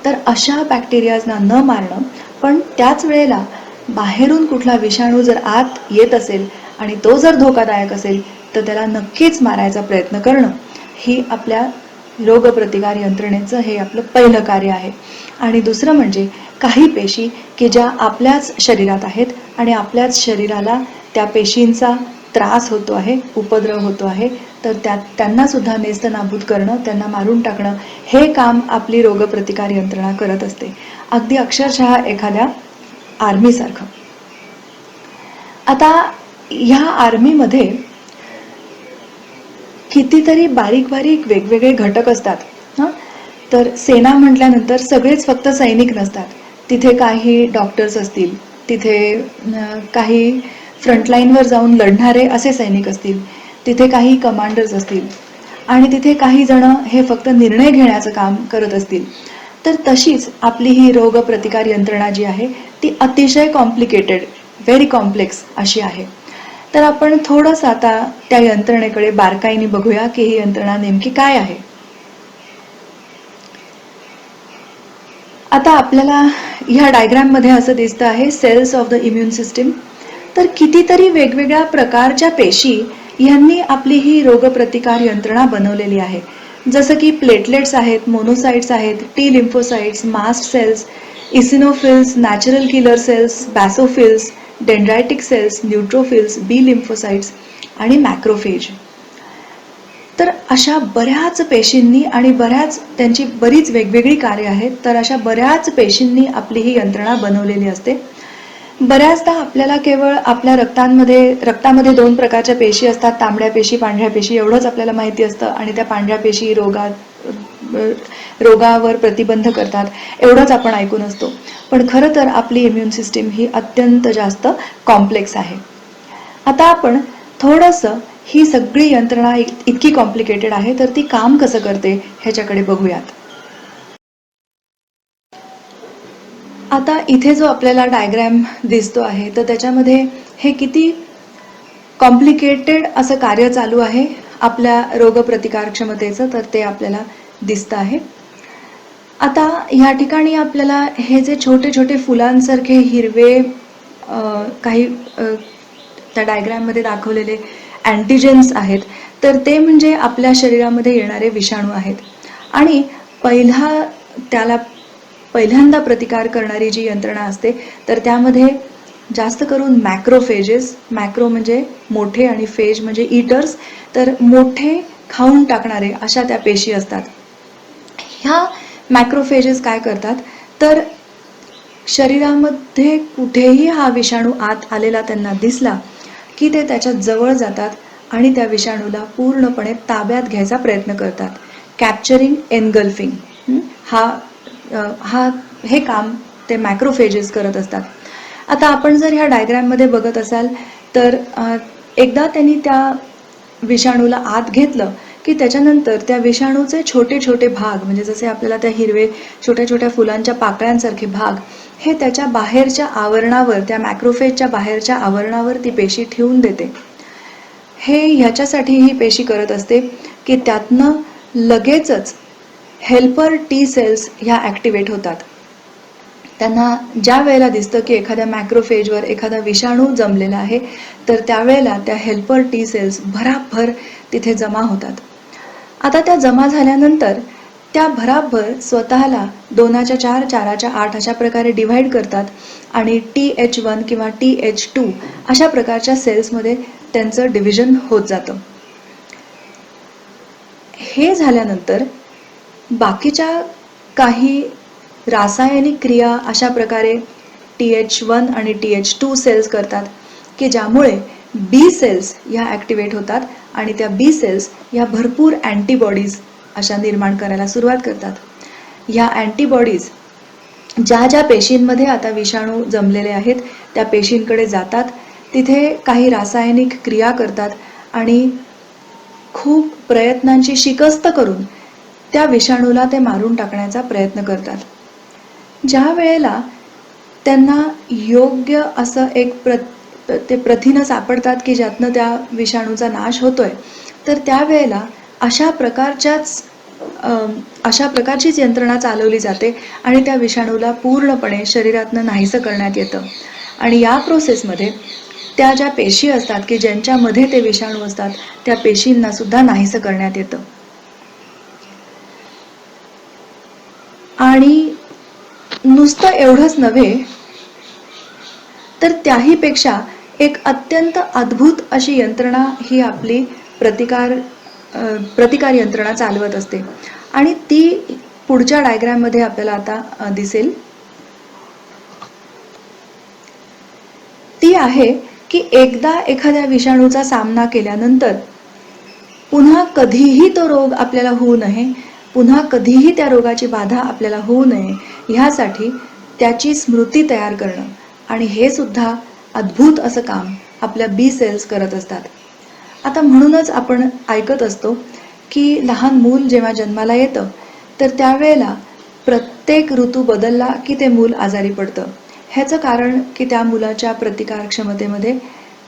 Speaker 4: तर अशा बॅक्टेरियाजना न मारणं, पण त्याच वेळेला बाहेरून कुठला विषाणू जर आत येत असेल आणि तो जर धोकादायक असेल तर त्याला नक्कीच मारायचा प्रयत्न करणं ही आपल्या रोगप्रतिकार यंत्रणेचं हे आपलं पहिलं कार्य आहे. आणि दुसरं म्हणजे काही पेशी की ज्या आपल्याच शरीरात आहेत आणि आपल्याच शरीराला त्या पेशींचा त्रास होतो आहे, उपद्रव होतो आहे, तर त्यांना सुद्धा नेस्तनाबूत करणं, त्यांना मारून टाकणं हे काम आपली रोगप्रतिकार यंत्रणा करत असते. अगदी अक्षरशः एखाद्या आर्मीसारखं. आता ह्या आर्मीमध्ये कितीतरी बारीक बारीक वेगवेगळे घटक असतात. तर सेना म्हटल्यानंतर सगळेच फक्त सैनिक नसतात. तिथे काही डॉक्टर्स असतील, तिथे काही फ्रंटलाईनवर जाऊन लढणारे असे सैनिक असतील, तिथे काही कमांडर्स असतील आणि तिथे काही जण हे फक्त निर्णय घेण्याचं काम करत असतील. तर तशीच आपली ही रोगप्रतिकार यंत्रणा जी आहे ती अतिशय कॉम्प्लिकेटेड, व्हेरी कॉम्प्लेक्स अशी आहे. तर आपण थोडंसं आता त्या यंत्रणेकडे बारकाईने बघूया की ही यंत्रणा नेमकी काय आहे. आता आपल्याला ह्या डायग्राममध्ये असं दिसतं आहे cells of the immune system. तर कितीतरी वेगवेगळ्या प्रकारच्या पेशी यांनी आपली ही रोगप्रतिकार यंत्रणा बनवलेली आहे. जसं की प्लेटलेट्स आहेत, मोनोसाइट्स आहेत, T lymphocytes, mast cells, eosinophils, natural killer cells, basophils, dendritic cells, neutrophils, B lymphocytes आणि मॅक्रोफेज. तर अशा बऱ्याच पेशींनी आणि त्यांची बरीच वेगवेगळी कार्य आहेत. तर अशा बऱ्याच पेशींनी आपली ही यंत्रणा बनवलेली असते. बऱ्याचदा आपल्याला केवळ आपल्या रक्तामध्ये 2 प्रकारच्या पेशी असतात, तांबड्या पेशी, पांढऱ्या पेशी, एवढंच आपल्याला माहिती असतं. आणि त्या पांढऱ्या पेशी रोगावर प्रतिबंध करतात एवढंच आपण ऐकून असतो. पण खरं तर आपली इम्युन सिस्टीम ही अत्यंत जास्त कॉम्प्लेक्स आहे. आता आपण थोडंसं ही सगळी यंत्रणा इतकी कॉम्प्लिकेटेड आहे तर ती काम कसं करते ह्याच्याकडे बघूयात. आता इथे जो आपल्याला डायग्रॅम दिसतो आहे तर त्याच्यामध्ये हे किती कॉम्प्लिकेटेड असं कार्य चालू आहे आपल्या रोगप्रतिकार क्षमतेचं तर ते आपल्याला दिसतं आहे. आता ह्या ठिकाणी आपल्याला हे जे छोटे छोटे फुलांसारखे हिरवे काही त्या डायग्रॅममध्ये दाखवलेले अँटीजेन्स आहेत तर ते म्हणजे आपल्या शरीरामध्ये येणारे विषाणू आहेत. आणि पहिल्यांदा प्रतिकार करणारी जी यंत्रणा असते तर त्यामध्ये जास्त करून मॅक्रोफेजेस, मॅक्रो म्हणजे मोठे आणि फेज म्हणजे ईटर्स, तर मोठे खाऊन टाकणारे अशा त्या पेशी असतात. ह्या मॅक्रोफेजेस काय करतात तर शरीरामध्ये कुठेही हा विषाणू आत आलेला त्यांना दिसला की ते त्याच्या जवळ जातात आणि त्या विषाणूला पूर्णपणे ताब्यात घ्यायचा प्रयत्न करतात. कॅप्चरिंग, एनगल्फिंग हे काम ते मॅक्रोफेजेस करत असतात. आता आपण जर ह्या डायग्रॅममध्ये बघत असाल तर एकदा त्यांनी त्या विषाणूला आत घेतलं की त्याच्यानंतर त्या विषाणूचे छोटे छोटे भाग म्हणजे जसे आपल्याला त्या हिरवे छोट्या छोट्या फुलांच्या पाकळ्यांसारखे भाग हे त्याच्या बाहेरच्या आवरणावर, त्या मॅक्रोफेजच्या बाहेरच्या आवरणावर ती पेशी ठेवून देते. हे ह्याच्यासाठी ही पेशी करत असते की त्यातनं लगेचच हेल्पर टी सेल्स ह्या ॲक्टिवेट होतात. त्यांना ज्या वेळेला दिसतं की एखाद्या मॅक्रोफेजवर एखादा विषाणू जमलेला आहे तर त्यावेळेला त्या हेल्पर टी सेल्स भराभर तिथे जमा होतात. आता त्या जमा झाल्यानंतर त्या भराभर स्वतःला 2च्या 4, 4च्या 8 अशा प्रकारे डिव्हाइड करतात आणि TH1 किंवा TH2 अशा प्रकारच्या सेल्समध्ये त्यांचं डिव्हिजन होत जातं. हे झाल्यानंतर बाकीच्या काही रासायनिक क्रिया अशा प्रकारे TH1 आणि TH2 सेल्स करतात की ज्यामुळे बी सेल्स ह्या ॲक्टिवेट होतात आणि त्या बी सेल्स ह्या भरपूर अँटीबॉडीज अशा निर्माण करायला सुरुवात करतात. ह्या अँटीबॉडीज ज्या ज्या पेशींमध्ये आता विषाणू जमलेले आहेत त्या पेशींकडे जातात, तिथे काही रासायनिक क्रिया करतात आणि खूप प्रयत्नांची शिकस्त करून त्या विषाणूला ते मारून टाकण्याचा प्रयत्न करतात. ज्या वेळेला त्यांना योग्य असं ते प्रथिनं सापडतात की ज्यातनं त्या विषाणूचा नाश होतोय, तर त्यावेळेला अशा प्रकारचीच यंत्रणा चालवली जाते आणि त्या विषाणूला पूर्णपणे शरीरातनं नाहीसं करण्यात येतं. आणि या प्रोसेसमध्ये त्या ज्या पेशी असतात की ज्यांच्यामध्ये ते विषाणू असतात त्या पेशींना सुद्धा नाहीसं करण्यात येतं. आणि नुसतं एवढंच नव्हे तर त्याहीपेक्षा एक अत्यंत अद्भुत अशी यंत्रणा ही आपली प्रतिकार यंत्रणा चालवत असते आणि ती पुढच्या डायग्राममध्ये आपल्याला आता दिसेल. ती आहे की एकदा एखाद्या विषाणूचा सामना केल्यानंतर पुन्हा कधीही तो रोग आपल्याला होऊ नये, पुन्हा कधीही त्या रोगाची बाधा आपल्याला होऊ नये ह्यासाठी त्याची स्मृती तयार करणं, आणि हे सुद्धा अद्भुत असं काम आपल्या बी सेल्स करत असतात. आता म्हणूनच आपण ऐकत असतो की लहान मूल जेव्हा जन्माला येतं तर त्यावेळेला प्रत्येक ऋतू बदलला की ते मूल आजारी पडतं. ह्याचं कारण की त्या मुलाच्या प्रतिकार क्षमतेमध्ये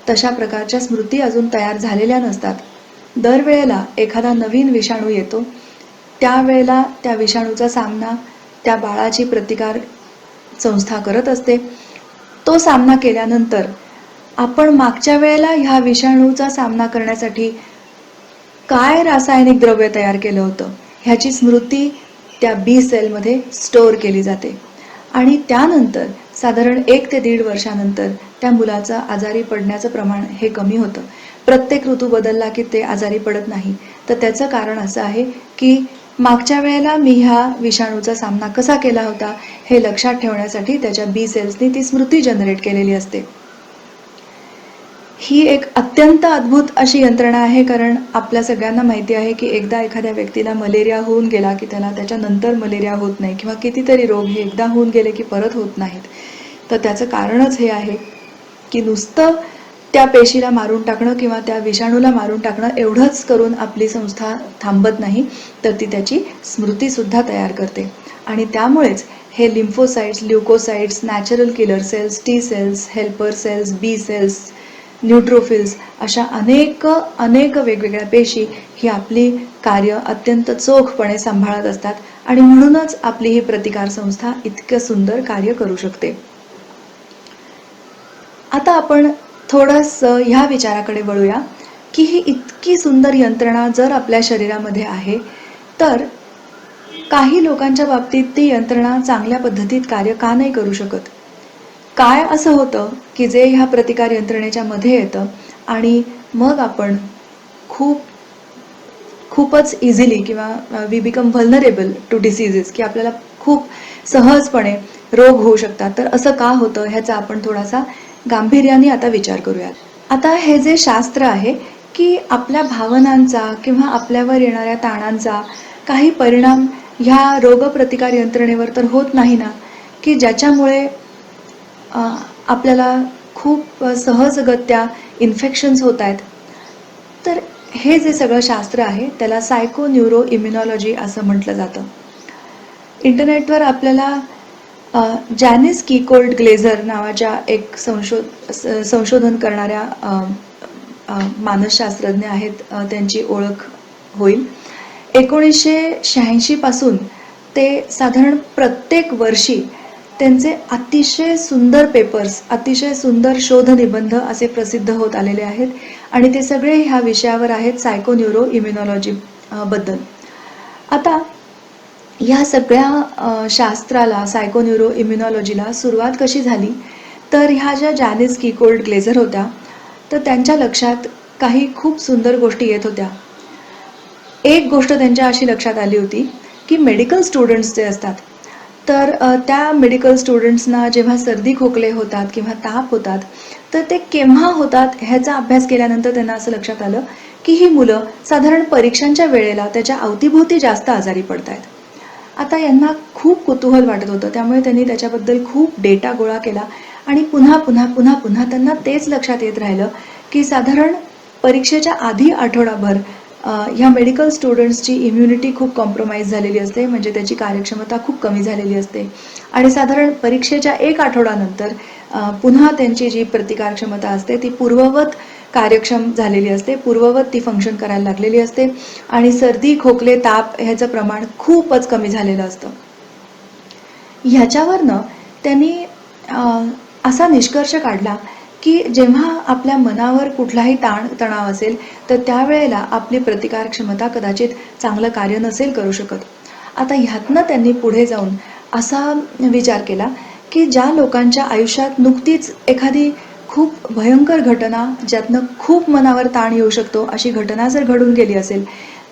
Speaker 4: तशा प्रकारच्या स्मृती अजून तयार झालेल्या नसतात. दरवेळेला एखादा नवीन विषाणू येतो, त्यावेळेला त्या विषाणूचा सामना त्या बाळाची प्रतिकार संस्था करत असते. तो सामना केल्यानंतर आपण मागच्या वेळेला ह्या विषाणूचा सामना करण्यासाठी काय रासायनिक द्रव्य तयार केलं होतं ह्याची स्मृती त्या बी सेलमध्ये स्टोअर केली जाते आणि त्यानंतर साधारण 1 ते 1.5 वर्षानंतर त्या मुलाचं आजारी पडण्याचं प्रमाण हे कमी होतं. प्रत्येक ऋतू बदलला की ते आजारी पडत नाही. तर त्याचं कारण असं आहे की मागच्या वेळेला मी ह्या विषाणूचा सामना कसा केला होता हे लक्षात ठेवण्यासाठी त्याच्या बी सेल्सनी ती स्मृती जनरेट केलेली असते. ही एक अत्यंत अद्भुत अशी यंत्रणा आहे, कारण आपल्या सगळ्यांना माहिती आहे की एकदा एखाद्या व्यक्तीला मलेरिया होऊन गेला की त्याला त्याच्यानंतर मलेरिया होत नाही, किंवा कितीतरी रोग हे एकदा होऊन गेले की परत होत नाहीत. तर त्याचं कारणच हे आहे की नुसतं त्या पेशीला मारून टाकणं किंवा त्या विषाणूला मारून टाकणं एवढंच करून आपली संस्था थांबत नाही, तर ती त्याची स्मृतीसुद्धा तयार करते. आणि त्यामुळेच हे lymphocytes, leukocytes, natural killer cells, T cells, helper cells, B cells, neutrophils अशा अनेक वेगवेगळ्या पेशी ही आपली कार्य अत्यंत चोखपणे सांभाळत असतात आणि म्हणूनच आपली ही प्रतिकार संस्था इतकं सुंदर कार्य करू शकते. आता आपण थोडंसं ह्या विचाराकडे वळूया की ही इतकी सुंदर यंत्रणा जर आपल्या शरीरामध्ये आहे तर काही लोकांच्या बाबतीत ती यंत्रणा चांगल्या पद्धतीत कार्य का नाही करू शकत. काय असं होतं की जे ह्या प्रतिकार यंत्रणेच्या मध्ये येतं आणि मग आपण खूपच इझिली किंवा वी बिकम व्हल्नरेबल टू डिसीजेस, की आपल्याला खूप सहजपणे रोग होऊ शकतात. तर असं का होतं ह्याचा आपण थोडासा गांभीर्याने आता विचार करूयात. आता हे जे शास्त्र आहे की आपल्या भावनांचा किंवा आपल्यावर येणाऱ्या ताणांचा काही परिणाम ह्या रोगप्रतिकार यंत्रणेवर तर होत नाही ना, की ज्याच्यामुळे आपल्याला खूप सहजगत्या इन्फेक्शन्स होत आहेत. तर हे जे सगळं शास्त्र आहे त्याला सायको न्यूरो इम्युनॉलॉजी असं म्हटलं जातं. इंटरनेटवर आपल्याला जॅनिस कीकोल्ड ग्लेझर नावाच्या एक संशोधन करणाऱ्या मानसशास्त्रज्ञ आहेत, त्यांची ओळख होईल. 1986 पासून ते साधारण प्रत्येक वर्षी त्यांचे अतिशय सुंदर पेपर्स, अतिशय सुंदर शोधनिबंध असे प्रसिद्ध होत आलेले आहेत आणि ते सगळे ह्या विषयावर आहेत, सायको न्यूरो इम्युनॉलॉजी बद्दल. आता ह्या सगळ्या शास्त्राला, सायको न्यूरो इम्युनॉलॉजीला सुरुवात कशी झाली तर ह्या ज्या जॅनिस कीकोल्ड ग्लेझर होत्या तर त्यांच्या लक्षात काही खूप सुंदर गोष्टी येत होत्या. एक गोष्ट त्यांच्या अशी लक्षात आली होती की मेडिकल स्टुडंट्स जे असतात तर त्या मेडिकल स्टुडंट्सना जेव्हा सर्दी खोकले होतात किंवा ताप होतात, तर ते केव्हा होतात ह्याचा अभ्यास केल्यानंतर त्यांना असं लक्षात आलं की ही मुलं साधारण परीक्षांच्या वेळेला त्याच्या अवतीभोवती जास्त आजारी पडतायत. आता यांना खूप कुतूहल वाटत होतं, त्यामुळे त्यांनी त्याच्याबद्दल खूप डेटा गोळा केला आणि पुन्हा पुन्हा पुन्हा पुन्हा त्यांना तेच लक्षात येत राहिलं की साधारण परीक्षेच्या आधी आठवडाभर ह्या मेडिकल स्टुडंट्सची इम्युनिटी खूप कॉम्प्रोमाइज झालेली असते, म्हणजे त्याची कार्यक्षमता खूप कमी झालेली असते आणि साधारण परीक्षेच्या 1 आठवड्यानंतर पुन्हा त्यांची जी प्रतिकार क्षमता असते ती पूर्ववत कार्यक्षम झालेली असते, पूर्ववत ती फंक्शन करायला लागलेली असते आणि सर्दी खोकले ताप ह्याचं प्रमाण खूपच कमी झालेलं असतं. ह्याच्यावरनं त्यांनी असा निष्कर्ष काढला की जेव्हा आपल्या मनावर कुठलाही तणाव असेल तर त्यावेळेला आपली प्रतिकार क्षमता कदाचित चांगलं कार्य नसेल करू शकत. आता ह्यातनं त्यांनी पुढे जाऊन असा विचार केला की ज्या लोकांच्या आयुष्यात नुकतीच एखादी खूप भयंकर घटना, ज्यातनं खूप मनावर ताण येऊ शकतो अशी घटना जर घडून गेली असेल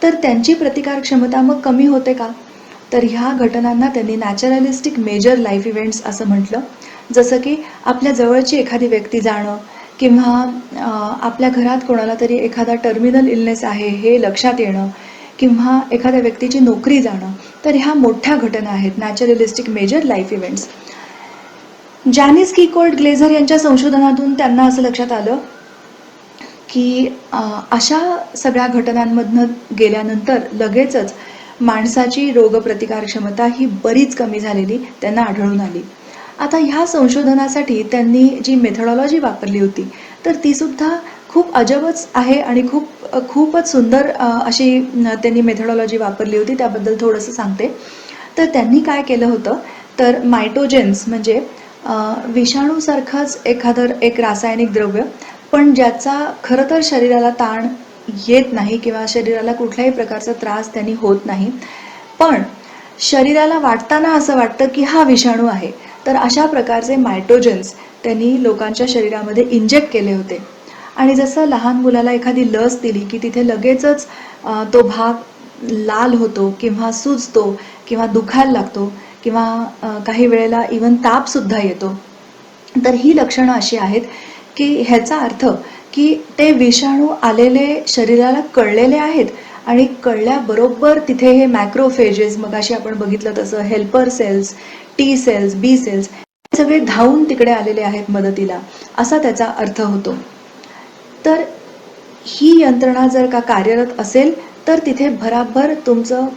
Speaker 4: तर त्यांची प्रतिकार क्षमता मग कमी होते का? तर ह्या घटनांना त्यांनी नॅचरलिस्टिक मेजर लाईफ इव्हेंट्स असं म्हटलं. जसं की आपल्या जवळची एखादी व्यक्ती जाणं किंवा आपल्या घरात कोणाला तरी एखादा टर्मिनल इलनेस आहे हे लक्षात येणं किंवा एखाद्या व्यक्तीची नोकरी जाणं, तर ह्या मोठ्या घटना आहेत, नॅचरलिस्टिक मेजर लाईफ इव्हेंट्स. जॅनिस कीकोल्ड ग्लेझर यांच्या संशोधनातून त्यांना असं लक्षात आलं की अशा सगळ्या घटनांमधनं गेल्यानंतर लगेचच माणसाची रोगप्रतिकार क्षमता ही बरीच कमी झालेली त्यांना आढळून आली. आता ह्या संशोधनासाठी त्यांनी जी मेथडॉलॉजी वापरली होती तर ती सुद्धा खूप अजबच आहे आणि खूपच सुंदर अशी त्यांनी मेथडॉलॉजी वापरली होती. त्याबद्दल थोडंसं सांगते. तर त्यांनी काय केलं होतं तर मायटोजेन्स म्हणजे विषाणूसारखंच एक रासायनिक द्रव्य, पण ज्याचा खरं तर शरीराला ताण येत नाही किंवा शरीराला कुठल्याही प्रकारचा त्रास त्यांनी होत नाही, पण शरीराला वाटताना असं वाटतं की हा विषाणू आहे. तर अशा प्रकारचे मायटोजेन्स त्यांनी लोकांच्या शरीरामध्ये इंजेक्ट केले होते आणि जसं लहान मुलाला एखादी लस दिली की तिथे लगेचच तो भाग लाल होतो किंवा सुजतो किंवा दुखायला लागतो किंवा काही वेळेला इवन तापसुद्धा येतो. तर ही लक्षणं अशी आहेत की ह्याचा अर्थ की ते विषाणू आलेले शरीराला कळलेले आहेत आणि कळल्याबरोबर तिथे हे मॅक्रोफेजेस, मगाशी आपण बघितलं तसं helper cells, T cells, B cells सगळे धावून तिकडे आलेले आहेत मदतीला, असा त्याचा अर्थ होतो. तर ही यंत्रणा जर का कार्यरत असेल तर तिथे भराभर तुमचं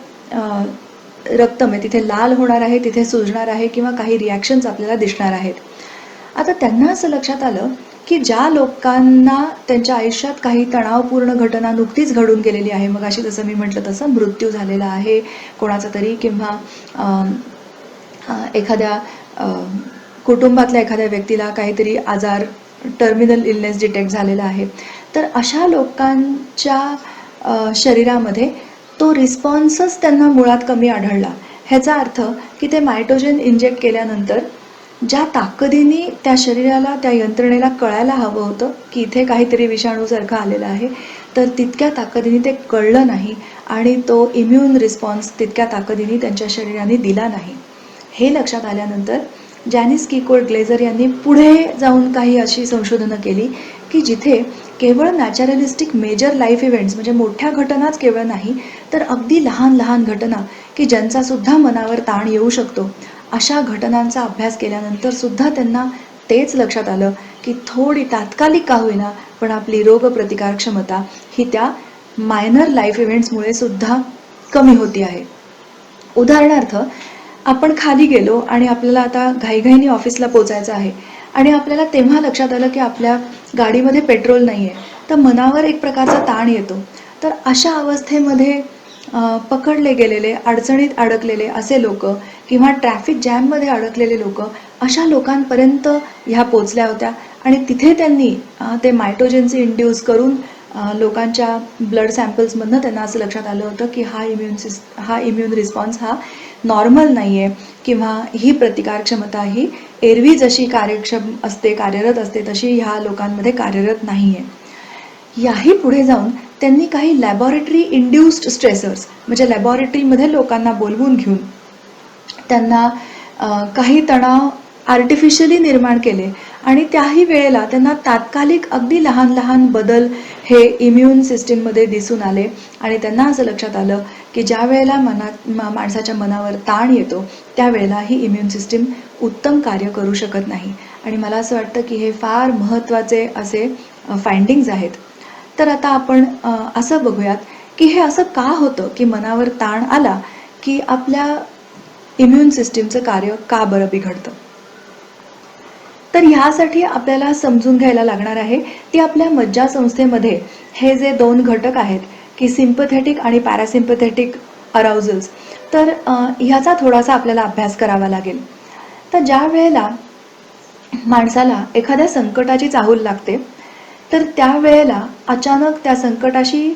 Speaker 4: रक्त म्हणजे तिथे लाल होणार आहे, तिथे सुजणार आहे किंवा काही रिॲक्शन्स आपल्याला दिसणार आहेत. आता त्यांना असं लक्षात आलं की ज्या लोकांना त्यांच्या आयुष्यात काही तणावपूर्ण घटना नुकतीच घडून गेलेली आहे, मग अशी जसं मी म्हटलं तसं मृत्यू झालेला आहे कोणाचा तरी किंवा एखाद्या कुटुंबातल्या एखाद्या व्यक्तीला काहीतरी आजार, टर्मिनल इलनेस डिटेक्ट झालेला आहे, तर अशा लोकांच्या शरीरामध्ये तो रिस्पॉन्सच त्यांना मुळात कमी आढळला. ह्याचा अर्थ की ते मायटोजेन इंजेक्ट केल्यानंतर ज्या ताकदीने त्या शरीराला, त्या यंत्रणेला कळायला हवं होतं की इथे काहीतरी विषाणूसारखं आलेलं आहे, तर तितक्या ताकदीने ते कळलं नाही आणि तो इम्युन रिस्पॉन्स तितक्या ताकदीने त्यांच्या शरीराने दिला नाही. हे लक्षात आल्यानंतर जॅनिस कीकोल्ड ग्लेझर यांनी पुढे जाऊन काही अशी संशोधनं केली की जिथे केवळ नॅचरलिस्टिक मेजर लाईफ इव्हेंट्स म्हणजे मोठ्या घटनाच केवळ नाही, तर अगदी लहान लहान घटना की ज्यांचा सुद्धा मनावर ताण येऊ शकतो, अशा घटनांचा अभ्यास केल्यानंतर सुद्धा त्यांना तेच लक्षात आलं की थोडी तात्कालिक का होईना पण आपली रोगप्रतिकार क्षमता ही त्या मायनर लाईफ इव्हेंट्समुळे सुद्धा कमी होती आहे. उदाहरणार्थ, आपण खाली गेलो आणि आपल्याला आता घाईघाईने ऑफिसला पोचायचं आहे आणि आपल्याला तेव्हा लक्षात आलं की आपल्या गाडीमध्ये पेट्रोल नाही आहे, तर मनावर एक प्रकारचा ताण येतो. तर अशा अवस्थेमध्ये पकडले गेलेले, अडचणीत अडकलेले असे लोक किंवा ट्रॅफिक जॅममध्ये अडकलेले लोक, अशा लोकांपर्यंत ह्या पोचल्या होत्या आणि तिथे त्यांनी ते मायटोजेन्सी इंड्यूस करून लोकांच्या ब्लड सॅम्पल्समधनं त्यांना असं लक्षात आलं होतं की हा इम्युन रिस्पॉन्स हा नॉर्मल नाही आहे किंवा ही प्रतिकार क्षमता ही एरवी जशी कार्यरत असते तशी ह्या लोकांमध्ये कार्यरत नाही आहे. याही पुढे जाऊन त्यांनी काही लॅबॉरेटरी इंड्यूस्ड स्ट्रेसर्स म्हणजे लॅबॉरेटरीमध्ये लोकांना बोलवून घेऊन त्यांना काही तणाव आर्टिफिशियली निर्माण केले आणि त्याही वेळेला त्यांना तात्कालिक अगदी लहान लहान बदल हे इम्युन सिस्टीममध्ये दिसून आले आणि त्यांना असं लक्षात आलं की ज्या वेळेला माणसाच्या मनावर ताण येतो त्यावेळेला ही इम्युन सिस्टीम उत्तम कार्य करू शकत नाही. आणि मला असं वाटतं की हे फार महत्त्वाचे असे फाइंडिंग्ज आहेत. तर आता आपण असं बघूयात की हे असं का होतं की मनावर ताण आला की आपल्या इम्युन सिस्टीमचं कार्य का बरं बिघडतं. तर ह्यासाठी आपल्याला समजून घ्यायला लागणार आहे की आपल्या मज्जासंस्थेमध्ये हे जे 2 घटक आहेत की सिम्पथेटिक आणि पॅरासिम्पथेटिक अराउजल्स, तर ह्याचा थोडासा आपल्याला अभ्यास करावा लागेल. तर ज्या वेळेला माणसाला एखाद्या संकटाची चाहूल लागते तर त्यावेळेला अचानक त्या संकटाशी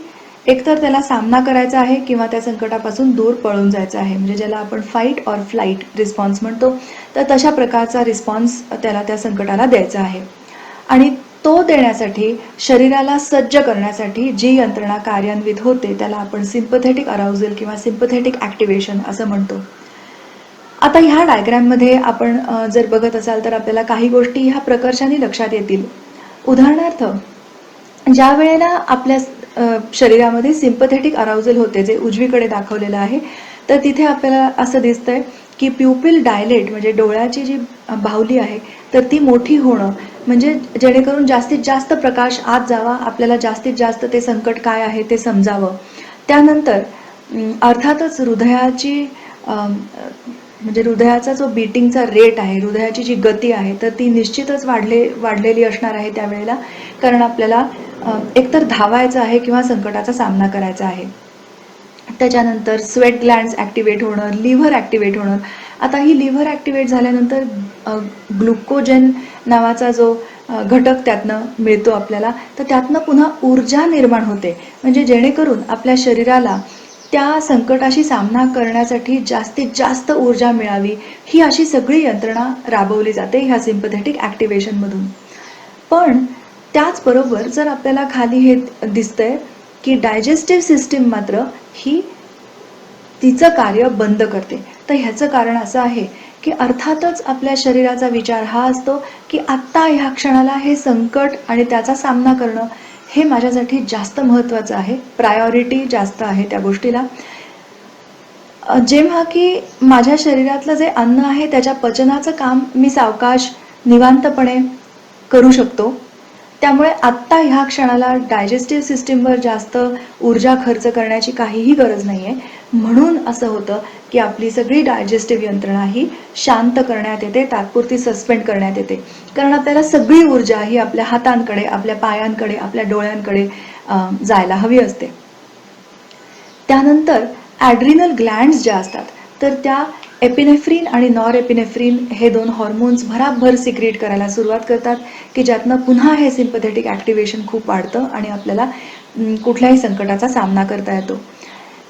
Speaker 4: एकतर त्याला सामना करायचा आहे किंवा त्या संकटापासून दूर पळून जायचं आहे, म्हणजे ज्याला आपण फाईट ऑर फ्लाईट रिस्पॉन्स म्हणतो. तर तशा प्रकारचा रिस्पॉन्स त्याला त्या संकटाला द्यायचा आहे आणि तो देण्यासाठी शरीराला सज्ज करण्यासाठी जी यंत्रणा कार्यान्वित होते त्याला आपण सिम्पथेटिक अराउजल किंवा सिम्पथेटिक ॲक्टिवेशन असं म्हणतो. आता ह्या डायग्रॅममध्ये आपण जर बघत असाल तर आपल्याला काही गोष्टी ह्या प्रकर्षाने लक्षात येतील. उदाहरणार्थ, ज्या वेळेला आपल्या शरीरामध्ये सिम्पथेटिक अराउजल होते जे उजवीकडे दाखवलेलं आहे, तर तिथे आपल्याला असं दिसतंय की प्युपिल डायलेट म्हणजे डोळ्याची जी बाहुली आहे तर ती मोठी होणं, म्हणजे जेणेकरून जास्तीत जास्त प्रकाश आत जावा, आपल्याला जास्तीत जास्त ते संकट काय आहे ते समजावं. त्यानंतर अर्थातच हृदयाची म्हणजे हृदयाचा जो बीटिंगचा रेट आहे, हृदयाची जी गती आहे तर ती निश्चितच वाढलेली असणार आहे त्यावेळेला, कारण आपल्याला एकतर धावायचं आहे किंवा संकटाचा सामना करायचा आहे. त्याच्यानंतर स्वेट ग्लँड्स ॲक्टिवेट होणं, लिव्हर ॲक्टिवेट होणं. आता ही लिव्हर ॲक्टिवेट झाल्यानंतर ग्लुकोजेन नावाचा जो घटक त्यातनं मिळतो आपल्याला, तर त्यातनं पुन्हा ऊर्जा निर्माण होते, म्हणजे जेणेकरून आपल्या शरीराला त्या संकटाशी सामना करण्यासाठी जास्तीत जास्त ऊर्जा मिळावी, ही अशी सगळी यंत्रणा राबवली जाते ह्या सिम्पथेटिक ॲक्टिवेशनमधून. पण त्याचबरोबर जर आपल्याला खाली हे दिसतंय की डायजेस्टिव्ह सिस्टीम मात्र ही तिचं कार्य बंद करते. तर ह्याचं कारण असं आहे की अर्थातच आपल्या शरीराचा विचार हा असतो की आत्ता ह्या क्षणाला हे संकट आणि त्याचा सामना करणं हे माझ्यासाठी जास्त महत्त्वाचं आहे, प्रायोरिटी जास्त आहे त्या गोष्टीला. जेव्हा की माझ्या शरीरातलं जे अन्न आहे त्याच्या पचनाचं काम मी सावकाश निवांतपणे करू शकतो. त्यामुळे आत्ता ह्या क्षणाला डायजेस्टिव्ह सिस्टीमवर जास्त ऊर्जा खर्च करण्याची काहीही गरज नाही आहे. म्हणून असं होतं की आपली सगळी डायजेस्टिव्ह यंत्रणा ही शांत करण्यात येते, तात्पुरती सस्पेंड करण्यात येते, कारण आपल्याला सगळी ऊर्जा ही आपल्या हातांकडे, आपल्या पायांकडे, आपल्या डोळ्यांकडे जायला हवी असते. त्यानंतर ॲड्रिनल ग्लँड्स ज्या असतात तर त्या एपिनेफ्रिन आणि नॉर एपिनेफ्रिन हे 2 हॉर्मोन्स भराभर सिक्रिएट करायला सुरुवात करतात की ज्यातनं पुन्हा हे सिम्पथेटिक ॲक्टिवेशन खूप वाढतं आणि आपल्याला कुठल्याही संकटाचा सामना करता येतो.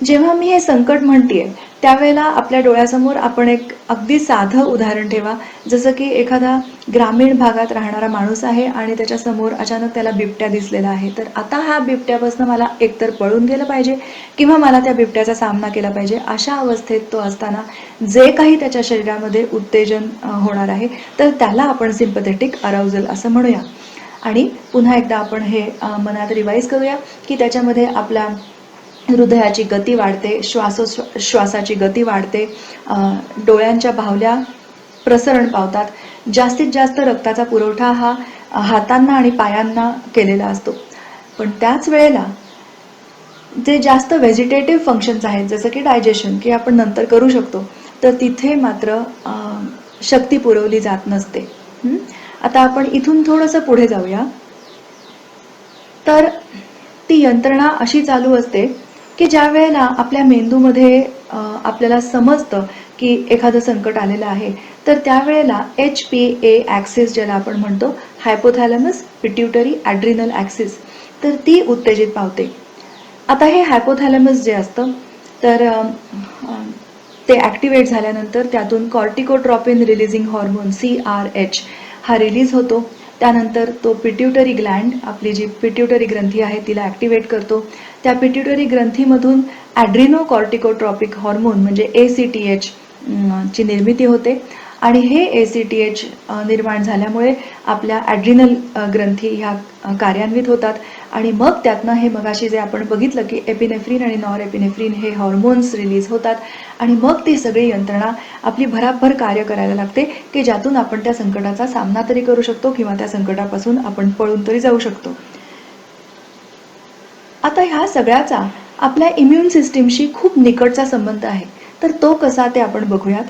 Speaker 4: जेव्हा मी हे संकट म्हणतेय त्यावेळेला आपल्या डोळ्यासमोर आपण एक अगदी साधं उदाहरण ठेवा, जसं की एखादा ग्रामीण भागात राहणारा माणूस आहे आणि त्याच्यासमोर अचानक त्याला बिबट्या दिसलेला आहे. तर आता ह्या बिबट्यापासून मला एकतर पळून गेलं पाहिजे किंवा मला त्या बिबट्याचा सामना केला पाहिजे. अशा अवस्थेत तो असताना जे काही त्याच्या शरीरामध्ये उत्तेजन होणार आहे तर त्याला आपण सिम्पथेटिक अराउजल असं म्हणूया. आणि पुन्हा एकदा आपण हे मनात रिवाईज करूया की त्याच्यामध्ये आपल्या हृदयाची गती वाढते, श्वासाची गती वाढते, डोळ्यांच्या बाहुल्या प्रसरण पावतात, जास्तीत जास्त रक्ताचा पुरवठा हा हातांना आणि पायांना केलेला असतो. पण त्याच वेळेला जे जास्त व्हेजिटेटिव्ह फंक्शन्स आहेत जसं की डायजेशन की आपण नंतर करू शकतो, तर तिथे मात्र शक्ती पुरवली जात नसते. आता आपण इथून थोडंसं पुढे जाऊया. तर ती यंत्रणा अशी चालू असते की ज्या वेळेला आपल्या मेंदूमध्ये आपल्याला समजतं की एखादं संकट आलेलं आहे तर त्यावेळेला HPA ॲक्सिस ज्याला आपण म्हणतो, हायपोथॅलॅमस पिट्युटरी ॲड्रिनल ॲक्सिस, तर ती उत्तेजित पावते. आता हे हायपोथॅलॅमस जे असतं तर ते ॲक्टिवेट झाल्यानंतर त्यातून कॉर्टिकोट्रॉपिन रिलीजिंग हॉर्मोन CRH हा रिलीज होतो. त्यानंतर तो पिट्युटरी ग्लँड, आपली जी पिट्युटरी ग्रंथी आहे तिला ॲक्टिवेट करतो. त्या पिट्युटरी ग्रंथीमधून ॲड्रिनो कॉर्टिकोट्रॉपिक हॉर्मोन म्हणजे ACTH ची निर्मिती होते आणि हे ACTH निर्माण झाल्यामुळे आपल्या ॲड्रिनल ग्रंथी ह्या कार्यान्वित होतात आणि मग त्यातनं हे मगाशी जे आपण बघितलं की एपिनेफ्रिन आणि नॉर एपिनेफ्रिन हे हॉर्मोन्स रिलीज होतात आणि मग ती सगळी यंत्रणा आपली भराभर कार्य करायला लागते की ज्यातून आपण त्या संकटाचा सामना तरी करू शकतो किंवा त्या संकटापासून आपण पळून तरी जाऊ शकतो. आता ह्या सगळ्याचा आपल्या इम्युन सिस्टीमशी खूप निकटचा संबंध आहे. तर तो कसा ते आपण बघूयात.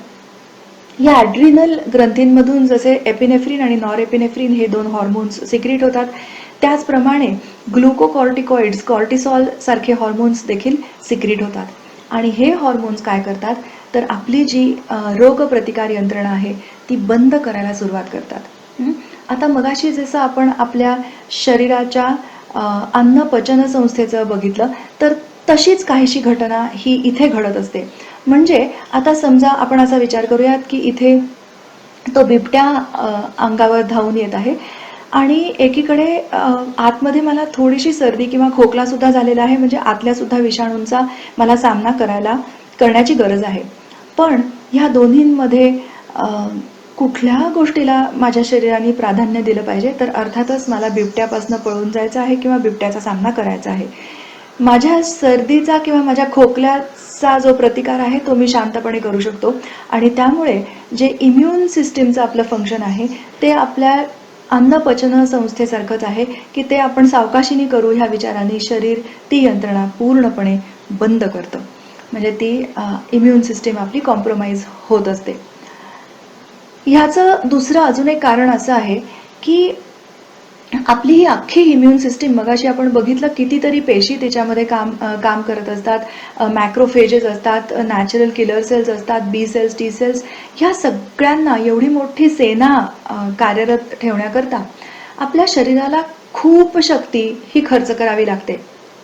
Speaker 4: या ॲड्रिनल ग्रंथींमधून जसे एपिनेफ्रिन आणि नॉर एपिनेफ्रिन हे 2 हॉर्मोन्स सिक्रीट होतात, त्याचप्रमाणे ग्लुकोकॉर्टिकॉइड्स, कॉर्टिसॉल सारखे हॉर्मोन्स देखील सिक्रीट होतात. आणि हे हॉर्मोन्स काय करतात तर आपली जी रोगप्रतिकार यंत्रणा आहे ती बंद करायला सुरुवात करतात. आता मगाशी जसं आपण आपल्या शरीराच्या अन्न पचन संस्थेचं बघितलं तर तशीच काहीशी घटना ही इथे घडत असते. म्हणजे आता समजा आपण असा विचार करूयात की इथे तो बिबट्या अंगावर धावून येत आहे आणि एकीकडे आतमध्ये मला थोडीशी सर्दी किंवा खोकला सुद्धा झालेला आहे, म्हणजे आतल्या सुद्धा विषाणूंचा मला सामना करण्याची गरज आहे. पण ह्या दोन्हींमध्ये कुठल्या गोष्टीला माझ्या शरीराने प्राधान्य दिलं पाहिजे तर अर्थातच मला बिबट्यापासून पळून जायचं आहे किंवा बिबट्याचा सामना करायचा आहे. माझ्या सर्दीचा किंवा माझ्या खोकल्याचा जो प्रतिकार आहे तो मी शांतपणे करू शकतो आणि त्यामुळे जे इम्युन सिस्टीमचं आपलं फंक्शन आहे ते आपल्या अन्नपचन संस्थेसारखंच आहे की ते आपण सावकाशीने करू ह्या विचाराने शरीर ती यंत्रणा पूर्णपणे बंद करतं. म्हणजे ती इम्युन सिस्टीम आपली कॉम्प्रोमाइज होत असते. ह्याचं दुसरं अजून एक कारण असं आहे की आपली ही अख्खी इम्युन सिस्टीम मगाशी आपण बघितलं कितीतरी पेशी त्याच्यामध्ये काम करत असतात, मॅक्रोफेजेस असतात, नॅचरल किलर सेल्स असतात, बी सेल्स, टी सेल्स, ह्या सगळ्यांना एवढी मोठी सेना कार्यरत ठेवण्याकरता आपल्या शरीराला खूप शक्ती ही खर्च करावी लागते.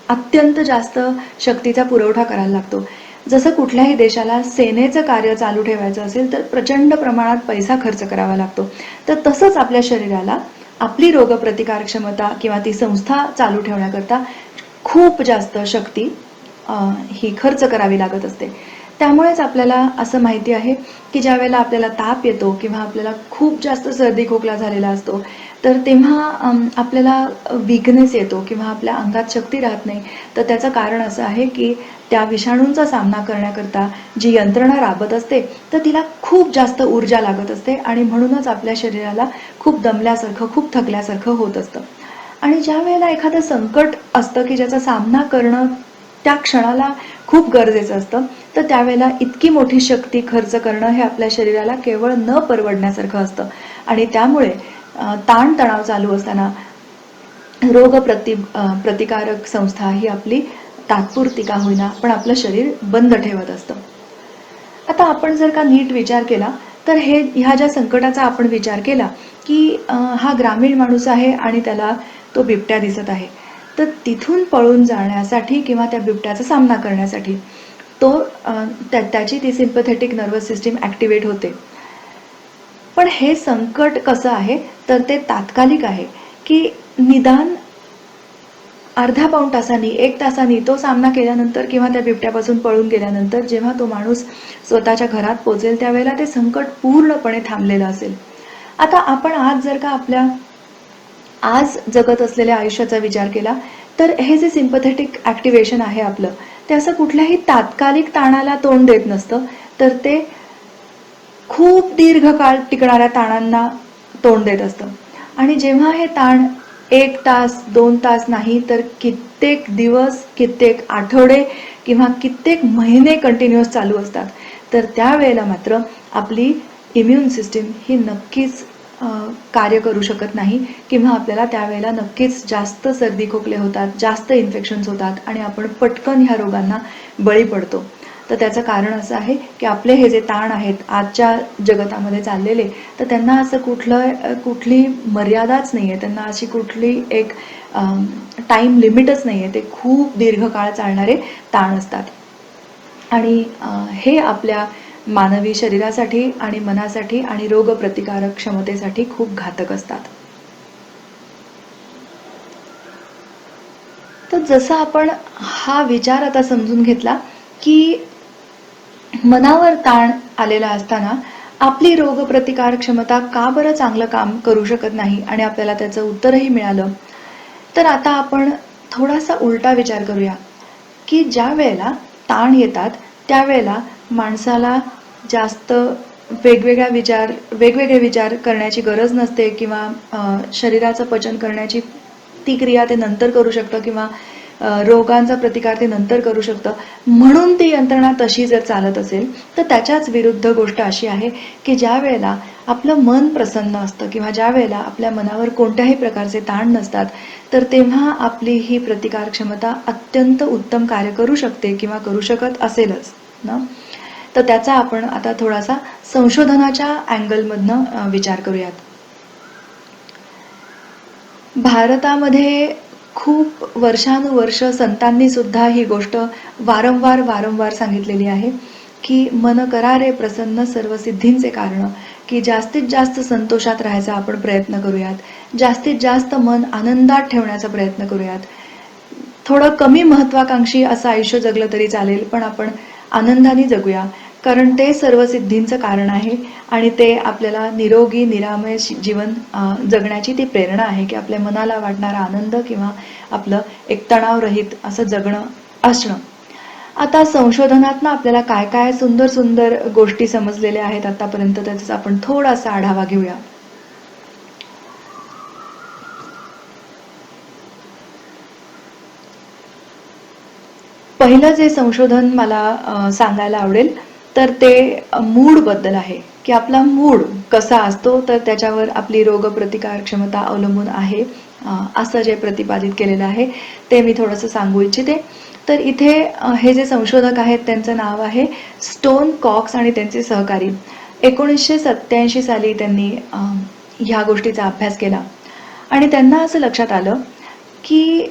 Speaker 4: अत्यंत जास्त शक्तीचा पुरवठा करायला लागतो. जसं कुठल्याही देशाला सेनेचं कार्य चालू ठेवायचं असेल तर प्रचंड प्रमाणात पैसा खर्च करावा लागतो. तर तसंच आपल्या शरीराला आपली रोगप्रतिकार क्षमता किंवा ती संस्था चालू ठेवण्याकरता खूप जास्त शक्ती ही खर्च करावी लागत असते. त्यामुळेच आपल्याला असं माहिती आहे की ज्या वेळेला आपल्याला ताप येतो किंवा आपल्याला खूप जास्त सर्दी खोकला झालेला असतो तर तेव्हा आपल्याला वीकनेस येतो किंवा आपल्या अंगात शक्ती राहत नाही. तर त्याचं कारण असं आहे की त्या विषाणूंचा सामना करण्याकरता जी यंत्रणा राबत असते तर तिला खूप जास्त ऊर्जा लागत असते आणि म्हणूनच आपल्या शरीराला खूप दमल्यासारखं, खूप थकल्यासारखं होत असतं. आणि ज्या वेळेला एखादं संकट असतं की ज्याचा सामना करणं त्या क्षणाला खूप गरजेचं असतं तर त्यावेळेला इतकी मोठी शक्ती खर्च करणं हे आपल्या शरीराला केवळ न परवडण्यासारखं असतं. आणि त्यामुळे ताणतणाव चालू असताना प्रतिकारक संस्था ही आपली तात्पुरती का होईना पण आपलं शरीर बंद ठेवत असतं. आता आपण जर का नीट विचार केला तर ह्या ज्या संकटाचा आपण विचार केला की हा ग्रामीण माणूस आहे आणि त्याला तो बिबट्या दिसत आहे, तर तिथून पळून जाण्यासाठी किंवा त्या बिबट्याचा सामना करण्यासाठी त्याची ती सिम्पथेटिक नर्वस सिस्टीम ॲक्टिवेट होते. पण हे संकट कसं आहे तर ते तात्कालिक आहे की निदान अर्धा पाऊण तासांनी, 1 तासांनी तो सामना केल्यानंतर किंवा त्या बिबट्यापासून पळून गेल्यानंतर जेव्हा तो माणूस स्वतःच्या घरात पोचेल त्यावेळेला ते संकट पूर्णपणे थांबलेलं असेल. आता आपण आज जर का आपल्या आज जगत असलेल्या आयुष्याचा विचार केला तर हे जे सिम्पथेटिक ॲक्टिवेशन आहे आपलं ते असं कुठल्याही तात्कालिक ताणाला तोंड देत नसतं तर ते खूप दीर्घकाळ टिकणाऱ्या ताणांना तोंड देत असतं. आणि जेव्हा हे ताण 1 तास 2 तास नाही तर कित्येक दिवस, कित्येक आठवडे किंवा कित्येक महिने कंटिन्युअस चालू असतात तर त्यावेळेला मात्र आपली इम्युन सिस्टीम ही नक्कीच कार्य करू शकत नाही किंवा आपल्याला त्यावेळेला नक्कीच जास्त सर्दी खोकले होतात, जास्त इन्फेक्शन्स होतात आणि आपण पटकन ह्या रोगांना बळी पडतो. तर त्याचं कारण असं आहे की आपले हे जे ताण आहेत आजच्या जगतामध्ये चाललेले तर त्यांना असं कुठली मर्यादाच नाही आहे, त्यांना अशी कुठली एक टाईम लिमिटच नाही आहे. ते खूप दीर्घकाळ चालणारे ताण असतात आणि हे आपल्या मानवी शरीरासाठी आणि मनासाठी आणि रोगप्रतिकारक क्षमतेसाठी खूप घातक असतात. तर जसं आपण हा विचार आता समजून घेतला की मनावर ताण आलेला असताना आपली रोगप्रतिकार क्षमता का बरं चांगलं काम करू शकत नाही आणि आपल्याला त्याचं उत्तरही मिळालं. तर आता आपण थोडासा उलटा विचार करूया की ज्या वेळेला ताण येतात त्यावेळेला माणसाला जास्त वेगवेगळे विचार करण्याची गरज नसते किंवा शरीराचं पचन करण्याची ती क्रिया ते नंतर करू शकतं किंवा रोगांचा प्रतिकार ते नंतर करू शकतं. म्हणून ती यंत्रणा तशी जर चालत असेल तर त्याच्याच विरुद्ध गोष्ट अशी आहे की ज्या वेळेला आपलं मन प्रसन्न असतं किंवा ज्या वेळेला आपल्या मनावर कोणत्याही प्रकारचे ताण नसतात तर तेव्हा आपली ही प्रतिकार क्षमता अत्यंत उत्तम कार्य करू शकते किंवा करू शकत असेलच ना. तर त्याचा आपण आता थोडासा संशोधनाच्या अँगलमधनं विचार करूयात. भारतामध्ये खूप वर्षानुवर्ष संतांनी सुद्धा ही गोष्ट वारंवार सांगितलेली आहे की मन करा रे प्रसन्न सर्व सिद्धींचे कारण, की जास्तीत जास्त संतोषात राहायचा आपण प्रयत्न करूयात, जास्तीत जास्त मन आनंदात ठेवण्याचा प्रयत्न करूयात. थोडं कमी महत्वाकांक्षी असं आयुष्य जगलं तरी चालेल, पण आपण आनंदाने जगूया, कारण ते सर्व सिद्धींचं कारण आहे आणि ते आपल्याला निरोगी निरामय जीवन जगण्याची ती प्रेरणा आहे की आपल्या मनाला वाटणारा आनंद किंवा आपलं एक तणावरहित असं जगणं असणं. आता संशोधनातनं आपल्याला काय काय सुंदर सुंदर गोष्टी समजलेल्या आहेत आतापर्यंत, त्याचा आपण थोडासा आढावा घेऊया. पहिलं जे संशोधन मला सांगायला आवडेल तर ते मूड बद्दल आहे की आपला मूड कसा असतो तर त्याच्यावर आपली रोगप्रतिकार क्षमता अवलंबून आहे, असं जे प्रतिपादित केलेलं आहे ते मी थोडंसं सांगू इच्छिते. तर इथे हे जे संशोधक आहेत त्यांचं नाव आहे स्टोन कॉक्स आणि त्यांचे सहकारी. 1987 साली त्यांनी ह्या गोष्टीचा अभ्यास केला आणि त्यांना असं लक्षात आलं की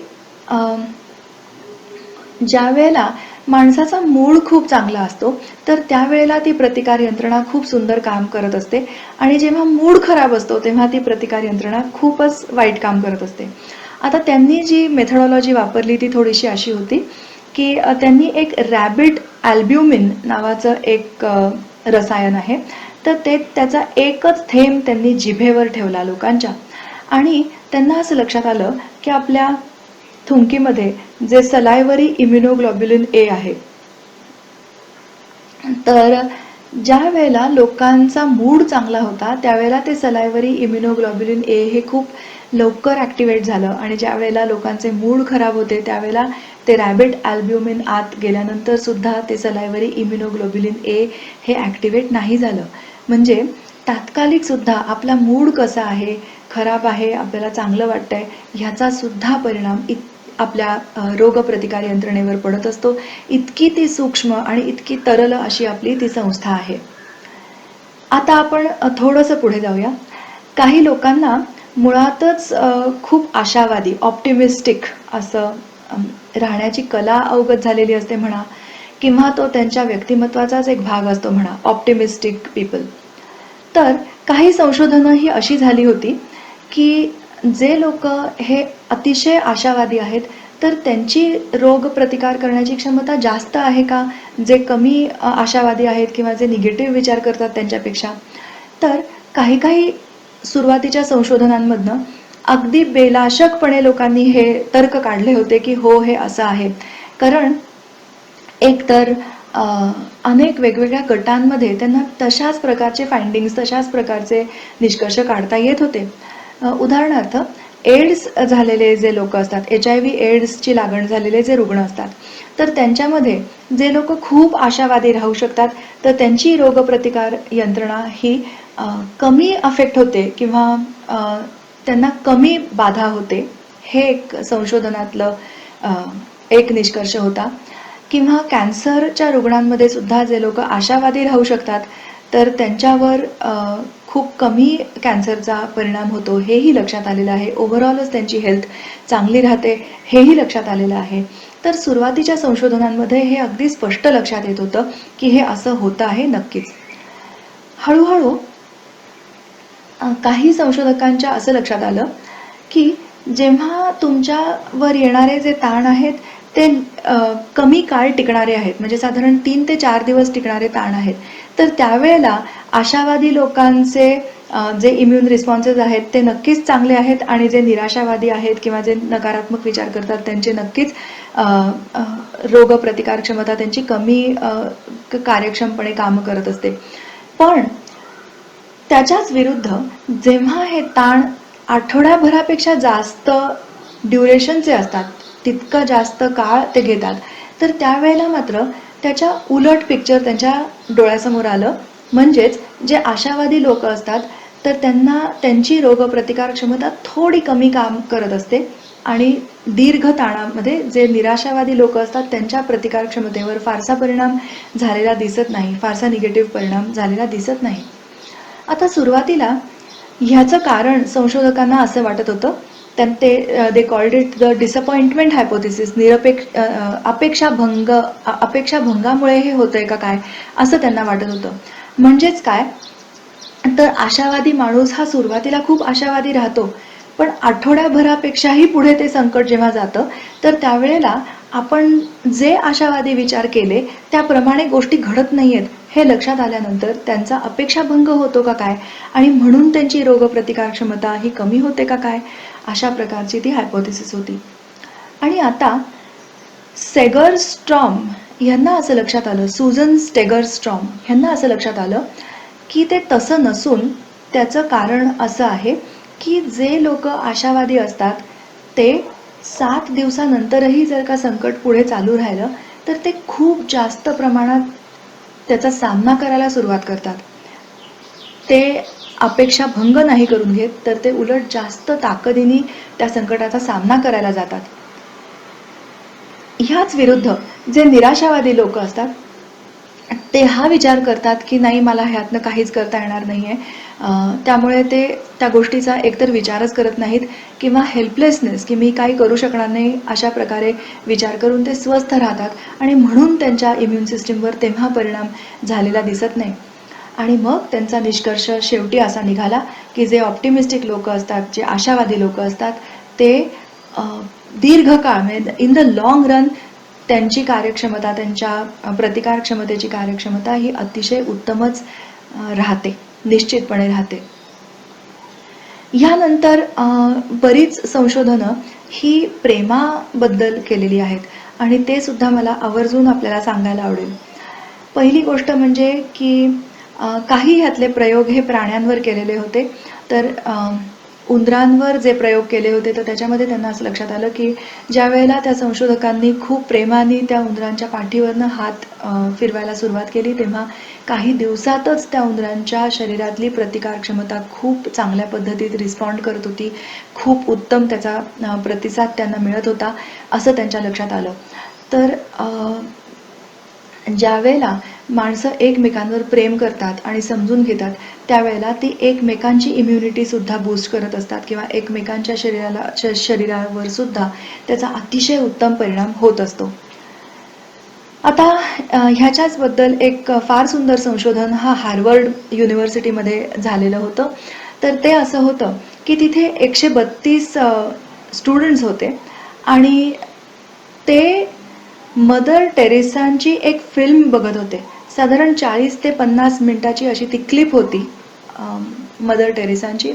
Speaker 4: ज्या वेळेला माणसाचा मूड खूप चांगला असतो तर त्यावेळेला ती प्रतिकार यंत्रणा खूप सुंदर काम करत असते आणि जेव्हा मूड खराब असतो तेव्हा ती प्रतिकार यंत्रणा खूपच वाईट काम करत असते. आता त्यांनी जी मेथडॉलॉजी वापरली ती थोडीशी अशी होती की त्यांनी एक रॅबिट अल्ब्युमिन नावाचं एक रसायन आहे तर त्याचा एकच थेंब त्यांनी जिभेवर ठेवला लोकांच्या आणि त्यांना असं लक्षात आलं की आपल्या थुंकीमध्ये जे सलायवरी इम्युनोग्लोब्युलिन ए आहे, तर ज्या वेळेला लोकांचा मूड चांगला होता त्यावेळेला ते सलायवरी इम्युनोग्लोब्युलिन ए हे खूप लवकर ॲक्टिवेट झालं आणि ज्या वेळेला लोकांचे मूड खराब होते त्यावेळेला ते रॅबिट अल्ब्युमिन आत गेल्यानंतर सुद्धा ते सलायवरी इम्युनोग्लोब्युलिन ए हे ॲक्टिवेट नाही झालं. म्हणजे तात्कालिक सुद्धा आपला मूड कसा आहे, खराब आहे, आपल्याला चांगलं वाटतंय ह्याचा सुद्धा परिणाम आपल्या रोगप्रतिकार यंत्रणेवर पडत असतो. इतकी ती सूक्ष्म आणि इतकी तरल अशी आपली ती संस्था आहे. आता आपण थोडंसं पुढे जाऊया. काही लोकांना मुळातच खूप आशावादी ऑप्टिमिस्टिक असं राहण्याची कला अवगत झालेली असते म्हणा किंवा तो त्यांच्या व्यक्तिमत्वाचाच एक भाग असतो म्हणा, ऑप्टिमिस्टिक पीपल. तर काही संशोधनं ही अशी झाली होती की जे लोक हे अतिशय आशावादी आहेत तर त्यांची रोग प्रतिकार करण्याची क्षमता जास्त आहे का जे कमी आशावादी आहेत किंवा जे निगेटिव्ह विचार करतात त्यांच्यापेक्षा. तर काही सुरुवातीच्या संशोधनांमधनं अगदी बेलाशकपणे लोकांनी हे तर्क काढले होते की हो हे असं आहे, कारण एकतर अनेक वेगवेगळ्या गटांमध्ये त्यांना तशाच प्रकारचे फाइंडिंग्स तशाच प्रकारचे निष्कर्ष काढता येत होते. उदाहरणार्थ एड्स झालेले जे लोक असतात, HIV एड्सची लागण झालेले जे रुग्ण असतात, तर त्यांच्यामध्ये जे लोक खूप आशावादी राहू शकतात तर त्यांची रोगप्रतिकार यंत्रणा ही कमी अफेक्ट होते किंवा त्यांना कमी बाधा होते, हे एक संशोधनातलं एक निष्कर्ष होता. किंवा कॅन्सरच्या रुग्णांमध्ये सुद्धा जे लोक आशावादी राहू शकतात तर त्यांच्यावर खूप कमी कॅन्सरचा परिणाम होतो हेही लक्षात आलेलं आहे. ओव्हरऑलच त्यांची हेल्थ चांगली राहते हेही लक्षात आलेलं आहे. तर सुरुवातीच्या संशोधनांमध्ये हे अगदी स्पष्ट लक्षात येत होतं की हे असं होतं आहे नक्कीच. हळूहळू काही संशोधकांच्या असं लक्षात आलं की जेव्हा तुमच्यावर येणारे जे ताण आहेत ते कमी काळ टिकणारे आहेत, म्हणजे साधारण 3 ते 4 दिवस टिकणारे ताण आहेत, तर त्यावेळेला आशावादी लोकांचे जे इम्युन रिस्पॉन्सेस आहेत ते नक्कीच चांगले आहेत आणि जे निराशावादी आहेत किंवा जे नकारात्मक विचार करतात त्यांचे नक्कीच रोगप्रतिकार क्षमता त्यांची कमी कार्यक्षमपणे कामं करत असते. पण त्याच्याच विरुद्ध जेव्हा हे ताण आठवड्याभरापेक्षा जास्त ड्युरेशनचे असतात, तितकं जास्त काळ ते घेतात, तर त्यावेळेला मात्र त्याच्या उलट पिक्चर त्यांच्या डोळ्यासमोर आलं. म्हणजेच जे आशावादी लोक असतात तर त्यांना त्यांची रोगप्रतिकार क्षमता थोडी कमी काम करत असते आणि दीर्घ ताणामध्ये जे निराशावादी लोक असतात त्यांच्या प्रतिकार क्षमतेवर फारसा परिणाम झालेला दिसत नाही, फारसा निगेटिव्ह परिणाम झालेला दिसत नाही. आता सुरुवातीला ह्याचं कारण संशोधकांना असं वाटत होतं, they called it the disappointment hypothesis, अपेक्षाभंगामुळे हे होतंय का काय असं त्यांना वाटत होतं. म्हणजेच काय, तर आशावादी माणूस हा सुरुवातीला खूप आशावादी राहतो, पण आठवड्याभरापेक्षाही पुढे ते संकट जेव्हा जातं तर त्यावेळेला आपण जे आशावादी विचार केले त्याप्रमाणे गोष्टी घडत नाहीयेत हे लक्षात आल्यानंतर त्यांचा अपेक्षाभंग होतो का काय आणि म्हणून त्यांची रोगप्रतिकार क्षमता ही कमी होते का काय, अशा प्रकारची ती हायपोथेसिस होती. आणि आता सेगरस्ट्रॉम यांना असं लक्षात आलं, सुझन स्टेगरस्ट्रॉम यांना असं लक्षात आलं की ते तसं नसून त्याचं कारण असं आहे की जे लोक आशावादी असतात ते 7 दिवसानंतरही जर का संकट पुढे चालू राहिलं तर ते खूप जास्त प्रमाणात त्याचा सामना करायला सुरुवात करतात. ते अपेक्षाभंग नाही करून घेत, तर ते उलट जास्त ताकदीने त्या संकटाचा सामना करायला जातात. ह्याच विरुद्ध जे निराशावादी लोक असतात ते हा विचार करतात की नाही, मला ह्यातनं काहीच करता येणार नाहीये, त्यामुळे ते त्या गोष्टीचा एकतर विचारच करत नाहीत किंवा हेल्पलेसनेस की मी काही करू शकणार नाही अशा प्रकारे विचार करून ते स्वस्थ राहतात आणि म्हणून त्यांच्या इम्युन सिस्टीमवर तेव्हा परिणाम झालेला दिसत नाही. आणि मग त्यांचा निष्कर्ष शेवटी असा निघाला की जे ऑप्टिमिस्टिक लोक असतात, जे आशावादी लोक असतात ते दीर्घकाळ म्हणजे इन द लॉंग रन त्यांची कार्यक्षमता, त्यांच्या प्रतिकार क्षमतेची कार्यक्षमता ही अतिशय उत्तमच राहते, निश्चितपणे राहते. ह्यानंतर बरीच संशोधनं ही प्रेमाबद्दल केलेली आहेत आणि ते सुद्धा मला आवर्जून आपल्याला सांगायला आवडेल. पहिली गोष्ट म्हणजे की काही ह्यातले प्रयोग हे प्राण्यांवर केलेले होते. तर उंदरांवर जे प्रयोग केले होते तर त्याच्यामध्ये त्यांना असं लक्षात आलं की ज्या वेळेला त्या संशोधकांनी खूप प्रेमाने त्या उंदरांच्या पाठीवरनं हात फिरवायला सुरुवात केली तेव्हा काही दिवसातच त्या उंदरांच्या शरीरातली प्रतिकार क्षमता खूप चांगल्या पद्धतीत रिस्पॉन्ड करत होती, खूप उत्तम त्याचा प्रतिसाद त्यांना मिळत होता असं त्यांच्या लक्षात आलं. तर ज्या वेळेला माणसं एकमेकांवर प्रेम करतात आणि समजून घेतात त्यावेळेला ती एकमेकांची इम्युनिटी सुद्धा बूस्ट करत असतात किंवा एकमेकांच्या शरीरावर सुद्धा त्याचा अतिशय उत्तम परिणाम होत असतो. आता ह्याच्याचबद्दल एक फार सुंदर संशोधन हा हार्वर्ड युनिव्हर्सिटीमध्ये झालेलं होतं. तर ते असं होतं की तिथे 132 स्टुडंट्स होते आणि ते मदर टेरेसांची एक फिल्म बघत होते. साधारण 40 ते 50 मिनिटाची अशी ती क्लिप होती मदर टेरेसांची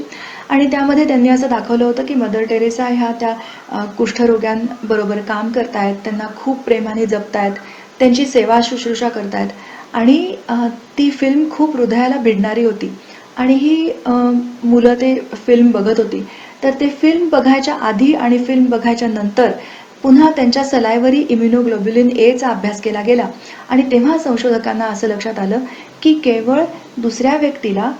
Speaker 4: आणि त्यामध्ये त्यांनी असं दाखवलं होतं की मदर टेरेसा ह्या त्या कुष्ठरोग्यांबरोबर काम करतायत, त्यांना खूप प्रेमाने जपतायत, त्यांची सेवा शुश्रूषा करतायत आणि ती फिल्म खूप हृदयाला भिडणारी होती आणि ही मुलं ते फिल्म बघत होती. तर ते फिल्म बघायच्या आधी आणि फिल्म बघायच्या नंतर पुन्हा त्यांच्या सलायवरी इम्युनोग्लोब्युलिन एचा अभ्यास केला गेला आणि तेव्हा संशोधकांना असं लक्षात आलं की केवळ दुसऱ्या व्यक्तीला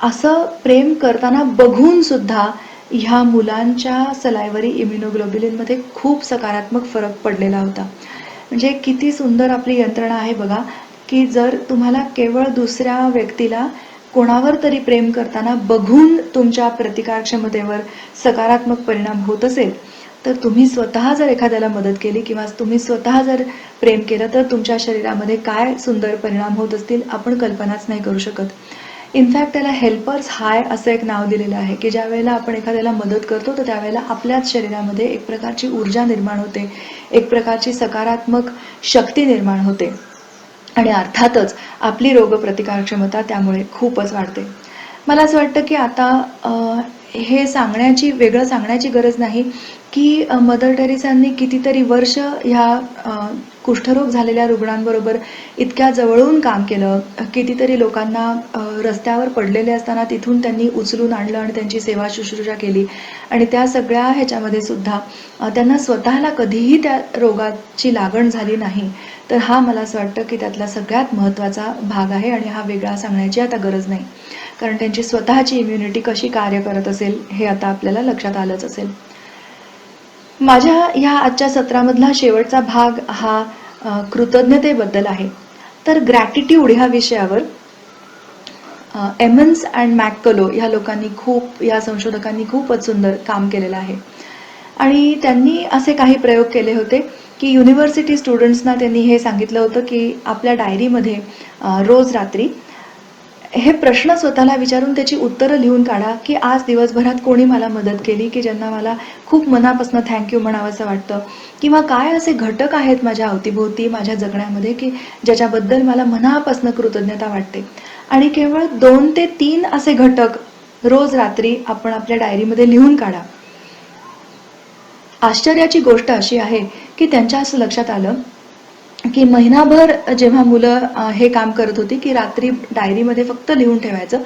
Speaker 4: असं प्रेम करताना बघून सुद्धा ह्या मुलांच्या सलायवरी इम्युनोग्लोब्युलिनमध्ये खूप सकारात्मक फरक पडलेला होता. म्हणजे किती सुंदर आपली यंत्रणा आहे बघा की जर तुम्हाला केवळ दुसऱ्या व्यक्तीला कोणावर तरी प्रेम करताना बघून तुमच्या प्रतिकार क्षमतेवर सकारात्मक परिणाम होत असेल तर तुम्ही स्वतः जर एखाद्याला मदत केली किंवा तुम्ही स्वतः जर प्रेम केलं तर तुमच्या शरीरामध्ये काय सुंदर परिणाम होत असतील आपण कल्पनाच नाही करू शकत. इनफॅक्ट त्याला हेल्पर्स हाय असं एक नाव दिलेलं आहे की ज्या वेळेला आपण एखाद्याला मदत करतो तर त्यावेळेला आपल्याच शरीरामध्ये एक प्रकारची ऊर्जा निर्माण होते, एक प्रकारची सकारात्मक शक्ती निर्माण होते आणि अर्थातच आपली रोगप्रतिकारक्षमता त्यामुळे खूपच वाढते. मला असं वाटतं की आता हे वेगळं सांगण्याची गरज नाही की मदर टेरेसांनी कितीतरी वर्ष ह्या कुष्ठरोग झालेल्या रुग्णांबरोबर इतक्या जवळून काम केलं. कितीतरी लोकांना रस्त्यावर पडलेले असताना तिथून त्यांनी उचलून आणलं आणि त्यांची सेवा शुश्रूषा केली. आणि त्या सगळ्या ह्याच्यामध्ये सुद्धा त्यांना स्वतःला कधीही त्या रोगाची लागण झाली नाही. तर हा मला असं वाटतं की त्यातला सगळ्यात महत्त्वाचा भाग आहे आणि हा वेगळा सांगण्याची आता गरज नाही. कारण त्यांची स्वतःची इम्युनिटी कशी कार्य करत असेल हे आता आपल्याला लक्षात आलंच असेल. माझ्या ह्या आजच्या सत्रामधला शेवटचा भाग हा कृतज्ञतेबद्दल आहे. तर ग्रॅटिट्यूड ह्या विषयावर एमन्स अँड मॅककलो या संशोधकांनी खूपच सुंदर काम केलेलं आहे. आणि त्यांनी असे काही प्रयोग केले होते की युनिव्हर्सिटी स्टुडंट्सना त्यांनी हे सांगितलं होतं की आपल्या डायरीमध्ये रोज रात्री हे प्रश्न स्वतःला विचारून त्याची उत्तरं लिहून काढा की आज दिवसभरात कोणी मला मदत केली की ज्यांना मला खूप मनापासून थँक्यू म्हणावंसं वाटतं, किंवा काय असे घटक आहेत माझ्या अवतीभोवती माझ्या जगण्यामध्ये की ज्याच्याबद्दल मला मनापासून कृतज्ञता वाटते. आणि केवळ 2 ते 3 असे घटक रोज रात्री आपण आपल्या डायरीमध्ये लिहून काढा. आश्चर्याची गोष्ट अशी आहे की त्यांच्या असं लक्षात आलं की महिनाभर जेव्हा मुलं हे काम करत होती की रात्री डायरीमध्ये फक्त लिहून ठेवायचं,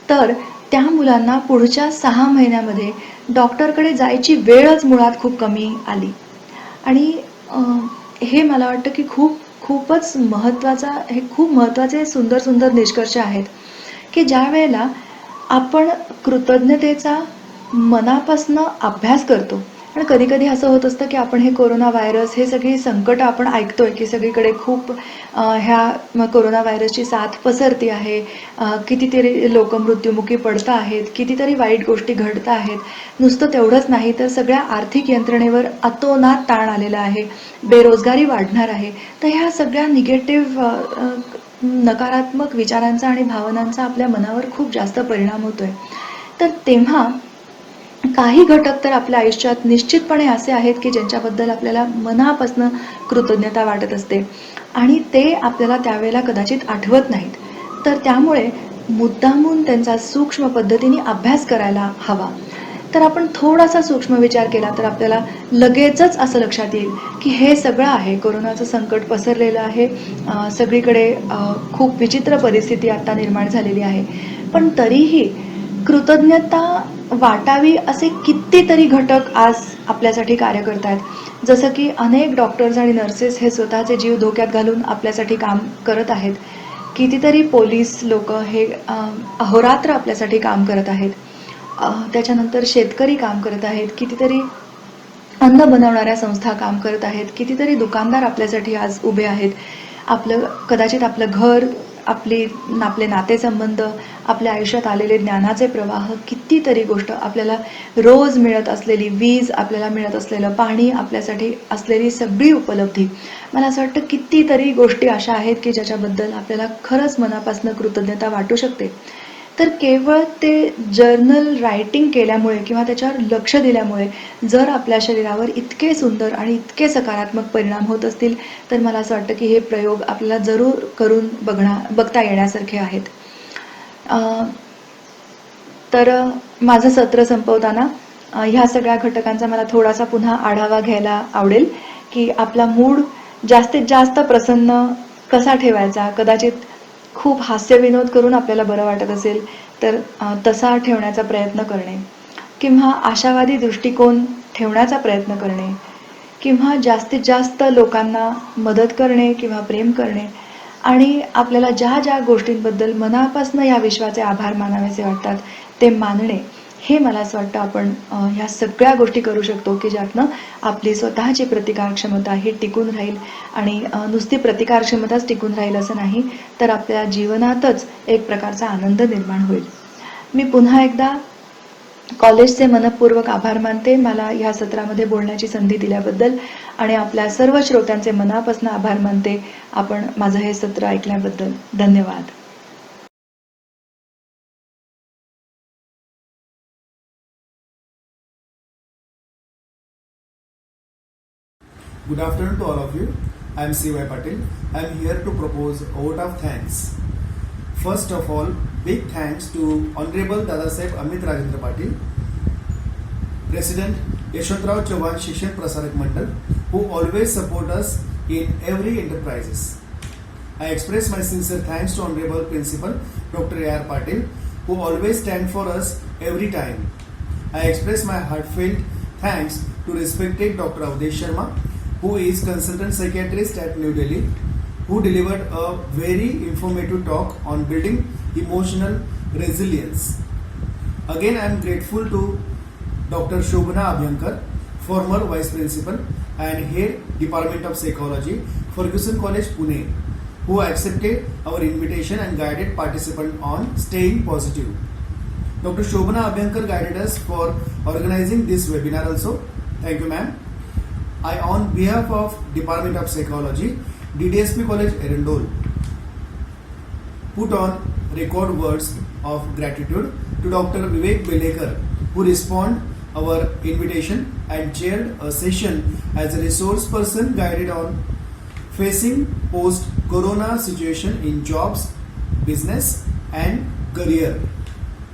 Speaker 4: तर त्या मुलांना पुढच्या 6 महिन्यामध्ये डॉक्टरकडे जायची वेळच मुळात खूप कमी आली. आणि हे मला वाटतं की खूपच खूप महत्त्वाचे सुंदर सुंदर निष्कर्ष आहेत की ज्या वेळेला आपण कृतज्ञतेचा मनापासनं अभ्यास करतो. आणि कधी कधी असं होत असतं की आपण हे कोरोना व्हायरस हे सगळी संकटं आपण ऐकतोय की सगळीकडे खूप ह्या कोरोना व्हायरसची साथ पसरती आहे, कितीतरी लोक मृत्युमुखी पडत आहेत, कितीतरी वाईट गोष्टी घडत आहेत. नुसतं तेवढंच नाही तर सगळ्या आर्थिक यंत्रणेवर अतोनात ताण आलेला आहे, बेरोजगारी वाढणार आहे. तर ह्या सगळ्या नकारात्मक विचारांचा आणि भावनांचा आपल्या मनावर खूप जास्त परिणाम होतोय. तर तेव्हा काही घटक तर आपल्या आयुष्यात निश्चितपणे असे आहेत की ज्यांच्याबद्दल आपल्याला मनापासून कृतज्ञता वाटत असते आणि ते आपल्याला त्यावेळेला कदाचित आठवत नाहीत. तर त्यामुळे मुद्दामून त्यांचा सूक्ष्म पद्धतीने अभ्यास करायला हवा. तर आपण थोडासा सूक्ष्म विचार केला तर आपल्याला लगेचच असं लक्षात येईल की हे सगळं आहे, कोरोनाचं संकट पसरलेलं आहे, सगळीकडे खूप विचित्र परिस्थिती आता निर्माण झालेली आहे. पण तरीही कृतज्ञता वाटावी असे कितीतरी घटक आज आपल्यासाठी कार्य करत आहेत. जसं की अनेक डॉक्टर्स आणि नर्सेस हे स्वतःचे जीव धोक्यात घालून आपल्यासाठी काम करत आहेत. कितीतरी पोलीस लोक हे अहोरात्र आपल्यासाठी काम करत आहेत. त्याच्यानंतर शेतकरी काम करत आहेत, कितीतरी अन्न बनवणाऱ्या संस्था काम करत आहेत, कितीतरी दुकानदार आपल्यासाठी आज उभे आहेत. कदाचित आपलं घर, आपले नातेसंबंध, आपल्या आयुष्यात आलेले ज्ञानाचे प्रवाह, कितीतरी गोष्ट, आपल्याला रोज मिळत असलेली वीज, आपल्याला मिळत असलेलं पाणी, आपल्यासाठी असलेली सगळी उपलब्धी, मला असं वाटतं कितीतरी गोष्टी अशा आहेत की ज्याच्याबद्दल आपल्याला खरंच मनापासून कृतज्ञता वाटू शकते. तर केवळ ते जर्नल रायटिंग केल्यामुळे किंवा त्याच्यावर लक्ष दिल्यामुळे जर आपल्या शरीरावर इतके सुंदर आणि इतके सकारात्मक परिणाम होत असतील तर मला असं वाटतं की हे प्रयोग आपल्याला जरूर करून बघता येण्यासारखे आहेत. तर माझं सत्र संपवताना ह्या सगळ्या घटकांचा मला थोडासा पुन्हा आढावा घ्यायला आवडेल की आपला मूड जास्तीत जास्त प्रसन्न कसा ठेवायचा. कदाचित खूप हास्यविनोद करून आपल्याला बरं वाटत असेल तर तसा ठेवण्याचा प्रयत्न करणे, किंवा आशावादी दृष्टिकोन ठेवण्याचा प्रयत्न करणे, किंवा जास्तीत जास्त लोकांना मदत करणे किंवा प्रेम करणे, आणि आपल्याला ज्या ज्या गोष्टींबद्दल मनापासून या विश्वाचे आभार मानावेसे वाटतात ते मानणे. हे मला असं वाटतं आपण ह्या सगळ्या गोष्टी करू शकतो की ज्यातनं आपली स्वतःची प्रतिकारक्षमता ही टिकून राहील. आणि नुसती प्रतिकारक्षमताच टिकून राहील असं नाही, तर आपल्या जीवनातच एक प्रकारचा आनंद निर्माण होईल. मी पुन्हा एकदा कॉलेजचे मनपूर्वक आभार मानते मला ह्या सत्रामध्ये बोलण्याची संधी दिल्याबद्दल, आणि आपल्या सर्व श्रोत्यांचे मनापासून आभार मानते आपण माझं हे सत्र ऐकल्याबद्दल. धन्यवाद.
Speaker 5: Good afternoon to all of you. I am C.Y. Patil. I am here to propose a vote of thanks. First of all, big thanks to Honorable Dadasaheb Amit Rajendra Patil, President Yashwantrao Chauhan Shikshan Prasarak Mandal, who always support us in every enterprises. I express my sincere thanks to Honorable Principal Dr. A.R. Patil, who always stand for us every time. I express my heartfelt thanks to respected Dr. Avdesh Sharma, who is Consultant Psychiatrist at New Delhi, who delivered a very informative talk on building emotional resilience. Again, I am grateful to Dr. Shobhana Abhyankar, former Vice Principal and Head Department of Psychology, Ferguson College, Pune, who accepted our invitation and guided participants on staying positive. Dr. Shobhana Abhyankar guided us for organizing this webinar also. Thank you, ma'am. I, on behalf of Department of Psychology, DDSP College, Erindol, put on record words of gratitude to Dr. Vivek Belekar, who responded our invitation and chaired a session as a resource person guided on facing post-corona situation in jobs, business and career.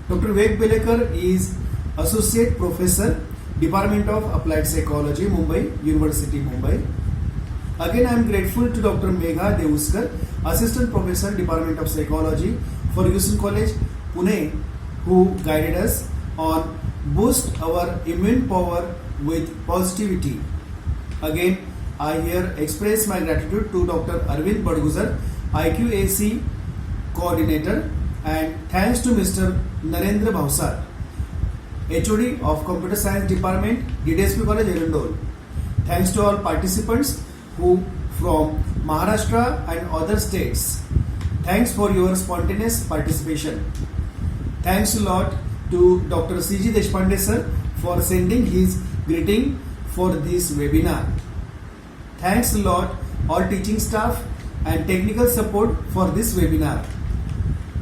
Speaker 5: Dr. Vivek Belekar is Associate Professor, Department of Applied Psychology, Mumbai, University, Mumbai. Again, I am grateful to Dr. Megha Deuskar, Assistant Professor, Department of Psychology, Ferguson College, Pune, who guided us on boost our immune power with positivity. Again, I here express my gratitude to Dr. Arvind Badguzar, IQAC Coordinator, and thanks to Mr. Narendra Bhausar, HOD of Computer Science Department, DDSP College, Erindol. Thanks to all participants who from Maharashtra and other states. Thanks for your spontaneous participation. Thanks a lot to Dr. C.G. Deshpande sir for sending his greeting for this webinar. Thanks a lot all teaching staff and technical support for this webinar.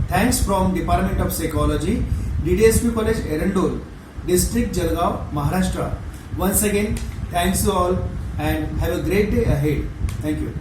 Speaker 5: Thanks from Department of Psychology, DDSP College, Erindol, District Jalgaon, Maharashtra. Once again, thanks to all and have a great day ahead. Thank you.